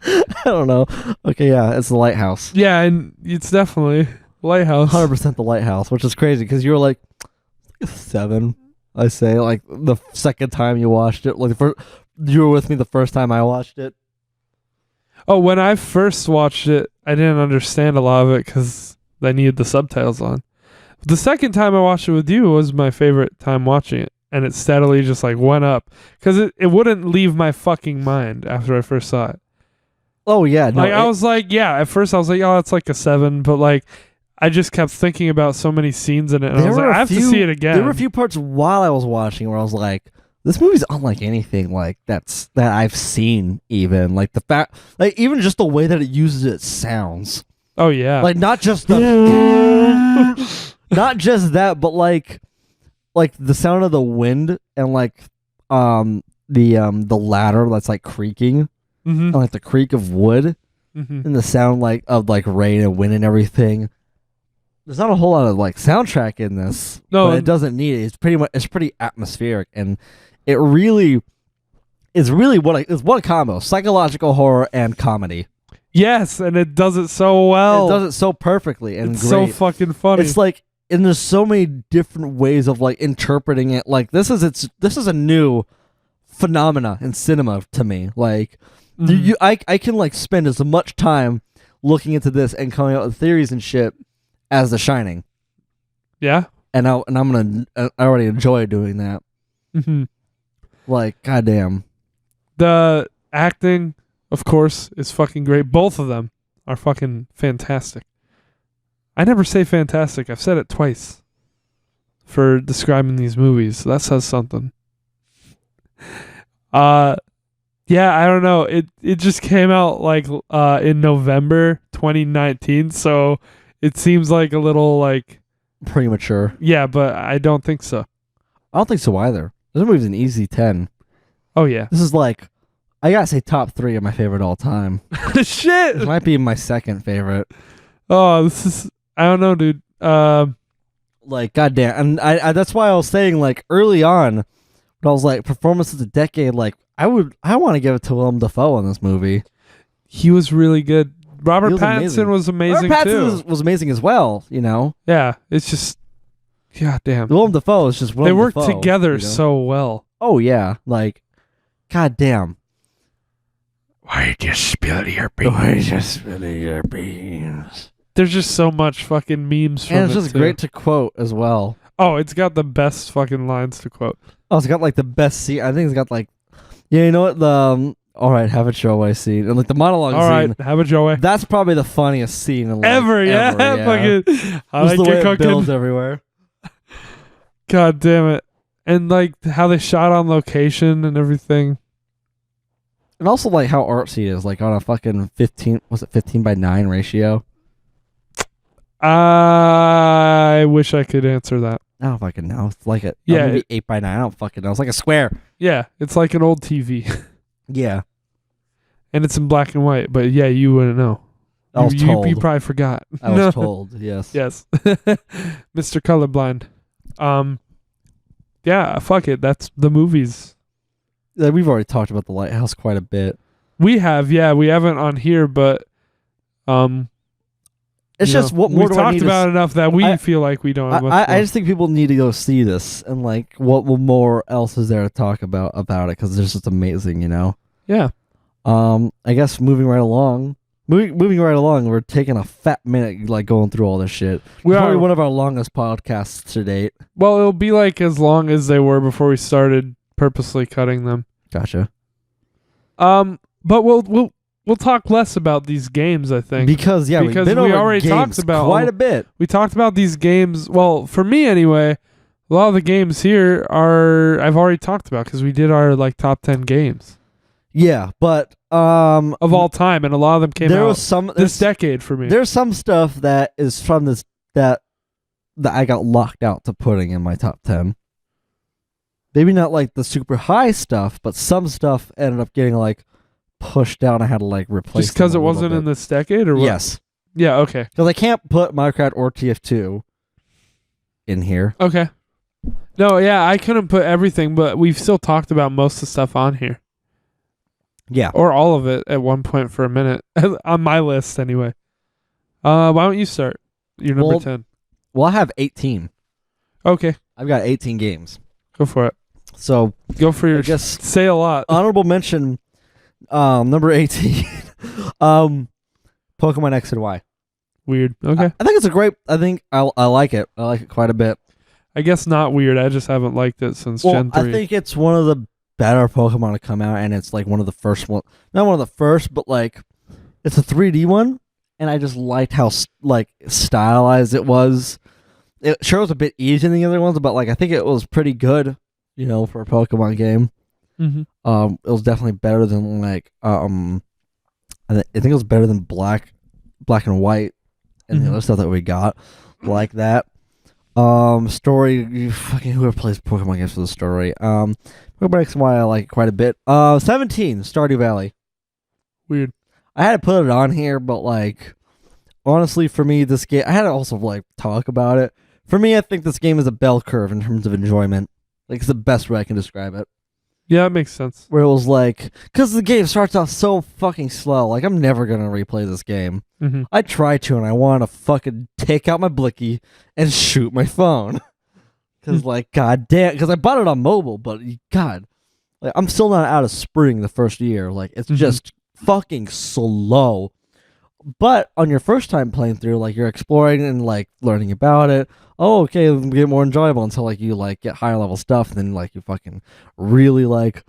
I don't know. Okay, yeah, it's the Lighthouse. Yeah, and it's definitely Lighthouse. 100% the Lighthouse, which is crazy because you were like 7. I say like the second time you watched it, like you were with me the first time I watched it. Oh, when I first watched it, I didn't understand a lot of it because I needed the subtitles on. The second time I watched it with you was my favorite time watching it, and it steadily just like went up because it wouldn't leave my fucking mind after I first saw it. Oh yeah, no, Like I was like, yeah. At first I was like, oh, it's like a 7, but like I just kept thinking about so many scenes in it, and I was like, I have to see it again. There were a few parts while I was watching where I was like, this movie's unlike anything like that I've seen. Even like the fact, like even just the way that it uses its sounds. Oh yeah, Like not just the, not just that, but like the sound of the wind and like the ladder that's like creaking, and like the creak of wood, and the sound like of like rain and wind and everything. There's not a whole lot of like soundtrack in this, but it doesn't need it. It's pretty atmospheric, and it really is really it's one combo: psychological horror and comedy. Yes, and it does it so well. It does it so perfectly and it's great. so fucking funny. It's like, and there's so many different ways of like interpreting it. Like this is a new phenomena in cinema to me. Like I can like spend as much time looking into this and coming up with theories and shit as The Shining. Yeah, and I already enjoy doing that. Like, goddamn, the acting, of course, is fucking great. Both of them are fucking fantastic. I never say fantastic. I've said it twice for describing these movies. So that says something. Yeah, I don't know. It just came out like in November 2019, so it seems like a little like premature. Yeah, but I don't think so. I don't think so either. This movie's an easy 10. Oh yeah. This is like, I gotta say top 3 of my favorite all time. Shit. This might be my second favorite. Oh, this is, I don't know, dude. Like, goddamn, and I that's why I was saying like early on, when I was like performance of the decade, like I want to give it to Willem Dafoe in this movie. He was really good. Robert Pattinson was amazing Robert too. Pattinson was amazing as well. You know. Yeah, it's just, goddamn. Willem Dafoe is just Willem They work Dafoe, together you know? so well. Oh yeah, like, goddamn. Why did you spill your beans? Why did you spill your beans? There's just so much fucking memes from it. And it's just too. great to quote as well. Oh, it's got the best fucking lines to quote. Oh, it's got like the best scene. I think it's got like, yeah, you know what, the all right, have it your way scene, and like the monologue All scene. right, have it your way. That's probably the funniest scene in like, Ever, yeah. Fucking, I Just like the way your it cooking. builds everywhere. God damn it. And like how they shot on location and everything. And also like how artsy it is, like on a fucking 15 by 9 ratio. I wish I could answer that. I don't fucking know. It's like a Yeah, maybe 8 by 9. I don't fucking know. It's like a square. Yeah, it's like an old TV. Yeah. And it's in black and white, but yeah, you wouldn't know. I was told. You probably forgot. I was told, yes. Yes. Mr. Colorblind. Yeah, fuck it. That's the movies. We've already talked about The Lighthouse quite a bit. We have, yeah. We haven't on here, but it's just what more we've do I need talked about to enough that we feel like we don't have much I just think people need to go see this, and like what more else is there to talk about it, because it's just amazing, you know. Yeah. I guess moving right along, we're taking a fat minute like going through all this shit. We Probably are. one of our longest podcasts to date. Well, it'll be like as long as they were before we started purposely cutting them. Gotcha. But we'll talk less about these games, I think. Because we already talked about quite a bit. We talked about these games. Well, for me anyway, a lot of the games here I've already talked about because we did our like top 10 games. Yeah, but of all time, and a lot of them came out this decade for me. There's some stuff that is from this that I got locked out to putting in my top 10. Maybe not like the super high stuff, but some stuff ended up getting like pushed down. I had to like replace just because them it a little wasn't bit. in this decade, or what? Yes, Yeah. Okay. because I can't put Minecraft or TF2 in here. Okay. No, yeah, I couldn't put everything, but we've still talked about most of the stuff on here. Yeah. or all of it at one point for a minute on my list anyway. Why don't you start? Your number 10. Well, I have 18. Okay, I've got 18 games. go for it. So Go for your. I guess Say a lot. honorable mention, number 18, Pokemon X and Y. Weird. Okay. I think it's a great. I think I like it. I like it quite a bit. I guess not weird. I just haven't liked it since Gen 3. I think it's one of the better Pokemon to come out, and it's like one of the first one. Not one of the first, but like it's a 3D one, and I just liked how like stylized it was. It sure was a bit easier than the other ones, but like I think it was pretty good, for a Pokemon game. Mm-hmm. It was definitely better than like I think it was better than Black and White and the other stuff that we got like that. Story, whoever plays Pokemon games for the story. Pokemon X and Y I like it quite a bit. 17, Stardew Valley. Weird. I had to put it on here, but like honestly for me this game I had to also like talk about it. For me, I think this game is a bell curve in terms of enjoyment. Like it's the best way I can describe it. Yeah, it makes sense. Where it was like, because the game starts off so fucking slow. Like, I'm never going to replay this game. Mm-hmm. I try to, and I want to fucking take out my blicky and shoot my phone. Because, like, god damn. Because I bought it on mobile, but god. Like, I'm still not out of spring the first year. Like, it's just fucking slow. But on your first time playing through, like, you're exploring and, like, learning about it. Oh, okay, it'll get more enjoyable until, like, you, like, get higher level stuff. And then, like, you fucking really, like,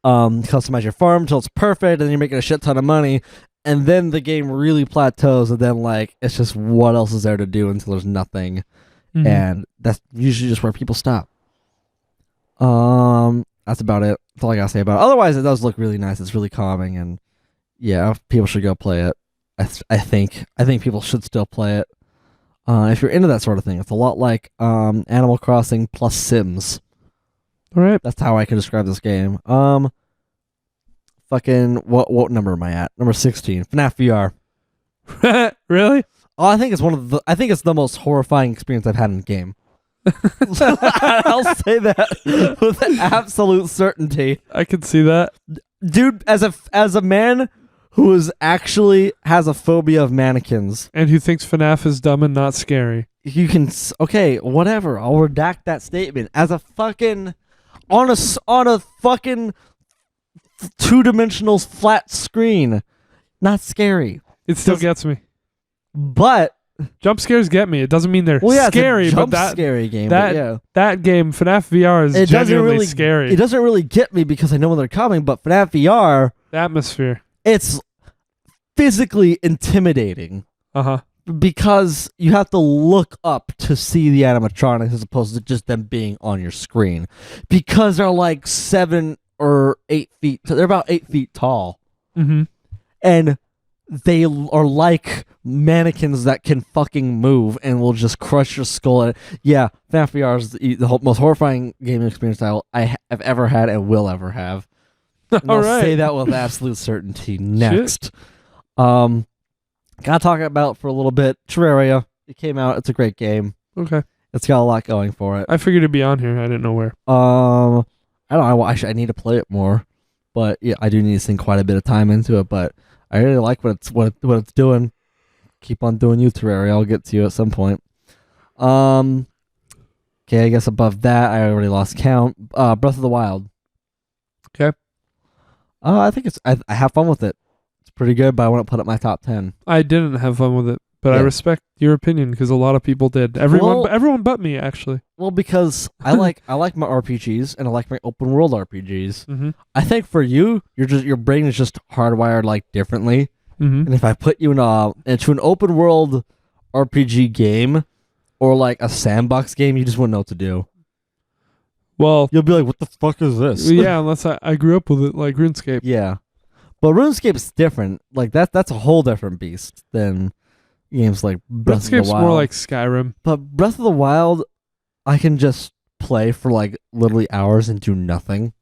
customize your farm until it's perfect. And then you're making a shit ton of money. And then the game really plateaus. And then, like, it's just what else is there to do until there's nothing. Mm-hmm. And that's usually just where people stop. That's about it. That's all I gotta say about it. Otherwise, it does look really nice. It's really calming. And, yeah, people should go play it. I think people should still play it. If you're into that sort of thing, it's a lot like Animal Crossing plus Sims. All right, that's how I can describe this game. Fucking what number am I at? Number 16, FNAF VR. Really? Oh, I think it's the most horrifying experience I've had in a game. I'll say that with absolute certainty. I can see that, dude. As a man who has a phobia of mannequins. And who thinks FNAF is dumb and not scary. You can, okay, whatever. I'll redact that statement. As a fucking, on a fucking two-dimensional flat screen, not scary. It still gets me. But jump scares get me. It doesn't mean they're scary, it's a but that scary game. That game, FNAF VR, is genuinely scary. It doesn't really get me because I know when they're coming, but FNAF VR, the atmosphere, it's physically intimidating. Because you have to look up to see the animatronics as opposed to just them being on your screen. Because they're like 7 or 8 feet. They're about 8 feet tall. Mm-hmm. And they are like mannequins that can fucking move and will just crush your skull. Yeah, FNAF VR is the most horrifying gaming experience I have ever had and will ever have. I'll say that with absolute certainty. Next. Gotta talk about for a little bit Terraria. It came out. It's a great game. Okay. It's got a lot going for it. I figured it'd be on here. I didn't know where. I don't know. I need to play it more, but yeah, I do need to sink quite a bit of time into it. But I really like what it's doing. Keep on doing you, Terraria. I'll get to you at some point. Okay, I guess above that, I already lost count. Breath of the Wild. Okay. I think I have fun with it. It's pretty good, but I wouldn't put it in my top 10. I didn't have fun with it, but I respect your opinion because a lot of people did. Everyone but me, actually. Well, because I like my RPGs and I like my open world RPGs. Mm-hmm. I think for you, your brain is just hardwired like differently. Mm-hmm. And if I put you into an open world RPG game or like a sandbox game, you just wouldn't know what to do. Well, you'll be like, "What the fuck is this?" Yeah, unless I grew up with it, like RuneScape. Yeah, but RuneScape's different. Like that's a whole different beast than games like Breath of the Wild. RuneScape's more like Skyrim. But Breath of the Wild, I can just play for like literally hours and do nothing.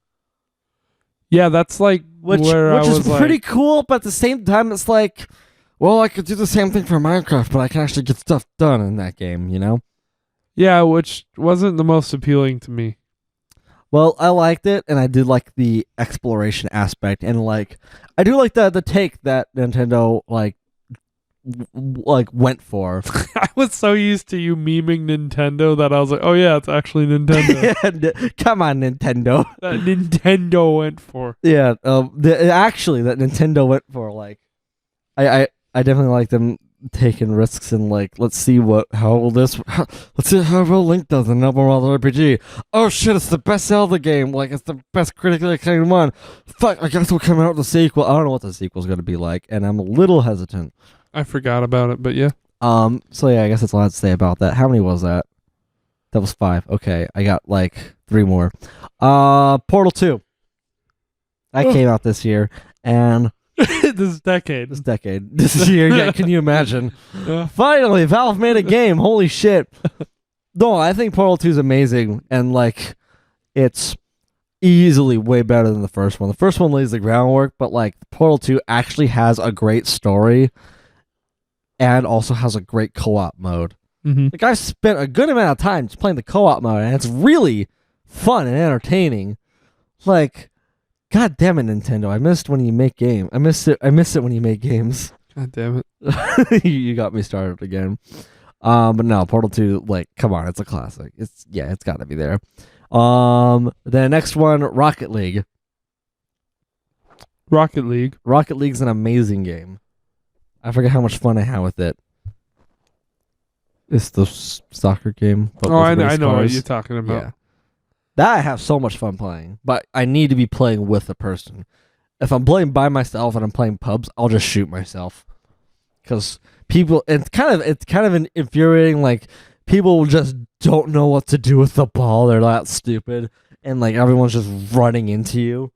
Yeah, that's like which is pretty cool. But at the same time, it's like, well, I could do the same thing for Minecraft, but I can actually get stuff done in that game. You know? Yeah, which wasn't the most appealing to me. Well, I liked it, and I did like the exploration aspect, and like I do like the take that Nintendo like went for. I was so used to you memeing Nintendo that I was like, oh yeah, it's actually Nintendo. Come on, Nintendo. That Nintendo went for. Yeah, actually that Nintendo went for. Like, I definitely like them taking risks and like, let's see let's see how well Link does in Open World RPG. Oh shit, it's the best Zelda game. Like, it's the best critically acclaimed one. Fuck, I guess we'll come out with a sequel. I don't know what the sequel's gonna be like, and I'm a little hesitant. I forgot about it, but yeah. So yeah, I guess that's all I have to say about that. How many was that? That was 5. Okay, I got like 3 more. Portal 2. That came out this year, and this decade. This year, yeah, can you imagine? Yeah. Finally, Valve made a game. Holy shit. No, I think Portal 2 is amazing, and like, it's easily way better than the first one. The first one lays the groundwork, but like, Portal 2 actually has a great story and also has a great co-op mode. Mm-hmm. Like, I've spent a good amount of time just playing the co-op mode, and it's really fun and entertaining. Like, god damn it, Nintendo! I missed when you make game. I miss it when you make games. God damn it! You got me started again. But no, Portal 2, like, come on, it's a classic. It's got to be there. The next one, Rocket League. Rocket League. Rocket League's an amazing game. I forget how much fun I had with it. It's the soccer game. But Oh, with I race know what cars. you're talking about. Yeah. That I have so much fun playing, but I need to be playing with a person. If I'm playing by myself and I'm playing pubs, I'll just shoot myself. Because people, it's kind of infuriating. Like, people just don't know what to do with the ball. They're that stupid, and like, everyone's just running into you.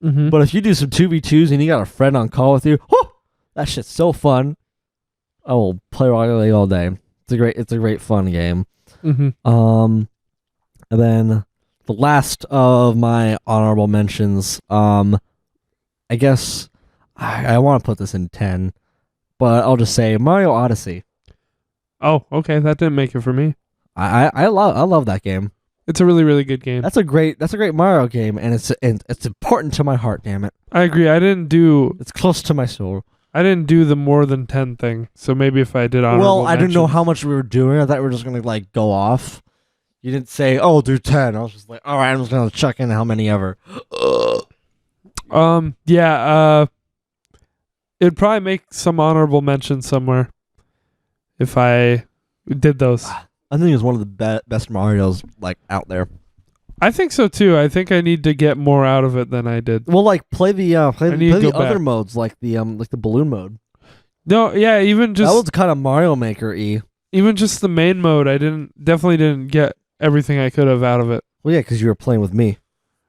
Mm-hmm. But if you do some 2v2s and you got a friend on call with you, whoo, that shit's so fun. I will play Rocket League all day. It's a great fun game. Mm-hmm. And then the last of my honorable mentions, I guess I want to put this in 10, but I'll just say Mario Odyssey. Oh, okay, that didn't make it for me. I love that game. It's a really, really good game. That's a great Mario game, and it's important to my heart. Damn it, I agree. it's close to my soul. I didn't do the more than 10 thing. So maybe if I did honorable Well, I didn't know mentions- how much we were doing. I thought we were just gonna like go off. You didn't say, "Oh, do 10." I was just like, "All right, I'm just gonna chuck in how many ever." Yeah. It'd probably make some honorable mentions somewhere if I did those. I think it's one of the best Marios like out there. I think so too. I think I need to get more out of it than I did. Well, like play the need to go other back. modes, like the balloon mode. No, yeah, even That just was kind of Mario Maker-y. even just the main mode, I definitely didn't get everything I could have out of it. Well, yeah, because you were playing with me,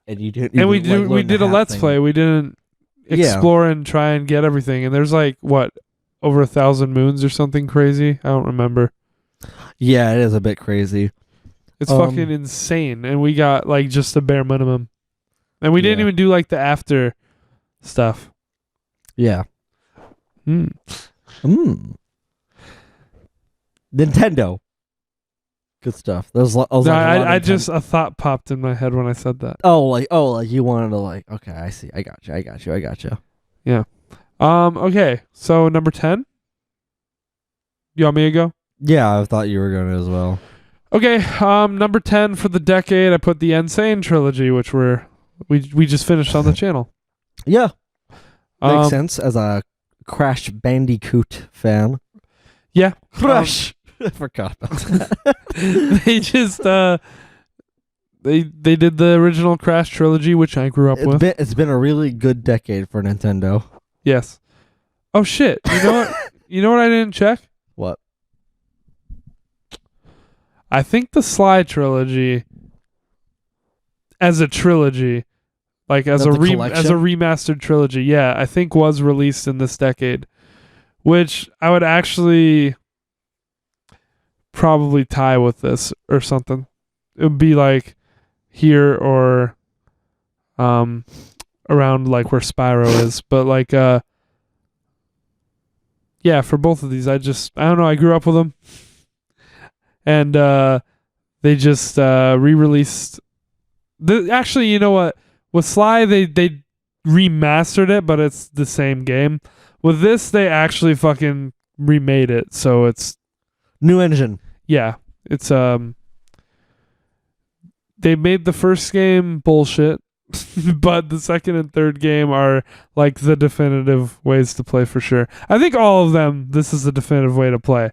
and you didn't. And we didn't, like, we learn the did a hat let's thing. play. We didn't Yeah. explore and try and get everything. And there's like what, over 1,000 moons or something crazy. I don't remember. Yeah, it is a bit crazy. It's fucking insane. And we got like just the bare minimum. And we didn't Yeah. even do like the after stuff. Yeah. Mm. Nintendo. Good stuff. There's No, like I just a thought popped in my head when I said that. like you wanted to like, okay, I see. I got you. Okay. So number 10. You want me to go? Yeah, I thought you were going to as well. Okay. Number 10 for the decade, I put the Insane trilogy, which we just finished on the channel. Yeah. Makes Um, sense as a Crash Bandicoot fan. Yeah. Crash. I forgot about that. They just they did the original Crash trilogy, which I grew up with. It's been a really good decade for Nintendo. Yes. Oh shit! You know what? You know what I didn't check? What? I think the Sly trilogy, as a trilogy, like as That's a the collection? remastered trilogy, yeah, I think was released in this decade, which I would actually probably tie with this or something. It would be like here or around like where Spyro is, but like yeah, for both of these I don't know, I grew up with them. And they just re-released Actually, you know what? With Sly, they remastered it, but it's the same game. With this, they actually fucking remade it, so it's New engine. yeah, it's they made the first game bullshit, but the second and third game are like the definitive ways to play for sure. I think all of them, this is the definitive way to play,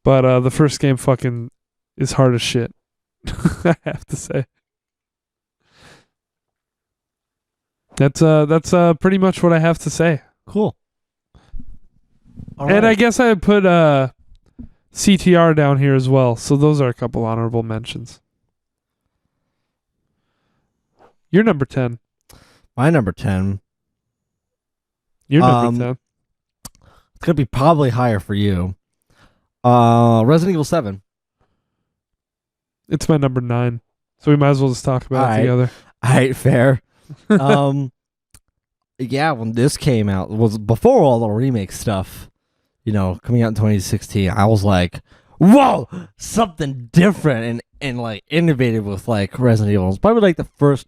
but the first game fucking is hard as shit. I have to say. That's pretty much what I have to say. Cool. All And I right. guess I put CTR down here as well. So those are a couple honorable mentions. You're number 10. My number 10. You're number 10. It's gonna be probably higher for you. Resident Evil 7. It's my number 9. So we might as well just talk about it together. All right, fair. Yeah, when this came out, it was before all the remake stuff, coming out in 2016. I was like, whoa, something different and like innovative with like Resident Evil. It's probably like the first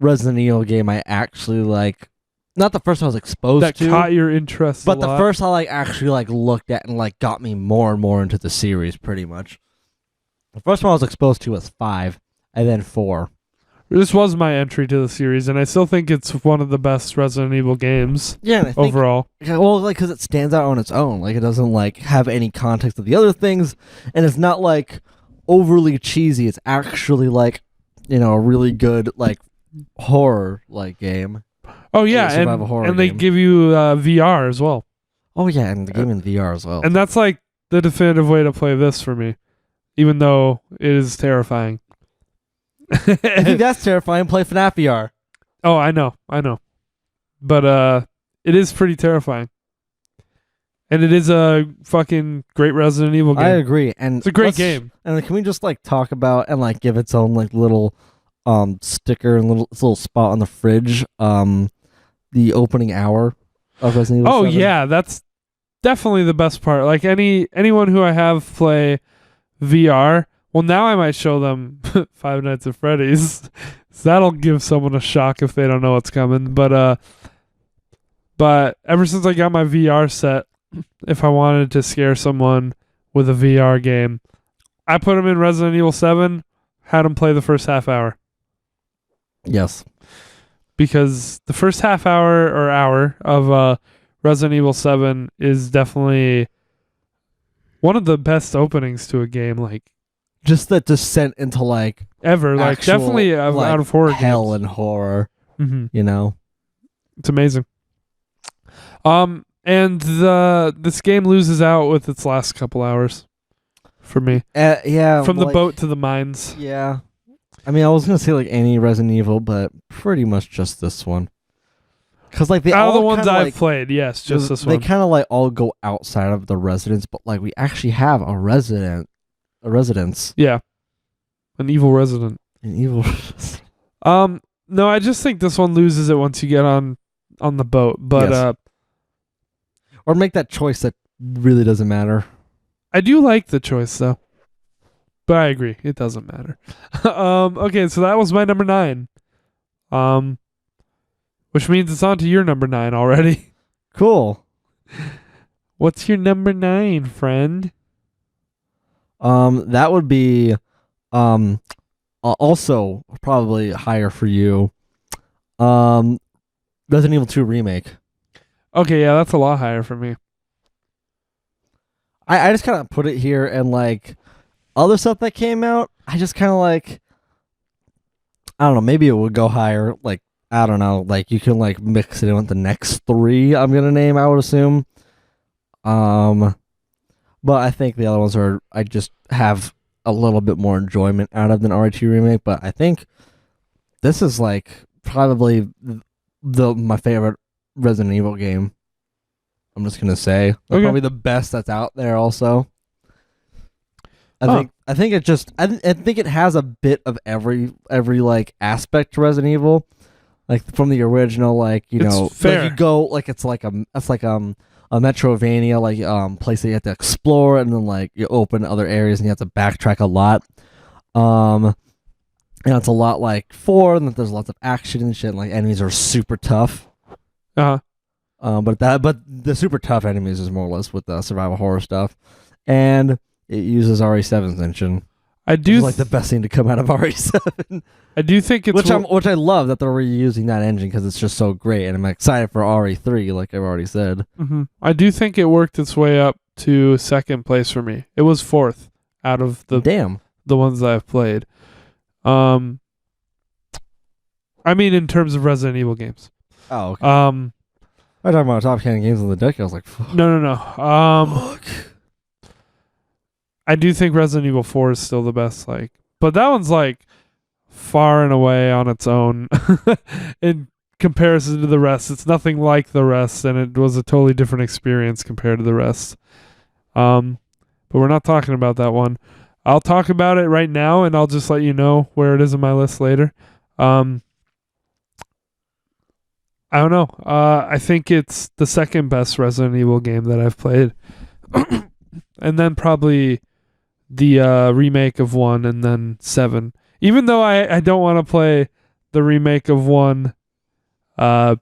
Resident Evil game I actually like. Not the first one I was exposed That to, caught your interest but a the lot. first I like actually like looked at and like got me more and more into the series. Pretty much, the first one I was exposed to was 5, and then 4. This was my entry to the series, and I still think it's one of the best Resident Evil games Yeah, and I think, overall. yeah, well, like because it stands out on its own. Like it doesn't like have any context of the other things, and it's not like overly cheesy. It's actually like a really good like horror like game. Oh yeah, survival horror and they game. give you VR as well. Oh yeah, and the game in VR as well. And that's like the definitive way to play this for me, even though it is terrifying. I think that's terrifying. Play FNAF VR. Oh, I know. But it is pretty terrifying. And it is a fucking great Resident Evil game. I agree, and It's a great game. And can we just like talk about and like give its own like little sticker and its little spot on the fridge? The opening hour of Resident Evil 7. Yeah, that's definitely the best part. Like anyone who I have play VR, well, now I might show them Five Nights at Freddy's. So that'll give someone a shock if they don't know what's coming. But ever since I got my VR set, if I wanted to scare someone with a VR game, I put them in Resident Evil 7, had them play the first half hour. Yes. Because the first half hour or hour of Resident Evil 7 is definitely one of the best openings to a game, like Just that descent into like ever. Like actual, definitely like, out of horror hell games. and horror. Mm-hmm. It's amazing. And this game loses out with its last couple hours for me. Yeah. From the boat to the mines. Yeah. I mean, I was gonna say like any Resident Evil, but pretty much just this one. Because like Out of the ones I've played, yes, just this one. They kind of like all go outside of the residence, but like we actually have a residence. Yeah, an evil resident. An evil. No, I just think this one loses it once you get on the boat. But Yes. Or make that choice that really doesn't matter. I do like the choice though. But I agree, it doesn't matter. Okay, so that was my number 9. Which means it's on to your number 9 already. Cool. What's your number 9, friend? That would be, also probably higher for you. Resident Evil 2 remake. Okay, yeah, that's a lot higher for me. I just kind of put it here, and like other stuff that came out, I just kind of like, I don't know, maybe it would go higher. Like, I don't know, like you can like mix it in with the next 3 I'm gonna name, I would assume. But I think the other ones I just have a little bit more enjoyment out of than RE2 remake. But I think this is like probably my favorite Resident Evil game. I'm just gonna say probably the best that's out there. Also, I think it has a bit of every like aspect to Resident Evil, like from the original, like fair. like you go like it's like a Metrovania like place that you have to explore, and then like you open other areas and you have to backtrack a lot. and it's a lot like 4, and that there's lots of action and shit. And, like enemies are super tough. Uh-huh. But the super tough enemies is more or less with the survival horror stuff, and it uses RE7's engine. I Which do is like the best thing to come out of RE7. I do think it's which I love that they're reusing that engine because it's just so great, and I'm excited for RE3, like I've already said. I do think it worked its way up to second place for me. It was fourth out of the ones that I've played. I mean, in terms of Resident Evil games. Oh, okay. I'm talking about top 10 games of the decade. I was like, fuck. No. Fuck. I do think Resident Evil 4 is still the best, like, but that one's like far and away on its own in comparison to the rest. It's nothing like the rest, and it was a totally different experience compared to the rest. But we're not talking about that one. I'll talk about it right now, and I'll just let you know where it is in my list later. I don't know. I think it's the second best Resident Evil game that I've played. And then probably the remake of 1 and then 7. Even though I don't want to play the remake of 1 over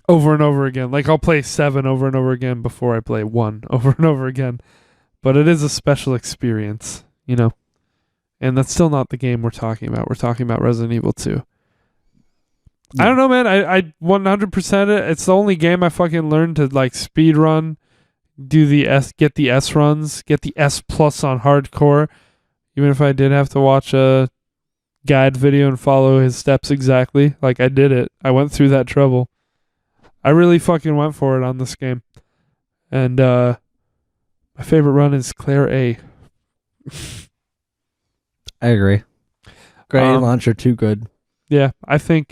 and over again. Like, I'll play 7 over and over again before I play 1 over and over again. But it is a special experience, you know. And that's still not the game we're talking about. We're talking about Resident Evil 2. Yeah. I don't know, man. I 100% it. It's the only game I fucking learned to, like, speed run, get the S runs, get the S plus on hardcore. Even if I did have to watch a guide video and follow his steps exactly, like I did it. I went through that trouble. I really fucking went for it on this game. And my favorite run is Claire A. I agree. Grenade launcher, too good. Yeah, I think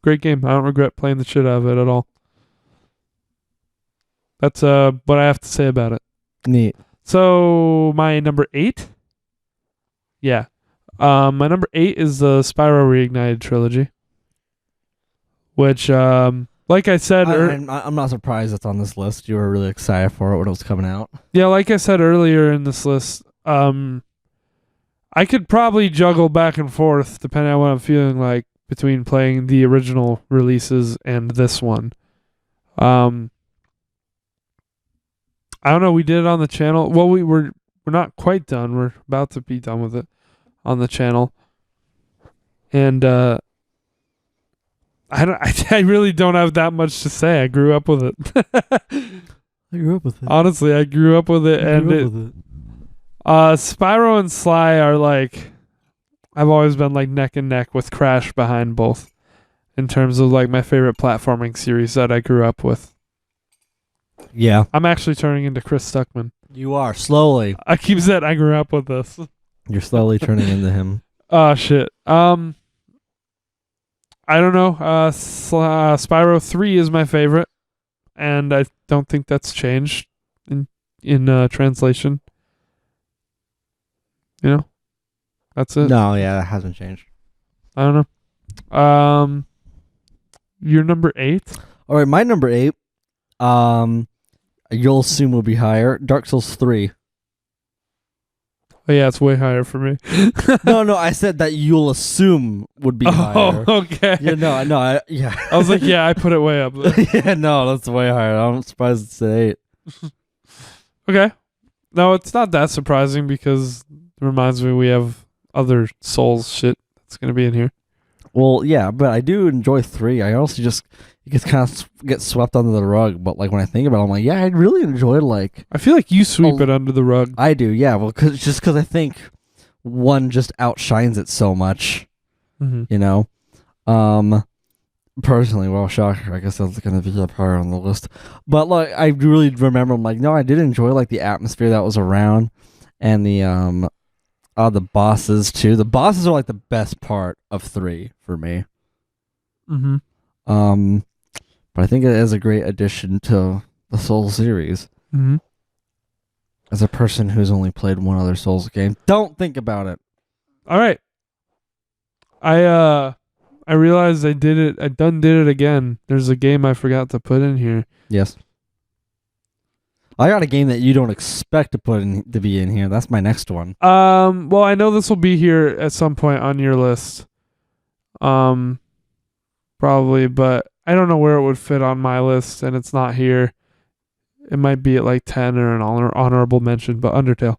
great game. I don't regret playing the shit out of it at all. That's what I have to say about it. Neat. So my number 8? Yeah. My number 8 is the Spyro Reignited trilogy. Which like I said I'm not surprised it's on this list. You were really excited for it when it was coming out. Yeah, like I said earlier in this list, I could probably juggle back and forth depending on what I'm feeling like between playing the original releases and this one. I don't know. We did it on the channel. Well, we're not quite done. We're about to be done with it on the channel, and I really don't have that much to say. I grew up with it. I grew up with it. Honestly, I grew up with it, Spyro and Sly are like, I've always been like neck and neck with Crash behind both, in terms of like my favorite platforming series that I grew up with. Yeah. I'm actually turning into Chris Stuckman. You are, slowly. I keep saying I grew up with this. You're slowly turning into him. Oh, shit. I don't know. Spyro 3 is my favorite, and I don't think that's changed in translation. You know? That's it. No, yeah, that hasn't changed. I don't know. Your number 8? All right, my number 8. You'll assume will be higher. Dark Souls 3. Oh, yeah, it's way higher for me. No, I said that you'll assume would be higher. Oh, okay. Yeah, yeah. I was like, yeah, I put it way up. Yeah, no, that's way higher. I'm surprised it's at 8. Okay. No, it's not that surprising because it reminds me we have other Souls shit that's going to be in here. Well, yeah, but I do enjoy 3. I also just kind of get swept under the rug. But like when I think about it, I'm like, yeah, I really enjoy like. I feel like you sweep it under the rug. I do, yeah. Well, because I think 1 just outshines it so much. Mm-hmm. You know, personally, well, shocker. I guess that's gonna be up higher on the list. But like, I really remember, I'm like, no, I did enjoy like the atmosphere that was around, and the bosses too. The bosses are like the best part of 3 for me. Mm-hmm. But I think it is a great addition to the Souls series. Mm-hmm. As a person who's only played one other Souls game, don't think about it. All right. I realized I did it. I did it again. There's a game I forgot to put in here. Yes. I got a game that you don't expect to be in here. That's my next one. Well, I know this will be here at some point on your list. Probably, but I don't know where it would fit on my list, and it's not here. It might be at like 10 or an honorable mention, but Undertale.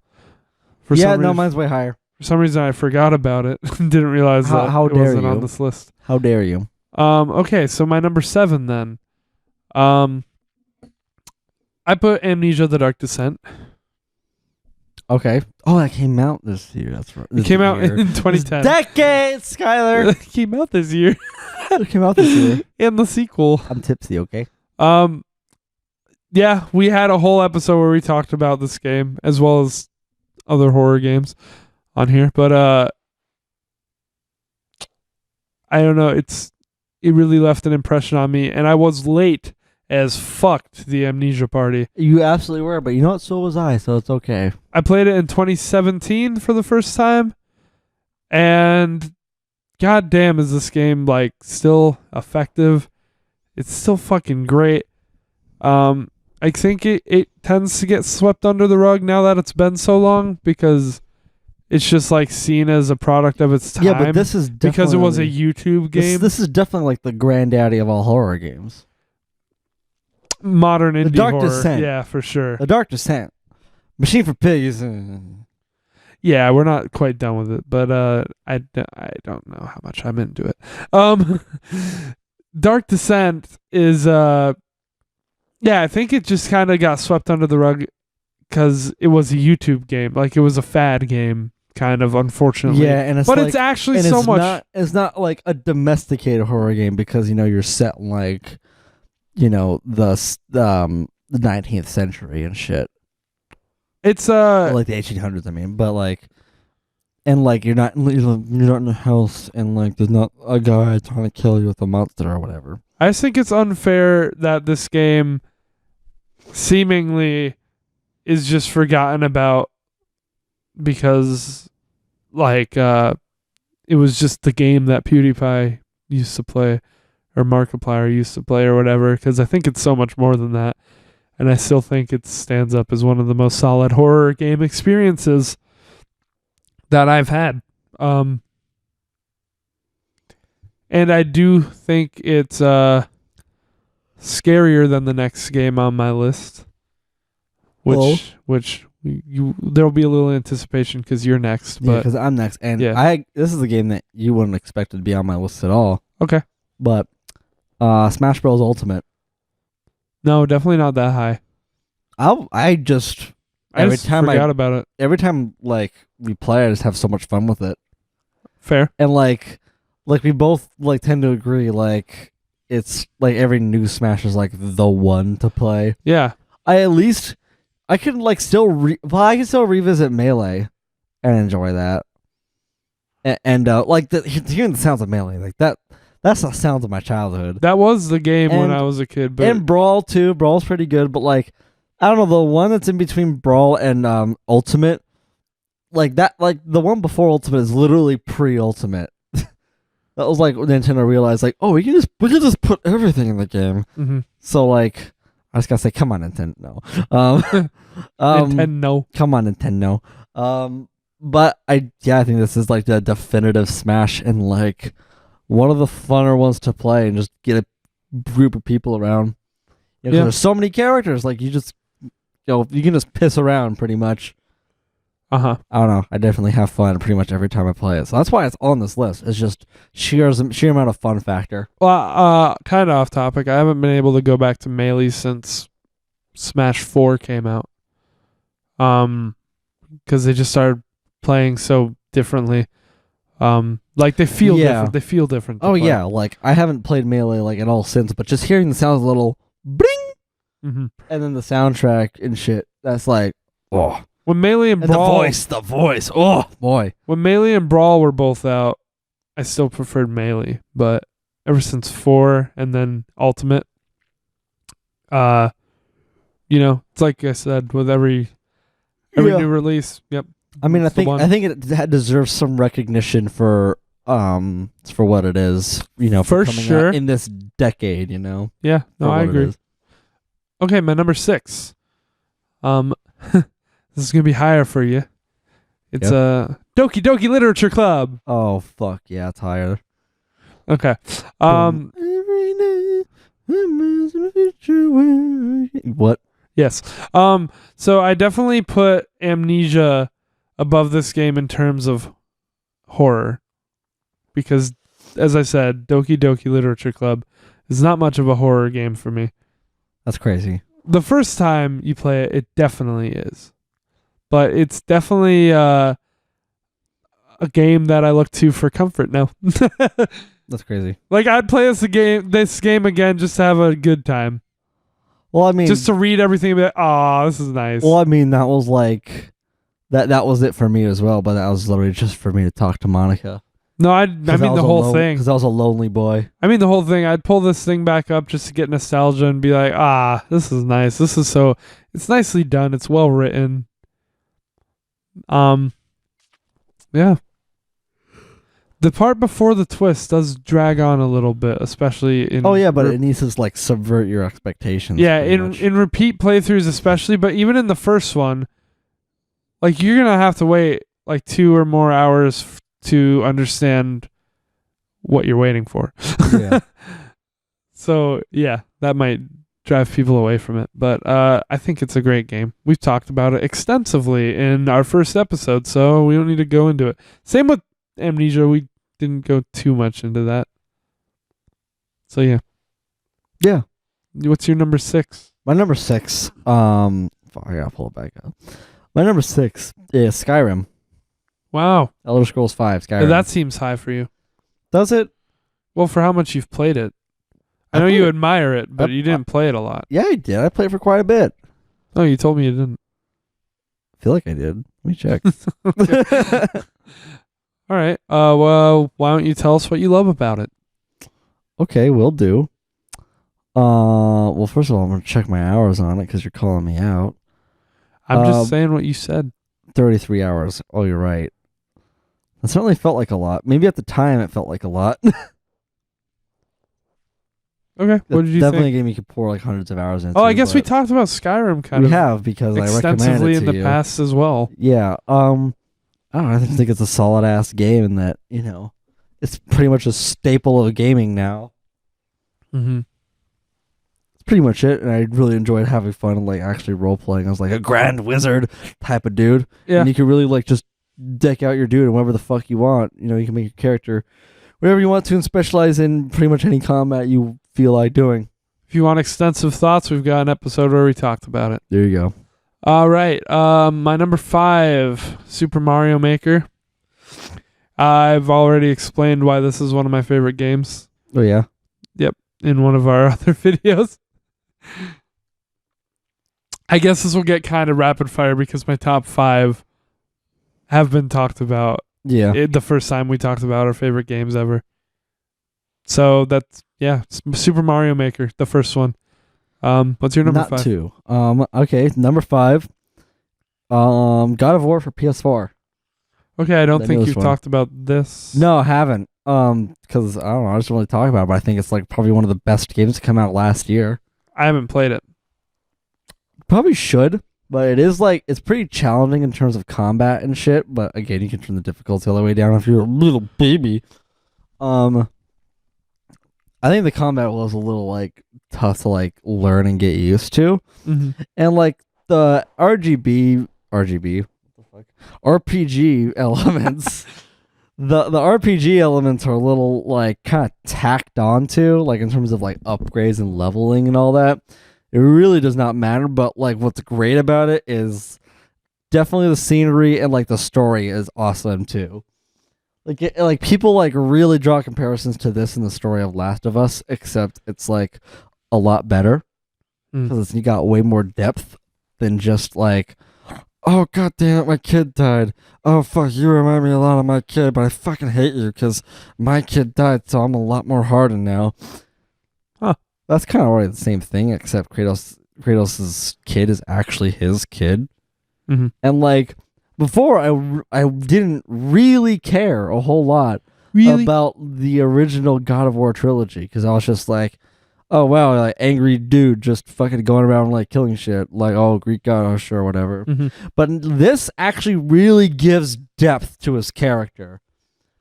Mine's way higher. For some reason, I forgot about it. Didn't realize that How it dare wasn't you? on this list. How dare you? Okay, so my number 7 then. I put Amnesia: The Dark Descent. Okay. Oh, that came out this year. That's right. It came out in 2010. Decade, Skylar. It came out this year. It came out this year. And the sequel. I'm tipsy, okay? Yeah, we had a whole episode where we talked about this game as well as other horror games on here, but I don't know, it really left an impression on me, and I was late as fuck to the Amnesia party. You absolutely were, but you know what? So was I, so it's okay. I played it in 2017 for the first time, and god damn is this game like still effective. It's still fucking great. I think it tends to get swept under the rug now that it's been so long because it's just like seen as a product of its time. Yeah, but this is definitely, because it was a YouTube game. This is definitely like the granddaddy of all horror games. Modern indie The Dark horror. Descent. Yeah, for sure. The Dark Descent. Machine for Pigs. Yeah, we're not quite done with it, but I don't know how much I'm into it. Dark Descent is yeah, I think it just kind of got swept under the rug because it was a YouTube game, like it was a fad game, kind of, unfortunately. Yeah, and it's actually so much. It's not like a domesticated horror game because you're set in like the 19th century and shit. It's like the 1800s. I mean, but like, and like you're not in a house and like there's not a guy trying to kill you with a monster or whatever. I just think it's unfair that this game seemingly is just forgotten about because like it was just the game that PewDiePie used to play or Markiplier used to play or whatever, because I think it's so much more than that, and I still think it stands up as one of the most solid horror game experiences that I've had. And I do think it's scarier than the next game on my list, which there'll be a little anticipation because you're next. Yeah, but because I'm next, and yeah. This is a game that you wouldn't expect to be on my list at all. Okay, but Smash Bros. Ultimate. No, definitely not that high. I just forgot about it. Every time like we play, I just have so much fun with it. Fair. And like we both like tend to agree, like it's like every new Smash is like the one to play. Yeah. I can like still revisit Melee and enjoy that. And like hearing the sounds of Melee, like that's the sounds of my childhood. That was the game when I was a kid. But and Brawl too. Brawl's pretty good, but like I don't know, the one that's in between Brawl and Ultimate, like that, like the one before Ultimate is literally pre-Ultimate. That was like Nintendo realized, like, oh, we can just put everything in the game. Mm-hmm. So like, I just gotta say, come on, Nintendo. Nintendo. Come on, Nintendo. But I think this is like the definitive Smash and like one of the funner ones to play and just get a group of people around. There's so many characters, like you can just piss around pretty much. I don't know. I definitely have fun pretty much every time I play it. So that's why it's on this list. It's just sheer amount of fun factor. Well, kind of off topic. I haven't been able to go back to Melee since Smash 4 came out. Because they just started playing so differently. Like they feel different. They feel different. Oh yeah, like I haven't played Melee like at all since, but just hearing the sounds a little bling, and then the soundtrack and shit. That's like, oh. When Melee and Brawl, the voice, oh boy. When Melee and Brawl were both out, I still preferred Melee, but ever since 4 and then Ultimate, it's like I said, with every new release. Yep. I mean, I think it deserves some recognition for what it is. For coming sure out in this decade. Yeah. No, I agree. Okay, my number 6. This is gonna be higher for you. It's a Doki Doki Literature Club. Oh fuck yeah, it's higher. Okay. What? Yes. So I definitely put Amnesia above this game in terms of horror, because, as I said, Doki Doki Literature Club is not much of a horror game for me. That's crazy. The first time you play it, it definitely is, but it's definitely a game that I look to for comfort now. That's crazy. Like, I'd play this game again just to have a good time. Well, I mean, Just to read everything and be like, oh, this is nice. well, I mean, that was like that was it for me as well. But that was literally just for me to talk to Monica. No, I mean the whole thing. Because I was a lonely boy. I mean the whole thing. I'd pull this thing back up just to get nostalgia and be like, this is nice. It's nicely done. It's well written. Yeah. The part before the twist does drag on a little bit, especially in. Oh yeah, but it needs to like subvert your expectations. Yeah, in repeat playthroughs especially, but even in the first one, like, you're gonna have to wait like 2 or more hours to understand what you're waiting for. Yeah. So yeah, that might drive people away from it, but I think it's a great game. We've talked about it extensively in our first episode, so we don't need to go into it. Same with Amnesia, we didn't go too much into that. So yeah. Yeah. What's your number 6? My number 6. I gotta pull it back up. My number 6 is Skyrim. Wow. Elder Scrolls 5. Skyrim. That seems high for you. Does it? Well, for how much you've played it. I know you admire it, but you didn't play it a lot. Yeah, I did. I played for quite a bit. Oh, you told me you didn't. I feel like I did. Let me check. All right. Well, why don't you tell us what you love about it? Okay, will do. Well, first of all, I'm gonna check my hours on it because you're calling me out. I'm just saying what you said. 33 hours. Oh, you're right. It certainly felt like a lot. Maybe at the time it felt like a lot. Okay. What did you Definitely think? a game you could pour like hundreds of hours into. Oh, I guess we talked about Skyrim kind of. We have, because I recommended extensively it in to the you. past as well. Yeah. I don't know. I think it's a solid ass game, in that, it's pretty much a staple of gaming now. Mm-hmm. It's pretty much it, and I really enjoyed having fun and like actually role playing. I was like a grand wizard type of dude. Yeah. And you can really like just deck out your dude and whatever the fuck you want. You can make your character whatever you want to and specialize in pretty much any combat you feel like doing. If you want extensive thoughts, we've got an episode where we talked about it. There you go. All right. My number 5, Super Mario Maker. I've already explained why this is one of my favorite games. Oh yeah. Yep, in one of our other videos. I guess this will get kind of rapid fire because my top 5 have been talked about. Yeah. The first time we talked about our favorite games ever. So that's, Super Mario Maker, the first one. What's your number 5? Not 2. Okay, number 5. God of War for PS4. Okay, I don't The think newest you've one. talked about this. No, I haven't. Because I don't know, I just really talk about it, but I think it's like probably one of the best games to come out last year. I haven't played it. Probably should, but it is like, it's pretty challenging in terms of combat and shit, but again, you can turn the difficulty all the way down if you're a little baby. I think the combat was a little like tough to like learn and get used to. Mm-hmm. And like the RPG elements, the RPG elements are a little like kind of tacked onto, like in terms of like upgrades and leveling and all that. It really does not matter, but like what's great about it is definitely the scenery, and like the story is awesome too. Like people like really draw comparisons to this in the story of Last of Us, except it's like a lot better because you got way more depth than just like, oh god damn it, my kid died. Oh fuck, you remind me a lot of my kid, but I fucking hate you because my kid died, so I'm a lot more hardened now. Huh. That's kind of already the same thing, except Kratos's kid is actually his kid. Mm-hmm. And like before, I didn't really care a whole lot about the original God of War trilogy, because I was just like, oh wow, like angry dude just fucking going around like killing shit, like oh Greek god, oh sure, whatever. Mm-hmm. But this actually really gives depth to his character.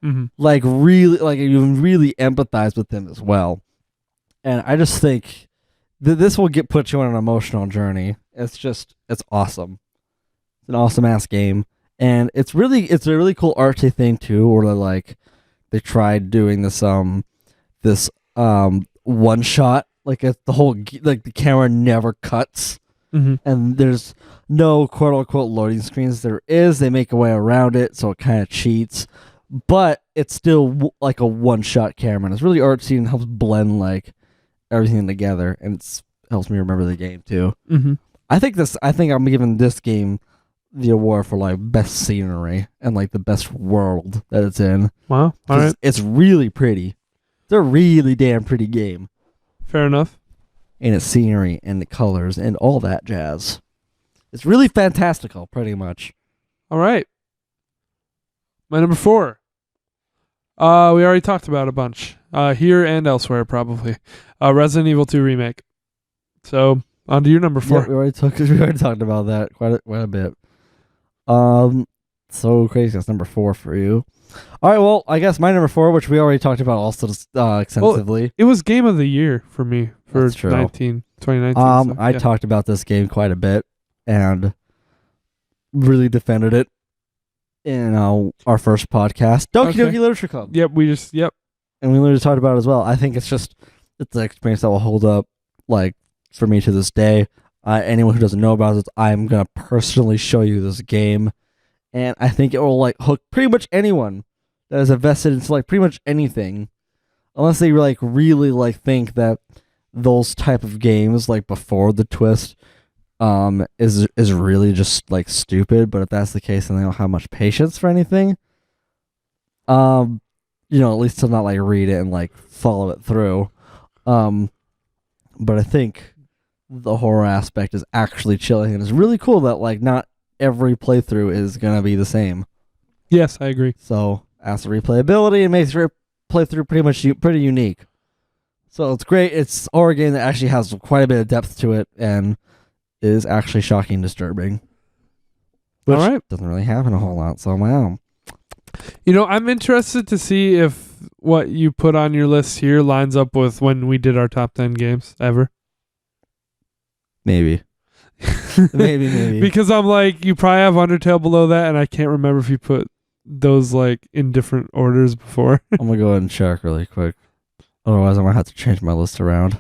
Mm-hmm. Like really, like you really empathize with him as well. And I just think this will put you on an emotional journey. It's awesome. It's an awesome ass game, and it's a really cool artsy thing too. Where they tried doing this one shot, like the whole like the camera never cuts, Mm-hmm. and there's no quote unquote loading screens. They make a way around it, so it kind of cheats, but it's still like a one shot camera. And it's really artsy and helps blend like everything together, and it helps me remember the game too. Mm-hmm. I think I'm giving this game the award for like best scenery and like the best world that it's in. Wow. All right. It's really pretty. It's a really damn pretty game. Fair enough. And its scenery and the colors and all that jazz. It's really fantastical, pretty much. All right. My number 4. We already talked about a bunch. Here and elsewhere, probably. Resident Evil 2 Remake. So, on to your number 4. Yeah, we already talked about that quite a bit. So crazy. That's number 4 for you. All right, well, I guess my number 4, which we already talked about also extensively. Well, it was game of the year for me for That's true. 2019. I talked about this game quite a bit and really defended it in our first podcast, Doki Doki Literature Club. Yep, And we literally talked about it as well. I think it's an experience that will hold up, like, for me to this day. Anyone who doesn't know about it, I'm going to personally show you this game. And I think it will, like, hook pretty much anyone that is invested into, like, pretty much anything. Unless they, like, really, like, think that those type of games, like, before the twist, is really just, like, stupid. But if that's the case, then they don't have much patience for anything. At least to not, like, read it and, like, follow it through. But I think the horror aspect is actually chilling, and it's really cool that, like, not every playthrough is gonna be the same. Yes, I agree. So, as for replayability, it makes your playthrough pretty unique. So it's great. It's a horror game that actually has quite a bit of depth to it, and is actually shocking, disturbing. Which all right. Doesn't really happen a whole lot. So wow. I'm interested to see if what you put on your list here lines up with when we did our top 10 games ever. Maybe. maybe. Because I'm like, you probably have Undertale below that, and I can't remember if you put those like in different orders before. I'm gonna go ahead and check really quick. Otherwise, I'm gonna have to change my list around.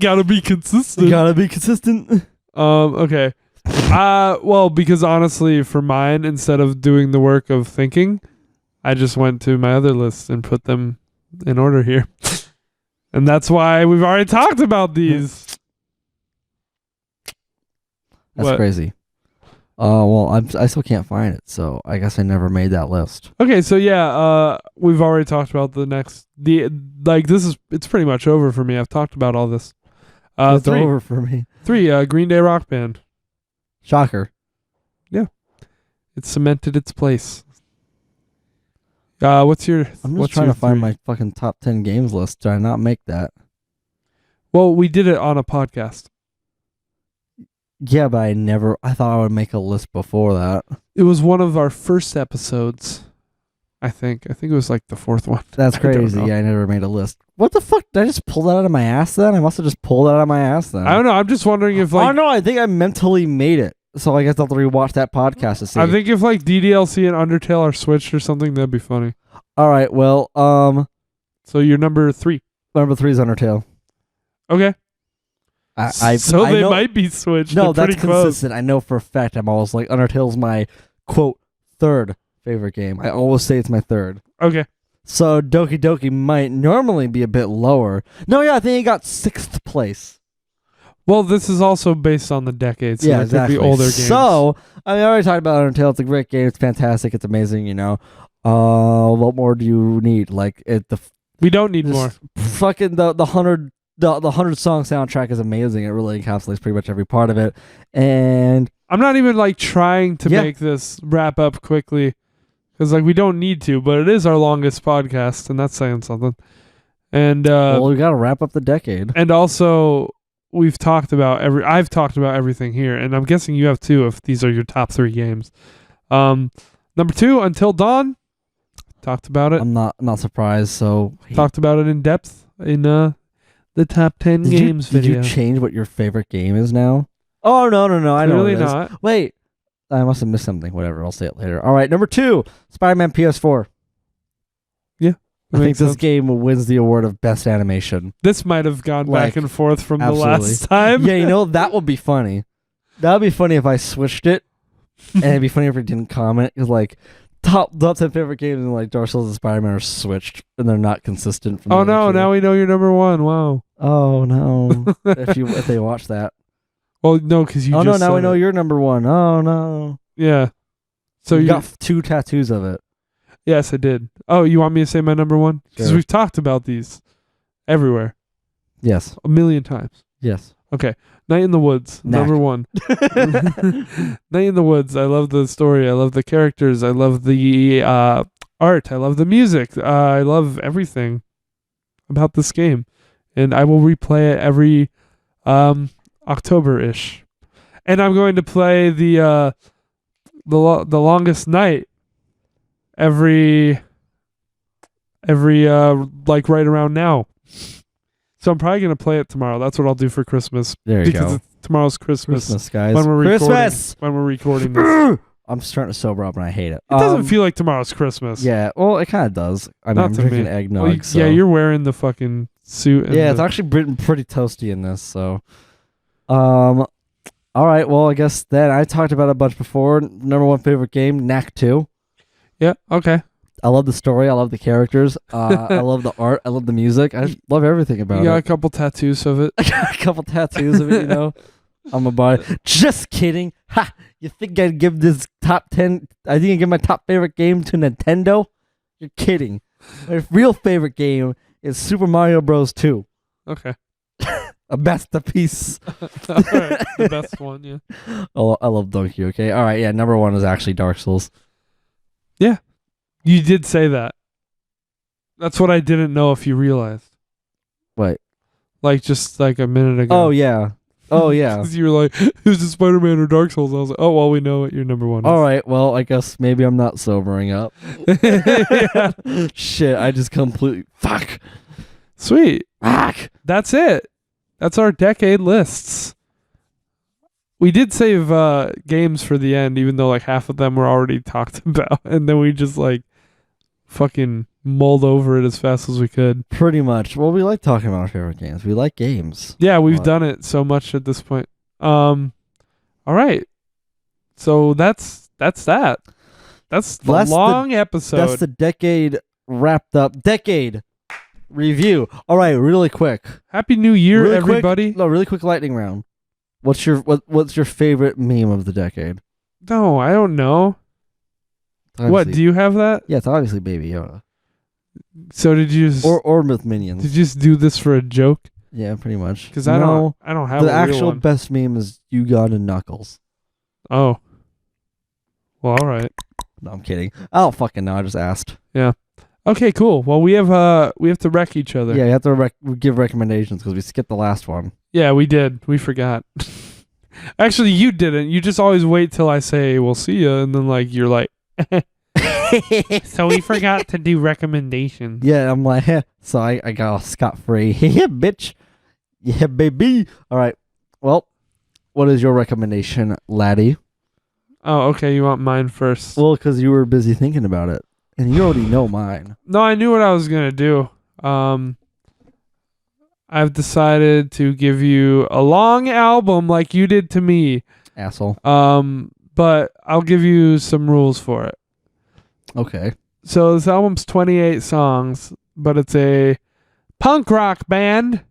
Gotta be consistent. Okay. Well, because honestly, for mine, instead of doing the work of thinking, I just went to my other list and put them in order here. And that's why we've already talked about these. That's crazy. Well, I still can't find it, so I guess I never made that list. Okay, so yeah, we've already talked about it's pretty much over for me. I've talked about all this. It's over for me. 3, Green Day Rock Band. Shocker. Yeah. It cemented its place. What's your... I'm just trying to find my fucking top 10 games list. Did I not make that? Well, we did it on a podcast. Yeah, but I thought I would make a list before that. It was one of our first episodes, I think. I think it was like the 4th one. That's crazy. I never made a list. What the fuck? Did I just pull that out of my ass then? I must have just pulled that out of my ass then. I don't know. I'm just wondering if like... Oh, no. I think I mentally made it. So I guess I'll have to rewatch that podcast to see. I think if like DDLC and Undertale are switched or something, that'd be funny. All right. Well, so you're number 3. Number 3 is Undertale. Okay. I they know, might be switched. No, They're that's pretty close. consistent. I know for a fact. I'm always like, Undertale's my, quote, 3rd favorite game. I always say it's my 3rd. Okay. So Doki Doki might normally be a bit lower. No, yeah, I think he got 6th place. Well, this is also based on the decade, so yeah, there exactly. could be older games. So, I already talked about Undertale. It's a great game. It's fantastic. It's amazing, What more do you need? Like, we don't need more. Fucking the 100 song soundtrack is amazing. It really encapsulates pretty much every part of it. And I'm not even like trying to make this wrap up quickly because like we don't need to, but it is our longest podcast, and that's saying something. And well, we got to wrap up the decade. and also I've talked about everything here, and I'm guessing you have too if these are your top 3 games. Number 2, Until Dawn. Talked about it. I'm not surprised. So Talked about it in depth in the top 10 games did video. you change what your favorite game is now? Oh no. I know. Clearly What it is. not. Wait, I must have missed something. Whatever. I'll say it later. All right. Number 2, Spider-Man PS4. I think Makes this sense. game wins the award of best animation. This might have gone Like, back and forth from the absolutely. last time. Yeah, you know that would be funny. That would be funny if I switched it, and it'd be funny if it didn't comment. Because like top 10 favorite games and like Dark Souls and Spider-Man are switched, and they're not consistent. From Oh the other no! two. Now we know you're number 1. Wow. Oh no! if they watch that. Well, no, because you. Oh no! just Now said we know it. you're number 1. Oh no! Yeah. So you you got 2 tattoos of it. Yes, I did. Oh, you want me to say my number 1? Because Sure. we've talked about these everywhere Yes. a million times. Yes. Okay, Night in the Woods, Knack. number 1. Night in the Woods. I love the story. I love the characters. I love the art. I love the music. I love everything about this game, and I will replay it every October-ish. And I'm going to play the Longest Night every like right around now. So I'm probably gonna play it tomorrow. That's what I'll do for Christmas. There you because go. tomorrow's Christmas. Christmas, guys. When we're recording, Christmas. when we're recording this. I'm starting to sober up and I hate it. It doesn't feel like tomorrow's Christmas. Yeah, well, it kind of does. I mean, Not I'm to drinking me. eggnog. Well, so. yeah, you're wearing the fucking suit. And Yeah, it's the- actually pretty toasty in this. So, all right. Well, I guess then I talked about it a bunch before. Number 1 favorite game, Knack 2. yeah. Okay. I love the story. I love the characters. I love the art. I love the music. I just love everything about You got a it. couple tattoos of it. I got a couple tattoos of it. You know, I'm a buy. Just kidding. Ha! You think I'd give this top 10? I think I'd give my top favorite game to Nintendo? You're kidding. My real favorite game is Super Mario Bros. 2. Okay. A masterpiece. All right. The best one. Yeah. Oh, I love Donkey. Okay. All right. Yeah. Number 1 is actually Dark Souls. You did say that. That's what I didn't know if you realized. Wait. Like just like a minute ago. Oh yeah. Oh yeah. 'Cause you were like, "Who's the Spider-Man or Dark Souls?" I was like, "Oh well, we know what your number 1 is." All right. Well, I guess maybe I'm not sobering up. Yeah. Shit. I just completely fuck. Sweet. Fuck. That's it. That's our decade lists. We did save games for the end, even though like half of them were already talked about, and then we just like fucking mulled over it as fast as we could. Pretty much. Well, we like talking about our favorite games. We like games. Yeah, we've What? done it so much at this point. All right. So that's that. That's the Well, that's long episode. That's the decade wrapped up. Decade review. All right. Really quick. Happy New Year, Really everybody. Quick, no, really quick lightning round. What's your favorite meme of the decade? No, I don't know. What, Obviously- do you have that? Yeah, it's obviously Baby Yoda. So did you just, Or with Minions. did you just do this for a joke? Yeah, pretty much. Because I don't have The a real actual one. best meme is Uganda Knuckles. Oh. Well, all right. No, I'm kidding. I don't fucking know. I just asked. Okay, cool. Well, we have to wreck each other. Yeah, you have to give recommendations because we skipped the last one. Yeah, we did. We forgot. Actually, you didn't. You just always wait till I say we'll see ya, and then like you're like, so we forgot to do recommendations. Yeah, I'm like, heh. So I got off scot-free. Yeah, bitch. Yeah, baby. All right. Well, what is your recommendation, laddie? Oh, okay. You want mine first? Well, because you were busy thinking about it. And you already know mine. No, I knew what I was gonna do. I've decided to give you a long album like you did to me. Asshole. But I'll give you some rules for it. Okay. So this album's 28 songs, but it's a punk rock band.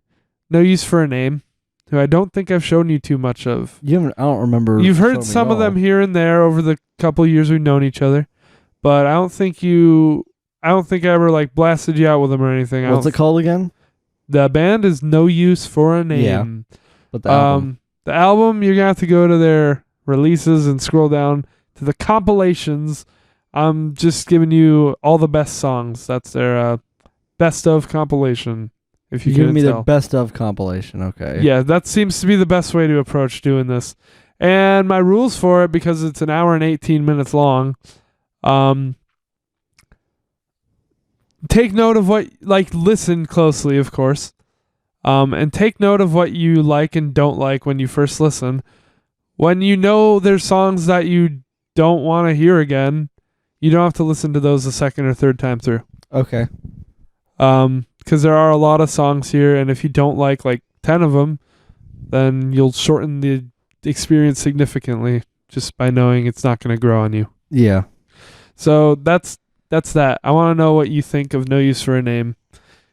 No use for a name. Who I don't think I've shown you too much of. I don't remember. You've showing heard me some at of them all. here and there over the couple years we've known each other, but I don't think I ever like blasted you out with them or anything. What's it called again? The band is No Use for a Name. But the album. The album, you're gonna have to go to their releases and scroll down to the compilations. I'm just giving you all the best songs. That's their best of compilation. If you You're giving couldn't me tell. the best of compilation. Okay. Yeah, that seems to be the best way to approach doing this. And my rules for it, because it's an hour and 18 minutes long, take note of what, like, listen closely, of course. And take note of what you like and don't like when you first listen. When you know there's songs that you don't want to hear again, you don't have to listen to those a second or third time through. Okay. Because there are a lot of songs here, and if you don't like 10 of them, then you'll shorten the experience significantly just by knowing it's not going to grow on you. Yeah. So that's that. I want to know what you think of No Use for a Name,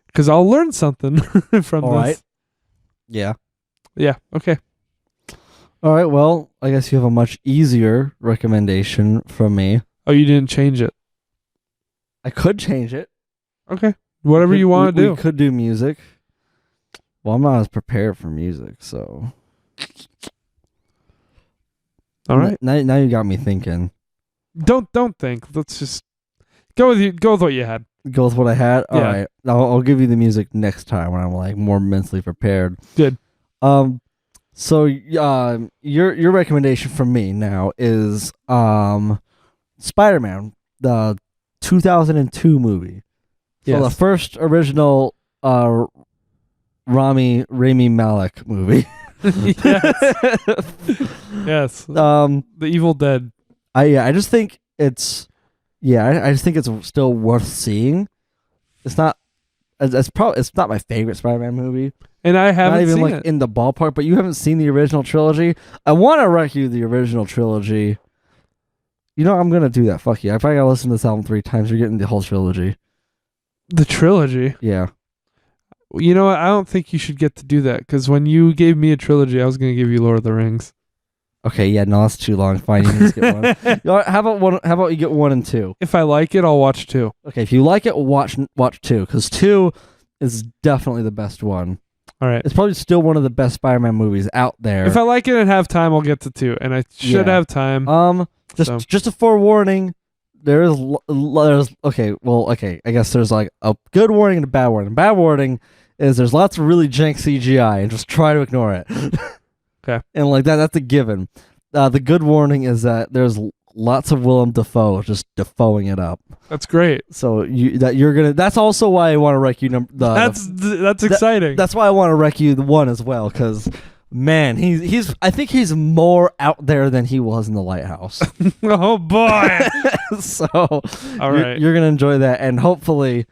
because I'll learn something from All this. right. Yeah. Yeah. Okay. All right. Well, I guess you have a much easier recommendation from me. Oh, you didn't change it. I could change it. Okay. Whatever you want to do. We could do music. Well, I'm not as prepared for music, so. All right. Now you got me thinking. Don't think. Let's just go with what you had. Go with what I had. All Yeah. right. I'll give you the music next time when I'm more mentally prepared. Good. So your recommendation from me now is Spider-Man, the 2002 movie. So Yes. the first original Rami Malek movie. Yes. The Evil Dead. I just think it's I just think it's still worth seeing. It's not it's not my favorite Spider-Man movie. And I haven't not even seen like it. in the ballpark, but you haven't seen the original trilogy. I want to wreck you the original trilogy. You know, I'm gonna do that. Fuck you. I probably gotta listen to this album 3 times. You're getting the whole trilogy. The trilogy. Yeah. You know what? I don't think you should get to do that, because when you gave me a trilogy, I was going to give you Lord of the Rings. Okay. Yeah. No, that's too long. Fine. You just get one. You know what, how about one? How about you get 1 and 2? If I like it, I'll watch 2. Okay. If you like it, watch 2, because 2 is definitely the best one. All right. It's probably still one of the best Spider-Man movies out there. If I like it and have time, I'll get to 2, and I should have time. Just a forewarning. There's okay. I guess there's like a good warning and a bad warning. Bad warning is there's lots of really jank CGI, and just try to ignore it. Okay. And that's a given. The good warning is that there's lots of Willem Dafoe just Dafoeing it up. That's great. So that's also why I want to wreck you. That's exciting. That's why I want to wreck you the 1 as well, because man, I think he's more out there than he was in The Lighthouse. Oh boy. So All right. you're gonna enjoy that, and hopefully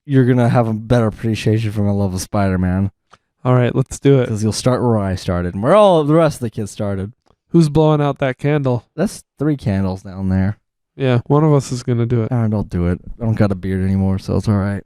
you're gonna have a better appreciation for my love of Spider-Man, All right, let's do it. because you'll start where I started and where all of the rest of the kids started. Who's blowing out that candle? That's 3 candles down there. Yeah, one of us is going to do it. I don't do it. I don't got a beard anymore, so it's all right.